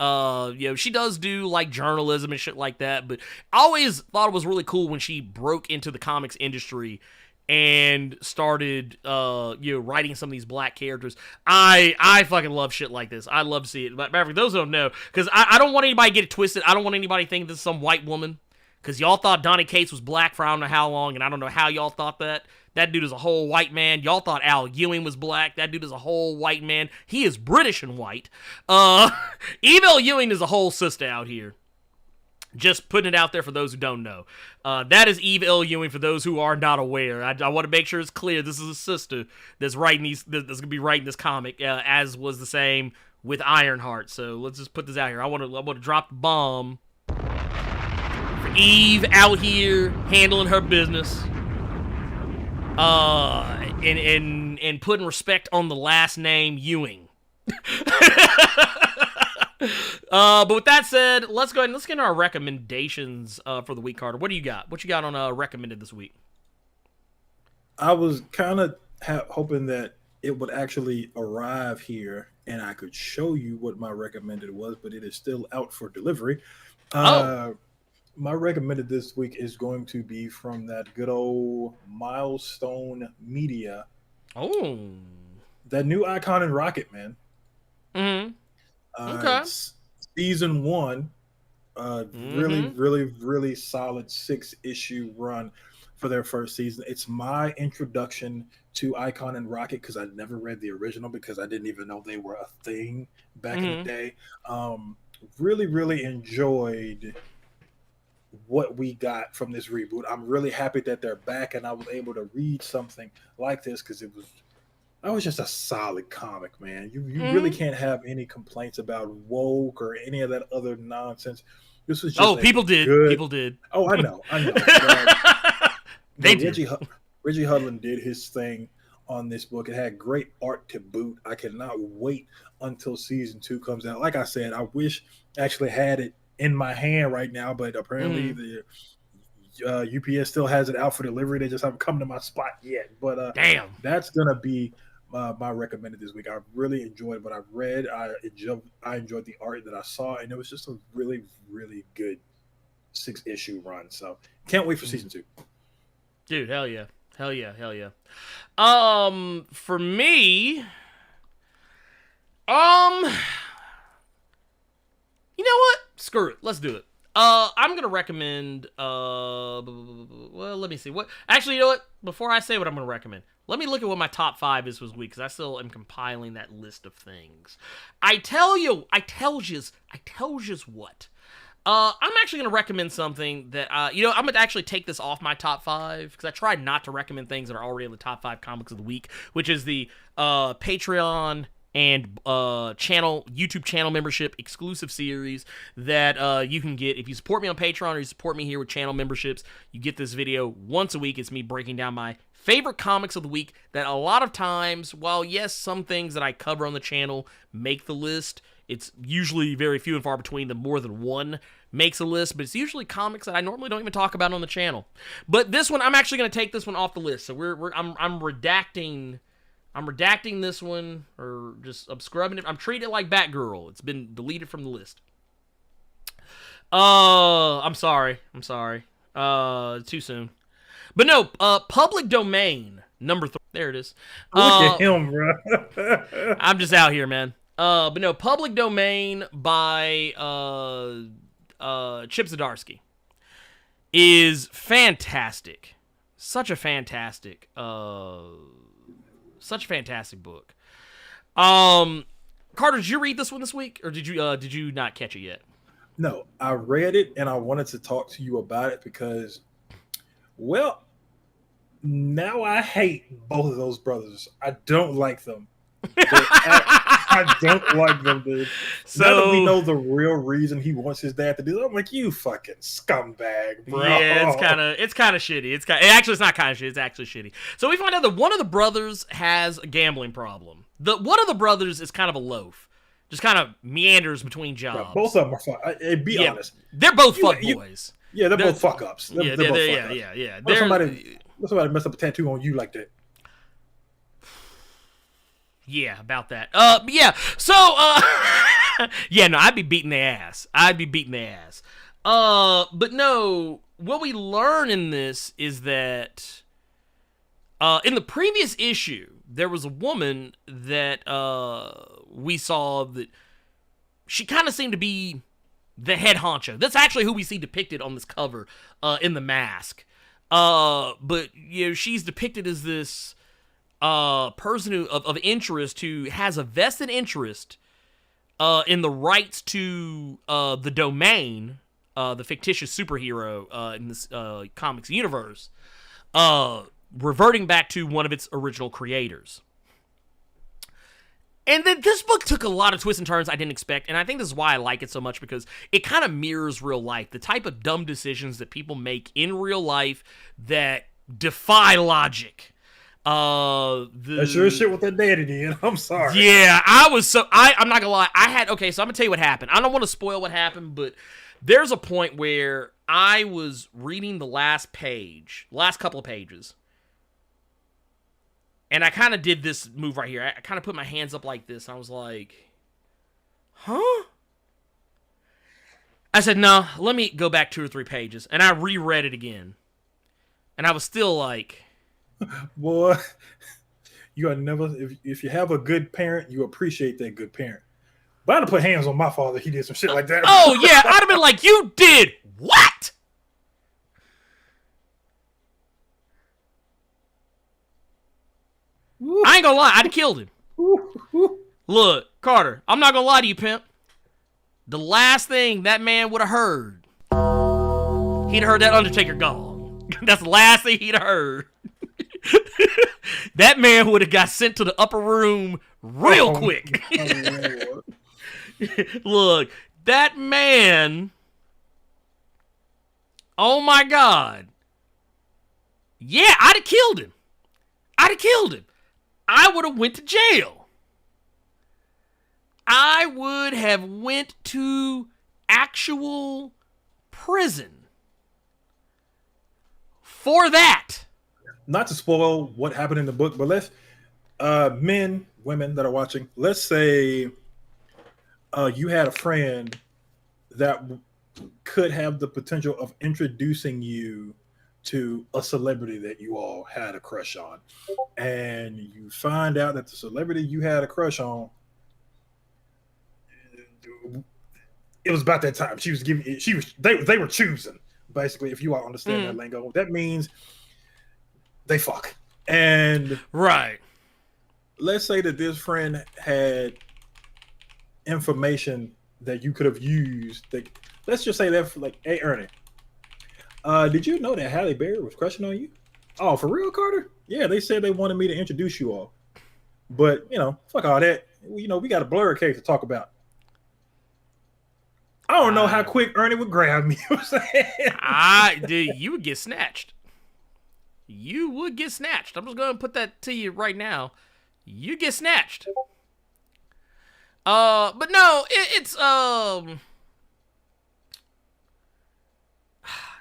She does do like journalism and shit like that, but I always thought it was really cool when she broke into the comics industry and started writing some of these black characters. I fucking love shit like this. I love to see it. But for those who don't know, because I don't want anybody to get it twisted. I don't want anybody to think this is some white woman, because y'all thought Donny Cates was black for I don't know how long, and I don't know how y'all thought that. That dude is a whole white man. Y'all thought Al Ewing was black. That dude is a whole white man. He is British and white. Eve L. Ewing is a whole sister out here. Just putting it out there for those who don't know. That is Eve L. Ewing for those who are not aware. I want to make sure it's clear. This is a sister that's writing that's going to be writing this comic, as was the same with Ironheart. So let's just put this out here. I want to drop the bomb for Eve out here handling her business. And putting respect on the last name Ewing. But with that said, let's go ahead and let's get into our recommendations for the week, Carter. What do you got? What you got on recommended this week? I was kind of hoping that it would actually arrive here and I could show you what my recommended was, but it is still out for delivery. My recommended this week is going to be from that good old Milestone Media. Oh, that new Icon and Rocket, man. Okay. Season 1, really solid 6-issue run for their first season. It's my introduction to Icon and Rocket because I never read the original because I didn't even know they were a thing back in the day. Really enjoyed what we got from this reboot. I'm really happy that they're back and I was able to read something like this because that was just a solid comic, man. You really can't have any complaints about woke or any of that other nonsense. This was just people did. Oh, I know. They did. Reggie Hudlin did his thing on this book. It had great art to boot. I cannot wait until season 2 comes out. Like I said, I wish I actually had it in my hand right now, but apparently the UPS still has it out for delivery. They just haven't come to my spot yet. But damn, that's gonna be my recommended this week. I really enjoyed what I've read. I enjoyed the art that I saw, and it was just a really good 6-issue run. So can't wait for season 2. Dude, hell yeah. For me, you know what? Screw it. Let's do it. I'm going to recommend, well, let me see. Actually, you know what? Before I say what I'm going to recommend, let me look at what my top 5 is this week, because I still am compiling that list of things. I tells what. I'm actually going to recommend something that, I'm going to actually take this off my top 5, because I tried not to recommend things that are already in the top 5 comics of the week, which is the Patreon and YouTube channel membership exclusive series that you can get if you support me on Patreon or you support me here with channel memberships. You get this video once a week. It's me breaking down my favorite comics of the week that a lot of times, while yes, some things that I cover on the channel make the list, it's usually very few and far between that more than one makes a list, but it's usually comics that I normally don't even talk about on the channel. But this one, I'm actually going to take this one off the list. So I'm redacting this one, or just I'm scrubbing it. I'm treating it like Batgirl. It's been deleted from the list. I'm sorry. Too soon. But no, Public Domain, number 3. There it is. Look at him, bro. I'm just out here, man. But no, Public Domain by Chip Zdarsky is fantastic. Such a fantastic book. Carter, did you read this one this week, or did you not catch it yet? No, I read it and I wanted to talk to you about it because, well, now I hate both of those brothers. I don't like them. I don't like them, dude. So, now that we know the real reason he wants his dad to do it, I'm like, you fucking scumbag, bro. Yeah, it's kind of shitty. It's not kind of shitty. It's actually shitty. So we find out that one of the brothers has a gambling problem. One of the brothers is kind of a loaf. Just kind of meanders between jobs. Bro, both of them are fuck. Be honest. They're both fuck boys. Yeah, they're both fuck ups. They're both fuck ups. Yeah. Somebody messed up a tattoo on you like that. Yeah, about that. Yeah. So, yeah, no, I'd be beating their ass. But no, what we learn in this is that, in the previous issue, there was a woman that, we saw that she kind of seemed to be the head honcho. That's actually who we see depicted on this cover, in The Mask. But, she's depicted as this, person of interest who has a vested interest in the rights to the domain, the fictitious superhero in this comics universe, reverting back to one of its original creators. And then this book took a lot of twists and turns I didn't expect, and I think this is why I like it so much, because it kind of mirrors real life, the type of dumb decisions that people make in real life that defy logic. That's your shit with that daddy did. I'm sorry. Yeah, I'm not gonna lie. Okay, so I'm gonna tell you what happened. I don't want to spoil what happened, but there's a point where I was reading the last couple of pages, and I kind of did this move right here. I kind of put my hands up like this. And I was like, huh? I said, no, let me go back 2 or 3 pages, and I reread it again, and I was still like, boy, you are never. If you have a good parent, you appreciate that good parent. But I'd have put hands on my father. He did some shit like that. Oh yeah, I'd have been like, you did what? I ain't gonna lie, I'd have killed him. Look, Carter, I'm not gonna lie to you, pimp. The last thing that man would have heard, he'd have heard that Undertaker gong. That's the last thing he'd have heard. That man would have got sent to the upper room real quick. Look, that man. Oh my God. Yeah, I'd have killed him. I would have went to jail. I would have went to actual prison for that. Not to spoil what happened in the book, but let's men, women that are watching, let's say you had a friend that could have the potential of introducing you to a celebrity that you all had a crush on, and you find out that the celebrity you had a crush on, it was about that time. They were choosing, basically, if you all understand that lingo. That means they fuck. And right. Let's say that this friend had information that you could have used. Let's just say that, like, hey, Ernie, did you know that Halle Berry was crushing on you? Oh, for real, Carter? Yeah, they said they wanted me to introduce you all. But, fuck all that. We got a Blerd case to talk about. I don't know how quick Ernie would grab me. Dude, you would get snatched. You would get snatched. I'm just going to put that to you right now. You get snatched. But no, it's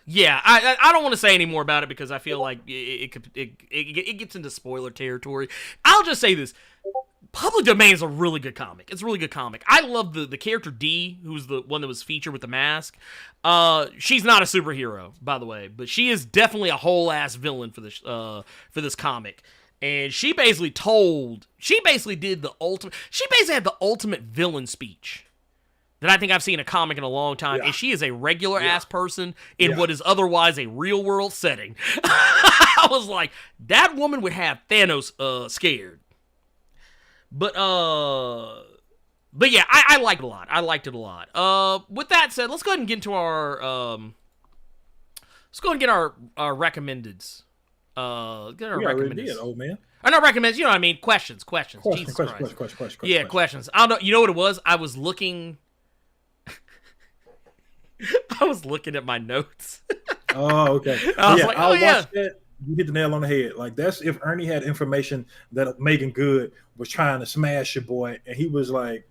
yeah, I don't want to say any more about it because I feel like it gets into spoiler territory. I'll just say this. Public Domain is a really good comic. It's a really good comic. I love the character D, who's the one that was featured with the mask. She's not a superhero, by the way, but she is definitely a whole ass villain for this comic. And she basically had the ultimate villain speech that I think I've seen in a comic in a long time. Yeah. And she is a regular ass person in what is otherwise a real world setting. I was like, that woman would have Thanos scared. But yeah, I liked it a lot. I liked it a lot. With that said, let's go ahead and get into our get our recommendeds. Get our recommendeds. Did, old man. Or not recommends, you know what I mean? Questions. Jesus Christ. Yeah, questions. I don't know. You know what it was? I was looking at my notes. Oh, okay. I was like, oh, watch that. You hit the nail on the head. Like, that's if Ernie had information that Megan Good was trying to smash your boy, and he was like,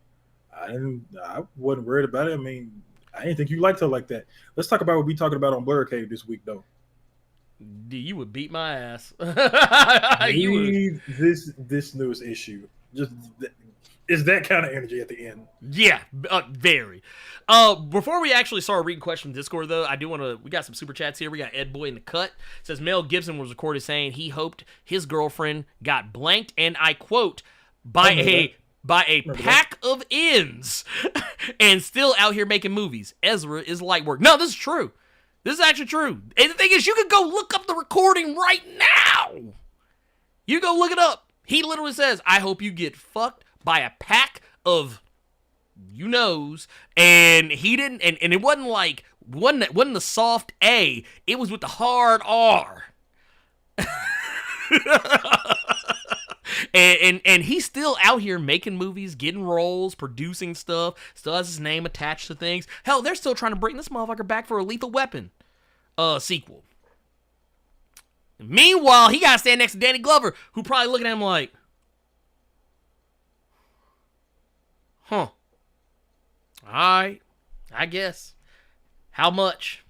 I wasn't worried about it. I mean, I didn't think you liked her like that. Let's talk about what we talking about on Blerd Cave this week, though. You would beat my ass. This newest issue. Just is that kind of energy at the end. Yeah, very. Before we actually start reading questions from Discord, though, I do want to. We got some super chats here. We got Ed Boy in the cut. It says Mel Gibson was recorded saying he hoped his girlfriend got blanked, and I quote, by a pack of ends, and still out here making movies. Ezra is light work. No, this is true. This is actually true. And the thing is, you can go look up the recording right now. You go look it up. He literally says, I hope you get fucked by a pack of you-knows. And he didn't, and it wasn't like, wasn't the soft A. It was with the hard R. And he's still out here making movies, getting roles, producing stuff, still has his name attached to things. Hell, they're still trying to bring this motherfucker back for a Lethal Weapon sequel. Meanwhile, he got to stand next to Danny Glover, who probably looking at him like, huh. All right, I guess. How much?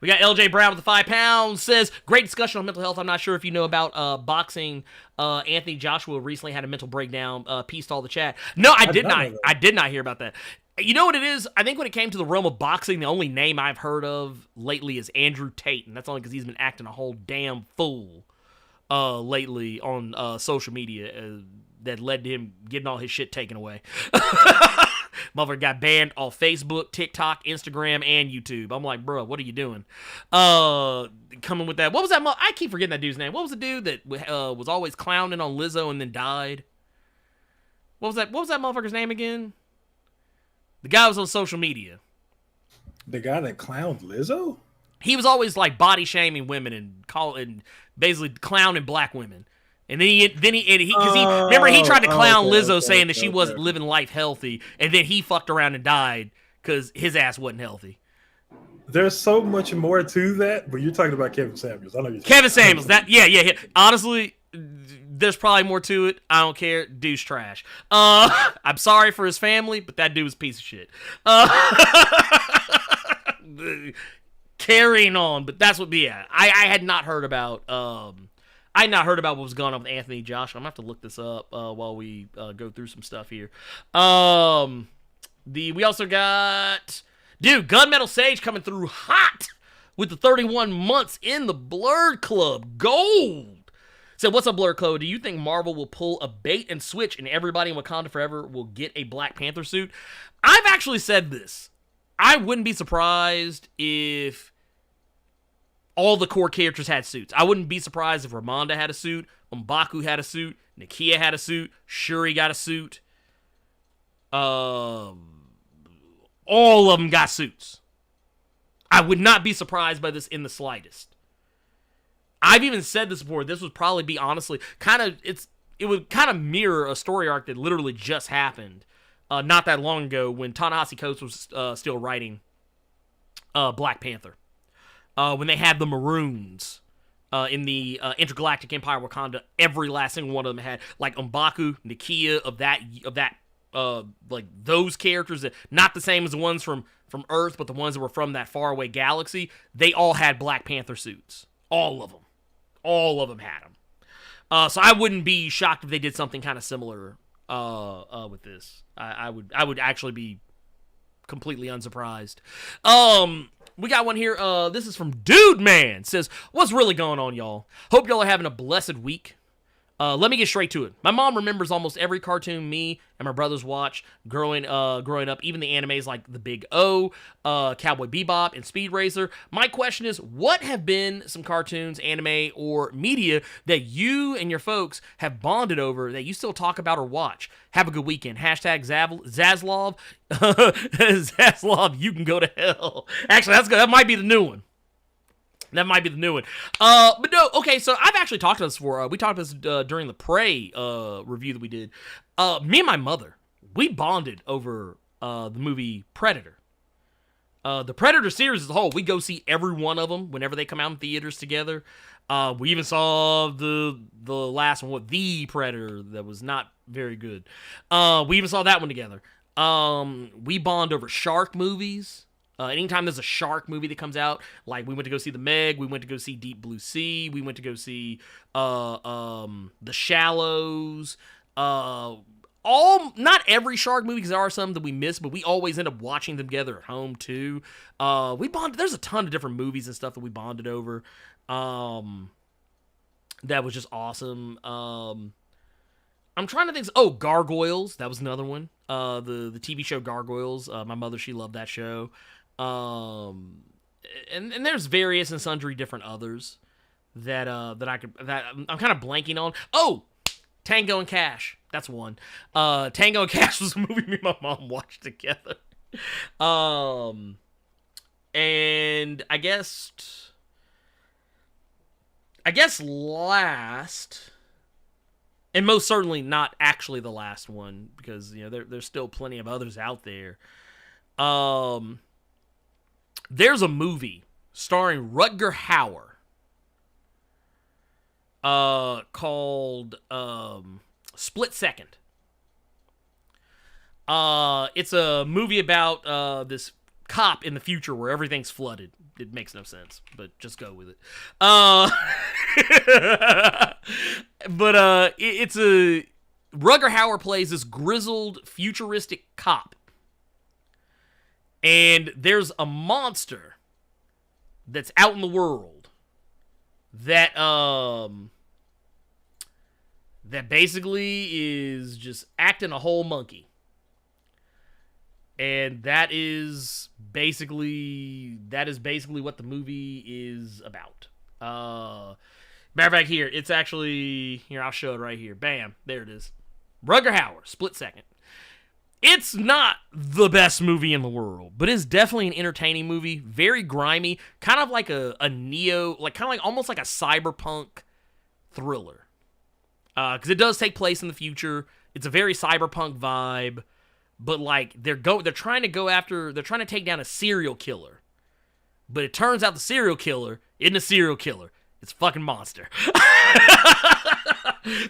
We got LJ Brown with the 5 pounds, says, great discussion on mental health. I'm not sure if you know about boxing. Anthony Joshua recently had a mental breakdown. Peace to all the chat. No, I did not. I did not hear about that. You know what it is? I think when it came to the realm of boxing, the only name I've heard of lately is Andrew Tate, and that's only because he's been acting a whole damn fool lately on social media that led to him getting all his shit taken away. Motherfucker got banned off Facebook, TikTok, Instagram, and YouTube. I'm like, bro, what are you doing? Coming with that. What was that? I keep forgetting that dude's name. What was the dude that was always clowning on Lizzo and then died? What was that motherfucker's name again? The guy was on social media. The guy that clowned Lizzo? He was always like body shaming women and basically clowning black women. And then he remember he tried to clown Lizzo saying that she wasn't living life healthy, and then he fucked around and died because his ass wasn't healthy. There's so much more to that, but you're talking about Kevin Samuels. I know you're Kevin Samuels. That yeah. Honestly, there's probably more to it. I don't care. Dude's trash. I'm sorry for his family, but that dude was a piece of shit. Carrying on, but that's what. Yeah, I had not heard about. I had not heard about what was going on with Anthony Joshua. I'm going to have to look this up while we go through some stuff here. We also got, Gunmetal Sage coming through hot with the 31 months in the Blerd Club. Gold. So what's up, Blerd Club? Do you think Marvel will pull a bait and switch and everybody in Wakanda Forever will get a Black Panther suit? I've actually said this. I wouldn't be surprised if all the core characters had suits. I wouldn't be surprised if Ramonda had a suit, M'Baku had a suit, Nakia had a suit, Shuri got a suit. All of them got suits. I would not be surprised by this in the slightest. I've even said this before. This would probably be, honestly, it would kind of mirror a story arc that literally just happened not that long ago when Ta-Nehisi Coates was still writing Black Panther. When they had the Maroons in the Intergalactic Empire Wakanda, every last single one of them had like M'Baku, Nakia of that like those characters that not the same as the ones from Earth, but the ones that were from that faraway galaxy. They all had Black Panther suits, all of them had them. So I wouldn't be shocked if they did something kind of similar with this. I would actually be completely unsurprised. We got one here. This is from Dude Man. Says, what's really going on, y'all? Hope y'all are having a blessed week. Let me get straight to it. My mom remembers almost every cartoon me and my brothers watched growing up, even the animes like The Big O, Cowboy Bebop, and Speed Racer. My question is, what have been some cartoons, anime, or media that you and your folks have bonded over that you still talk about or watch? Have a good weekend. Hashtag Zaslav. Zaslav, you can go to hell. Actually, that's good. That might be the new one. That might be the new one. But no, okay, so I've actually talked about this before. We talked about this during the Prey review that we did. Me and my mother, we bonded over the movie Predator. The Predator series as a whole, we go see every one of them whenever they come out in theaters together. We even saw the last one, The Predator, that was not very good. We even saw that one together. We bond over shark movies. Anytime there's a shark movie that comes out, like we went to go see The Meg, we went to go see Deep Blue Sea, we went to go see The Shallows. Not every shark movie, because there are some that we miss, but we always end up watching them together at home too. We bonded. There's a ton of different movies and stuff that we bonded over. That was just awesome. I'm trying to think. Oh, Gargoyles. That was another one. The TV show Gargoyles. My mother, she loved that show. And there's various and sundry different others that I'm kind of blanking on. Oh, Tango and Cash. That's one. Tango and Cash was a movie me and my mom watched together. And I guess last, and most certainly not actually the last one, because there's still plenty of others out there. There's a movie starring Rutger Hauer called Split Second. It's a movie about this cop in the future where everything's flooded. It makes no sense, but just go with it. But it's a Rutger Hauer plays this grizzled futuristic cop, and there's a monster that's out in the world that that basically is just acting a whole monkey. And that is basically what the movie is about. Matter of fact, here, it's actually, here, I'll show it right here. Bam, there it is. Rutger Hauer, Split Second. It's not the best movie in the world, but it's definitely an entertaining movie. Very grimy, kind of like a neo, like kind of like almost like a cyberpunk thriller. Because it does take place in the future. It's a very cyberpunk vibe. But like they're trying to take down a serial killer, but it turns out the serial killer isn't a serial killer. It's a fucking monster.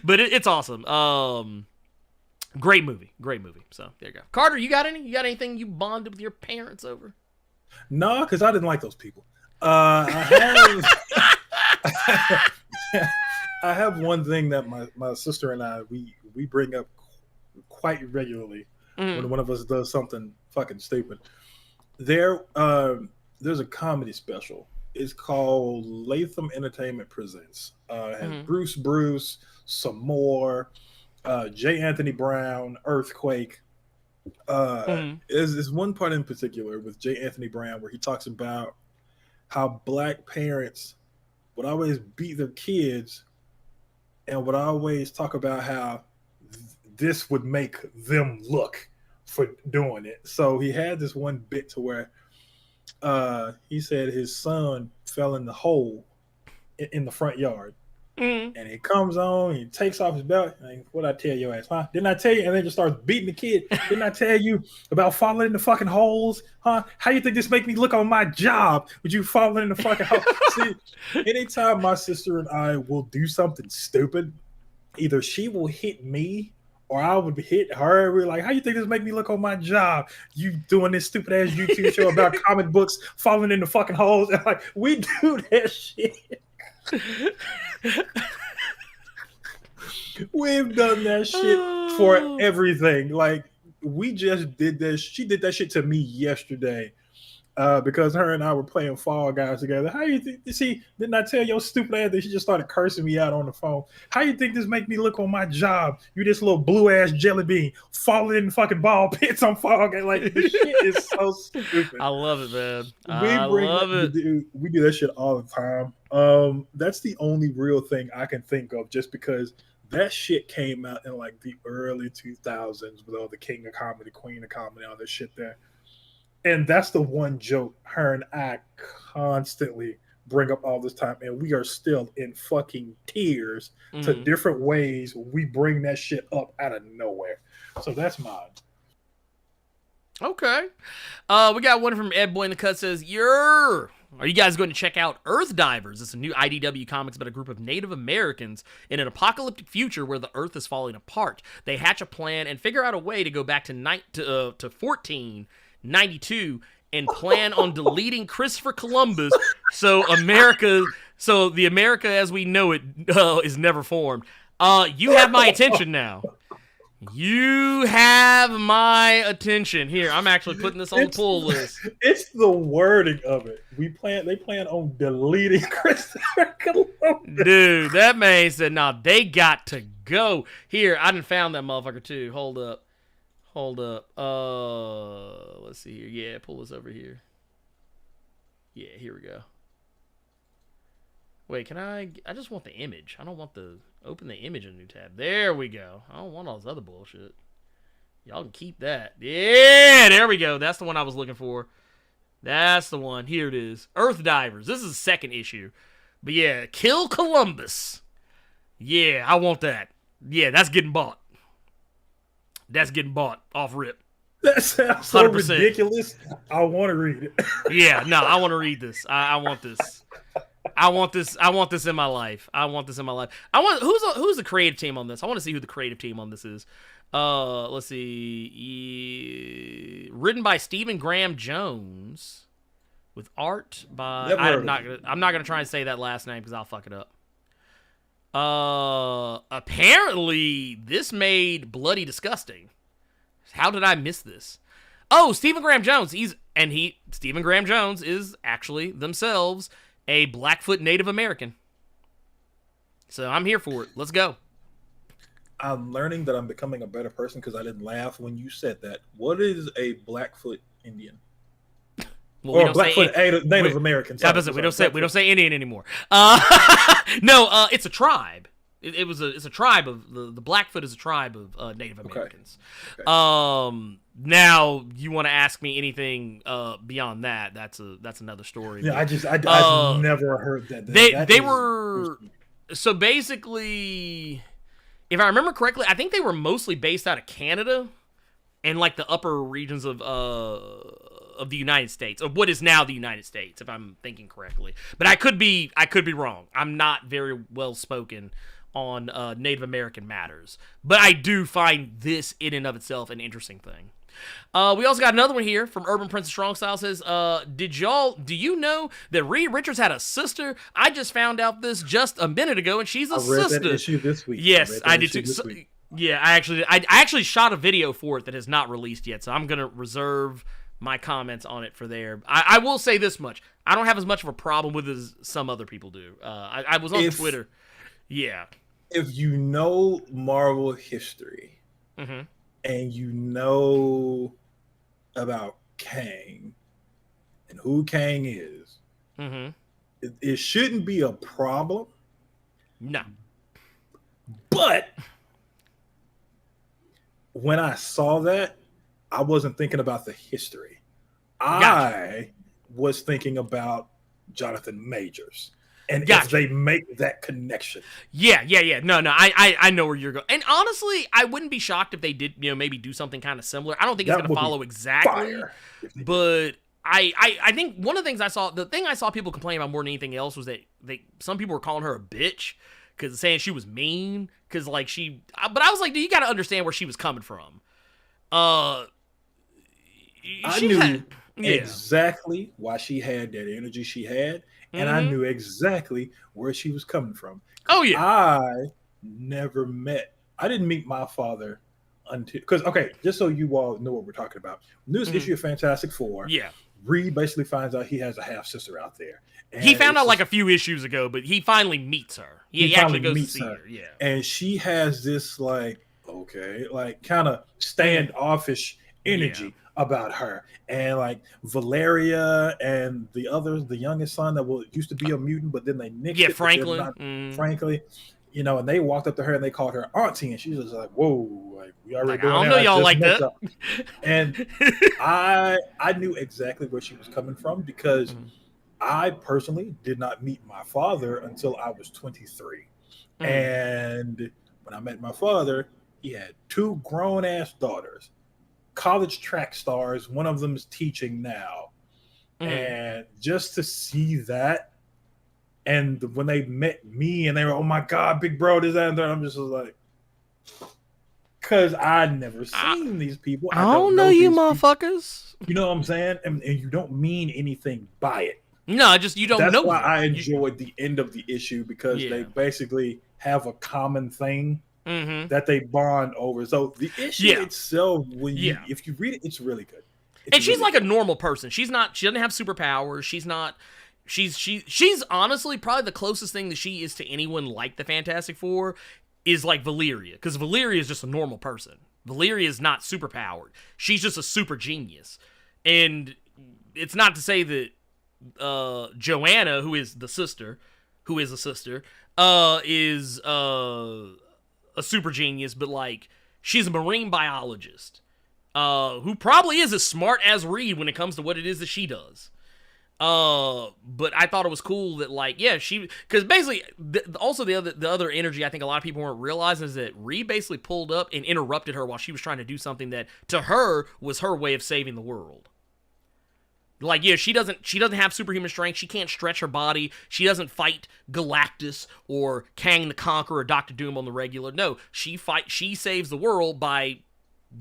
But it's awesome. Great movie. So there you go. Carter, you got anything you bonded with your parents over? No, because I didn't like those people. I have one thing that my sister and I we bring up quite regularly. When one of us does something fucking stupid. There's a comedy special. It's called Latham Entertainment Presents. It has Bruce, some more, J. Anthony Brown, Earthquake. There's one part in particular with J. Anthony Brown where he talks about how black parents would always beat their kids and would always talk about how this would make them look for doing it. So he had this one bit to where he said his son fell in the hole in the front yard. And he comes on, he takes off his belt. Like, what'd I tell your ass, huh? Didn't I tell you? And then just starts beating the kid. Didn't I tell you about falling in the fucking holes, huh? How you think this make me look on my job? Would you fall in the fucking hole? See, anytime my sister and I will do something stupid, either she will hit me or I would hit her. We're like, how you think this make me look on my job? You doing this stupid ass YouTube show about comic books falling in the fucking holes? And like, we do that shit. We've done that shit for everything. Like, we just did this. She did that shit to me yesterday. Because her and I were playing Fall Guys together. How you think? See, didn't I tell your stupid ass that she just started cursing me out on the phone? How you think this make me look on my job? You this little blue ass jelly bean falling in the fucking ball pits on Fall Guys. Like, this shit is so stupid. I love it, man. I love it. We do that shit all the time. That's the only real thing I can think of, just because that shit came out in like the early 2000s with all the King of Comedy, Queen of Comedy, all that shit there. And that's the one joke her and I constantly bring up all this time. And we are still in fucking tears to different ways we bring that shit up out of nowhere. So that's mine. Okay. We got one from Ed Boy in the Cut says, are you guys going to check out Earth Divers? It's a new IDW comics about a group of Native Americans in an apocalyptic future where the Earth is falling apart. They hatch a plan and figure out a way to go back to 1492 and plan on deleting Christopher Columbus so the America as we know it is never formed. You have my attention now. You have my attention. Here, I'm actually putting this on the pull list. It's the wording of it. They plan on deleting Christopher Columbus. Dude, that man said, nah, they got to go. Here, I done found that motherfucker too. Hold up. Let's see here. Yeah, pull this over here. Yeah, here we go. Wait, I just want the image. I don't want open the image in a new tab. There we go. I don't want all this other bullshit. Y'all can keep that. Yeah, there we go. That's the one I was looking for. That's the one. Here it is. Earth Divers. This is the second issue. But yeah, kill Columbus. Yeah, I want that. Yeah, that's getting bought. That's getting bought off rip. That sounds so 100%. Ridiculous. I want to read it. Yeah, no, I want to read this. I want this. I want this in my life. Who's the creative team on this? I want to see who the creative team on this is. Let's see. Written by Stephen Graham Jones, with art by. I'm not gonna try and say that last name because I'll fuck it up. Apparently this made Bloody Disgusting. How did I miss this? Oh, Stephen Graham Jones. Stephen Graham Jones is actually themselves a Blackfoot Native American. So I'm here for it. Let's go. I'm learning that I'm becoming a better person because I didn't laugh when you said that. What is a Blackfoot Indian? Well, or Blackfoot Native American. We don't say Indian anymore. No, it's a tribe. It's a tribe of the Blackfoot is a tribe of Native Americans. Okay. Now you want to ask me anything beyond that? That's another story. Yeah, I've never heard that. They were so basically, if I remember correctly, I think they were mostly based out of Canada and like the upper regions of the United States, of what is now the United States, if I'm thinking correctly. But I could be wrong. I'm not very well spoken on Native American matters, but I do find this in and of itself an interesting thing. We also got another one here from Urban Prince of Strong Style. Says, do you know that Reed Richards had a sister? I just found out this just a minute ago, and she's a sister. I read that issue this week. Yes, I did too. Yeah, I actually shot a video for it that has not released yet, so I'm gonna reserve my comments on it for there. I will say this much: I don't have as much of a problem with it as some other people do. I was on Twitter. Yeah. If you know Marvel history, mm-hmm. and you know about Kang and who Kang is, mm-hmm. it shouldn't be a problem. No. But when I saw that, I wasn't thinking about the history. I was thinking about Jonathan Majors. And if they make that connection. Yeah. No, I know where you're going. And honestly, I wouldn't be shocked if they did, maybe do something kind of similar. I don't think it's going to follow exactly. But I think one of the things the thing I saw people complain about more than anything else was that some people were calling her a bitch because saying she was mean because but I was like, dude, you got to understand where she was coming from. I knew exactly why she had that energy she had. And I knew exactly where she was coming from. Oh, yeah. I didn't meet my father until, just so you all know what we're talking about. Newest issue of Fantastic Four. Yeah. Reed basically finds out he has a half sister out there. And he found out like a few issues ago, but he finally meets her. He actually goes to see her. Yeah. And she has this kind of standoffish energy about her, and Valeria and the others, the youngest son that used to be a mutant, but then they nicked it. Franklin. Frankly, and they walked up to her and they called her auntie, and she was like, "Whoa, we already doing I don't know y'all like that." And I knew exactly where she was coming from because I personally did not meet my father until I was 23, and when I met my father, he had 2 grown-ass daughters. College track stars. One of them is teaching now. And just to see that, and when they met me and they were, oh my God, big bro, this, that, and that, I'm just like, because I'd never seen these people. I don't know you motherfuckers. You know what I'm saying? And you don't mean anything by it. No, just you don't know. That's why I enjoyed the end of the issue, because they basically have a common thing that they bond over. So the issue itself, if you read it, it's really good. She's like a normal person. She doesn't have superpowers. She's honestly probably the closest thing that she is to anyone like the Fantastic Four is like Valeria, because Valeria is just a normal person. Valeria is not superpowered. She's just a super genius. And it's not to say that Joanna, who is a sister, is a super genius, but she's a marine biologist who probably is as smart as Reed when it comes to what it is that she does. But I thought it was cool that she, because basically also the other energy I think a lot of people weren't realizing is that Reed basically pulled up and interrupted her while she was trying to do something that to her was her way of saving the world. Like, yeah, she doesn't have superhuman strength. She can't stretch her body. She doesn't fight Galactus or Kang the Conqueror or Doctor Doom on the regular. No, she saves the world by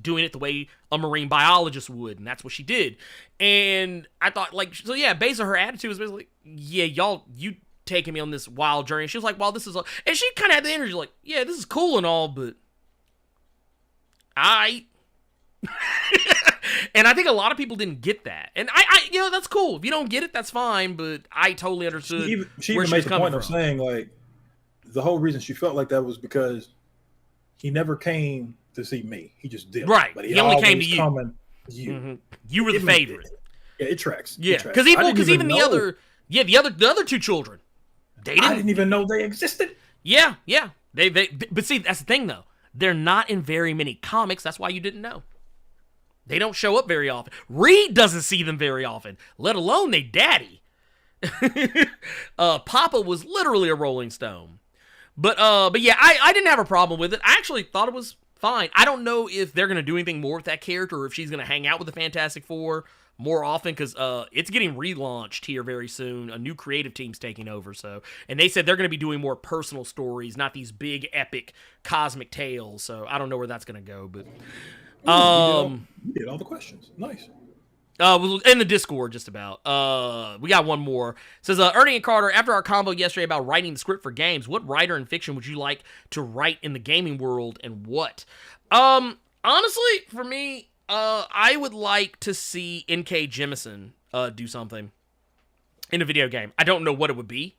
doing it the way a marine biologist would, and that's what she did. And I thought, like, so yeah, based on her attitude was basically, yeah, you taking me on this wild journey. And she was like, well, this is, and she kind of had the energy like, yeah, this is cool and all, but and I think a lot of people didn't get that. And I that's cool. If you don't get it, that's fine, but I totally understood. She even made the point of saying, like, the whole reason she felt like that was because he never came to see me. He just did. Right. But he only came to you. You. Mm-hmm. You were the favorite. Yeah, it tracks. Yeah, because even the other two children, I didn't even know they existed. Yeah. But see, that's the thing though. They're not in very many comics. That's why you didn't know. They don't show up very often. Reed doesn't see them very often, let alone they daddy. Papa was literally a Rolling Stone. But yeah, I didn't have a problem with it. I actually thought it was fine. I don't know if they're going to do anything more with that character or if she's going to hang out with the Fantastic Four more often because it's getting relaunched here very soon. A new creative team's taking over, and they said they're going to be doing more personal stories, not these big epic cosmic tales. So I don't know where that's going to go, but we did all the questions. Nice. In the Discord, just about. We got one more. It says, Ernie and Carter, after our combo yesterday about writing the script for games, what writer in fiction would you like to write in the gaming world and what? Honestly, for me, I would like to see N.K. Jemisin do something in a video game. I don't know what it would be.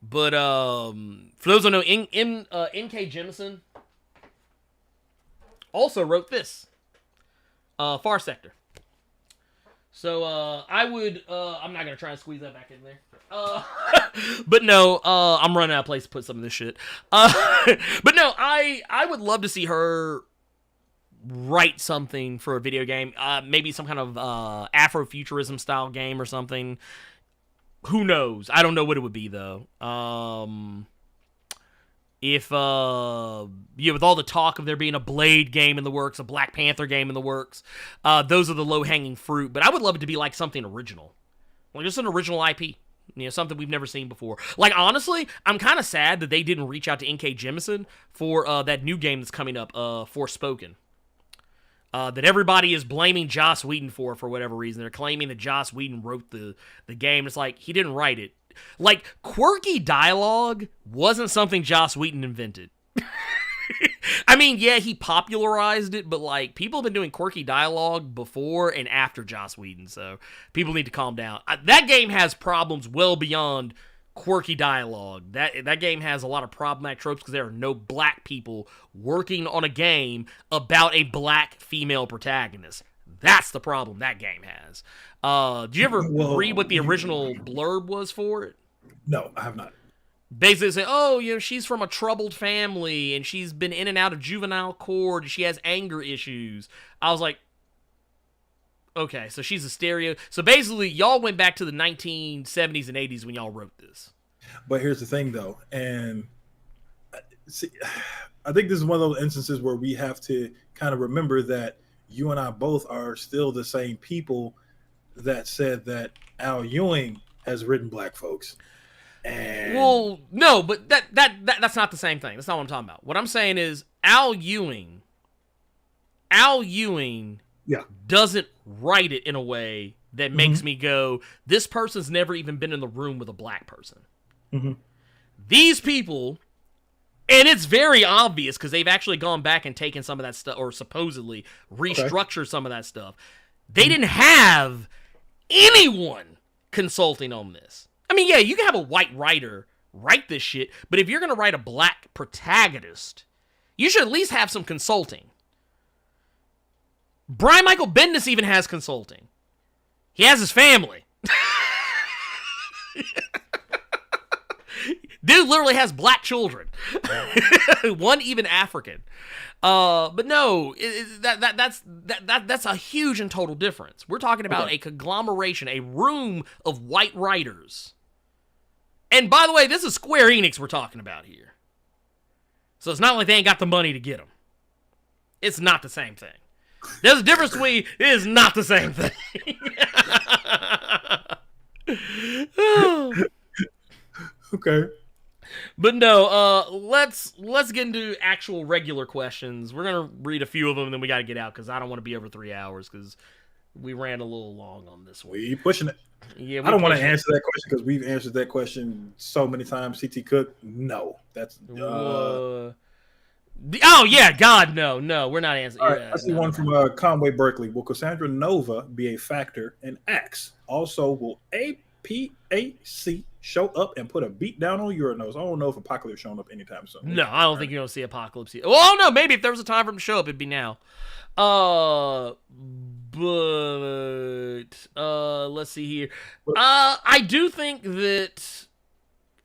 But for those who don't know, N.K. Jemisin also wrote this. Far Sector. So, I would, I'm not going to try and squeeze that back in there. But no, I'm running out of place to put some of this shit. But no, I would love to see her write something for a video game. Maybe some kind of, Afrofuturism style game or something. Who knows? I don't know what it would be, though. With all the talk of there being a Blade game in the works, a Black Panther game in the works, those are the low-hanging fruit. But I would love it to be like something original. Like just an original IP. Something we've never seen before. Like, honestly, I'm kind of sad that they didn't reach out to N.K. Jemisin for that new game that's coming up, Forspoken. That everybody is blaming Joss Whedon for whatever reason. They're claiming that Joss Whedon wrote the game. It's like, he didn't write it. Like, quirky dialogue wasn't something Joss Whedon invented. I mean, yeah, he popularized it, but, like, people have been doing quirky dialogue before and after Joss Whedon, so people need to calm down. That game has problems well beyond quirky dialogue. That game has a lot of problematic tropes because there are no black people working on a game about a black female protagonist. That's the problem that game has. Did you ever read what the original blurb was for it? No, I have not. Basically say, she's from a troubled family, and she's been in and out of juvenile court, and she has anger issues. I was like, okay, so she's a stereo. So basically, y'all went back to the 1970s and 80s when y'all wrote this. But here's the thing, though, and see, I think this is one of those instances where we have to kind of remember that you and I both are still the same people that said that Al Ewing has written black folks. And well, no, but that's not the same thing. That's not what I'm talking about. What I'm saying is Al Ewing doesn't write it in a way that makes me go, this person's never even been in the room with a black person. Mm-hmm. These people, and it's very obvious because they've actually gone back and taken some of that stuff, or supposedly restructured some of that stuff. They didn't have anyone consulting on this. I mean, yeah, you can have a white writer write this shit, but if you're going to write a black protagonist, you should at least have some consulting. Brian Michael Bendis even has consulting. He has his family. Dude literally has black children. One even African. But no, that's a huge and total difference. We're talking about a conglomeration, a room of white writers. And by the way, this is Square Enix we're talking about here. So it's not like they ain't got the money to get them. It's not the same thing. There's a difference between, it is not the same thing. Okay. But no, let's get into actual regular questions. We're gonna read a few of them, and then we gotta get out because I don't want to be over 3 hours because we ran a little long on this one. We pushing it. Yeah, I don't want to answer that question because we've answered that question so many times. CT Cook, no, that's. Oh yeah, God, no, we're not answering. All right, I see one from Conway Berkeley. Will Cassandra Nova be a factor in Axe? Also, will APAC show up and put a beat down on Uranus? I don't know if Apocalypse showing up anytime soon. No, I don't think you're gonna see Apocalypse. Well, no, maybe if there was a time for him to show up, it'd be now. But let's see here. I do think that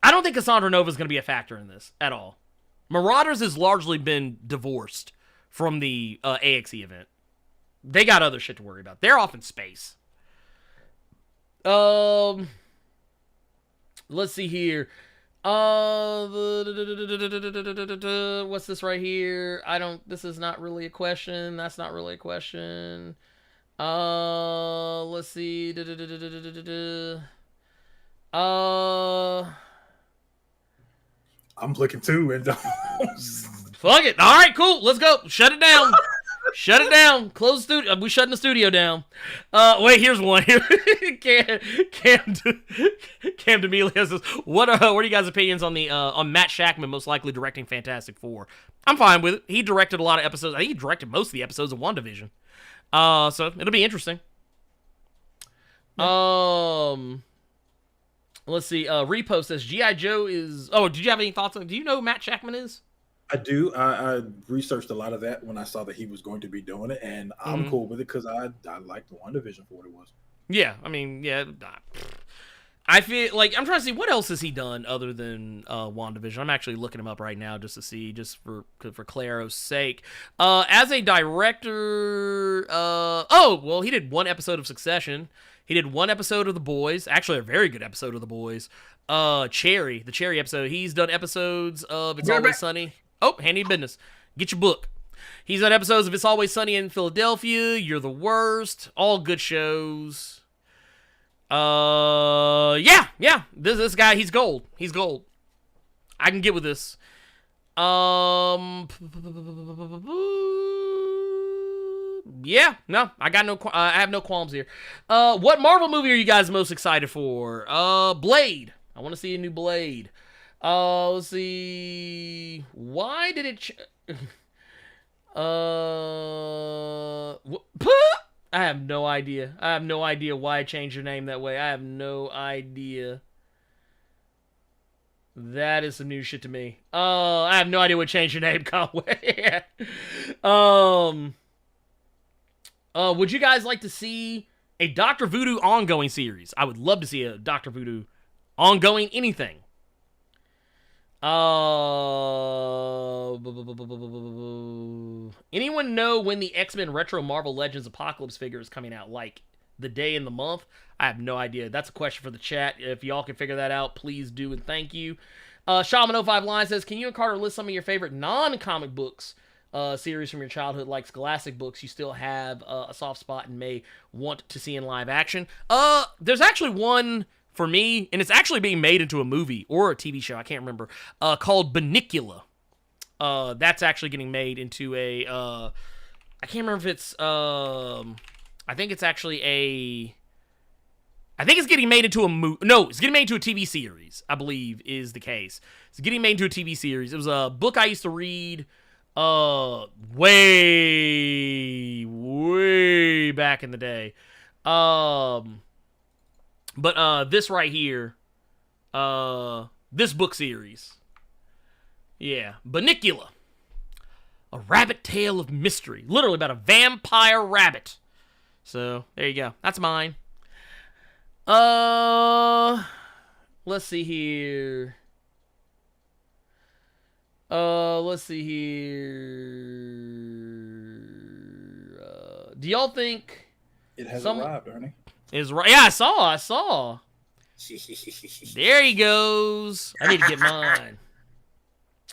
I don't think Cassandra Nova is gonna be a factor in this at all. Marauders has largely been divorced from the AXE event. They got other shit to worry about. They're off in space. Let's see here. What's this right here? This is not really a question. That's not really a question. Let's see. I'm looking too, and fuck it. All right, cool. Let's go. Shut it down. Shut it down. Close the studio. We shutting the studio down. Wait, here's one. Cam D'Amelio says, "What are you guys' opinions on the on Matt Shakman most likely directing Fantastic Four?" I'm fine with it. He directed a lot of episodes. I think he directed most of the episodes of WandaVision. So it'll be interesting. Let's see. Repost says G.I. Joe is. Oh, did you have any thoughts on? Do you know who Matt Shakman is? I do. I researched a lot of that when I saw that he was going to be doing it, and I'm cool with it because I liked the WandaVision for what it was. Yeah, I mean, yeah. I feel like I'm trying to see what else has he done other than WandaVision. I'm actually looking him up right now just to see, just for Claro's sake. As a director, he did one episode of Succession. He did one episode of The Boys. Actually, a very good episode of The Boys. The Cherry episode. He's done episodes of It's Always Sunny. Oh, handy business. Get your book. He's done episodes of It's Always Sunny in Philadelphia, You're the Worst. All good shows. Yeah. This guy, he's gold. He's gold. I can get with this. Yeah, no, I have no qualms here. What Marvel movie are you guys most excited for? Blade. I want to see a new Blade. Let's see. Why did it? I have no idea. I have no idea why I changed your name that way. I have no idea. That is some new shit to me. I have no idea what changed your name, Conway. Would you guys like to see a Dr. Voodoo ongoing series? I would love to see a Dr. Voodoo ongoing anything. Anyone know when the X-Men Retro Marvel Legends Apocalypse figure is coming out? Like the day and the month? I have no idea. That's a question for the chat. If y'all can figure that out, please do, and thank you. Shaman05 Line says, can you and Carter list some of your favorite non-comic books series from your childhood, like Scholastic books you still have a soft spot and may want to see in live action? There's actually one for me, and it's actually being made into a movie or a TV show, I can't remember, called Bunnicula. That's actually getting made into a, I can't remember if it's, I think it's getting made into a movie. No, it's getting made into a TV series, I believe is the case. It's getting made into a TV series. It was a book I used to read way back in the day. But this right here, this book series, yeah, Bunnicula, a rabbit tale of mystery, literally about a vampire rabbit. So there you go. That's mine. Let's see here. Do y'all think it has arrived, Ernie? Is right? Yeah, I saw. There he goes. I need to get mine.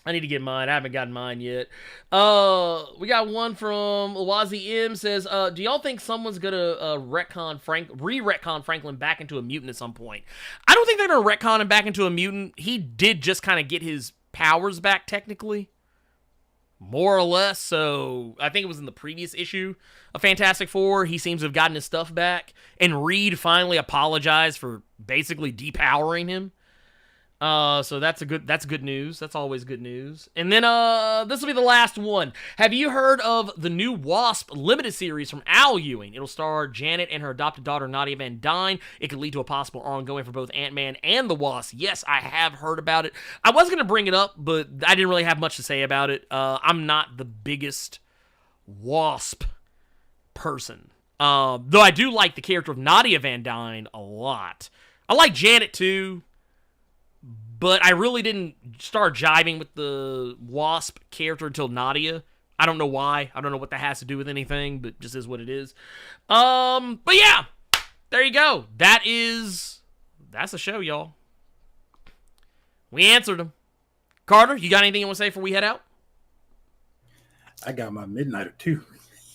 I need to get mine. I haven't gotten mine yet. We got one from Wazi M says, do y'all think someone's gonna re-retcon Franklin back into a mutant at some point? I don't think they're gonna retcon him back into a mutant. He did just kind of get his powers back, technically. More or less. So I think it was in the previous issue of Fantastic Four. He seems to have gotten his stuff back. And Reed finally apologized for basically depowering him. So that's good news. That's always good news. And then this will be the last one. Have you heard of the new Wasp limited series from Al Ewing? It'll star Janet and her adopted daughter Nadia Van Dyne. It could lead to a possible ongoing for both Ant-Man and the Wasp. Yes, I have heard about it. I was going to bring it up, but I didn't really have much to say about it. I'm not the biggest Wasp person. Though I do like the character of Nadia Van Dyne a lot. I like Janet too. But I really didn't start jiving with the Wasp character until Nadia. I don't know why. I don't know what that has to do with anything, but just is what it is. But yeah, there you go. That's the show, y'all. We answered them. Carter, you got anything you want to say before we head out? I got my Midnighter too.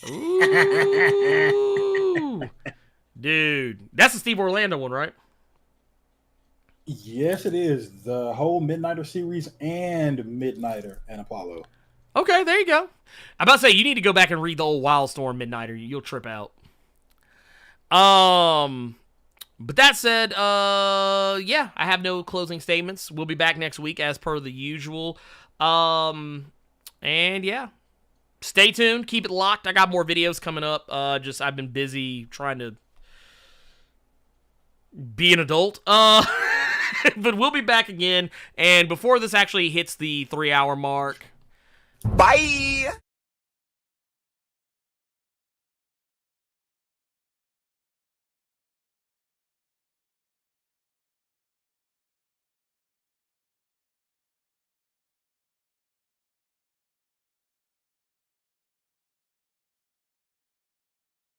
Ooh. Dude, that's the Steve Orlando one, right? Yes, it is. The whole Midnighter series and Midnighter and Apollo. Okay, there you go. I'm about to say, you need to go back and read the old Wildstorm Midnighter. You'll trip out. But that said, yeah, I have no closing statements. We'll be back next week as per the usual. And yeah, stay tuned. Keep it locked. I got more videos coming up. I've been busy trying to be an adult. But we'll be back again. And before this actually hits the 3-hour mark. Bye!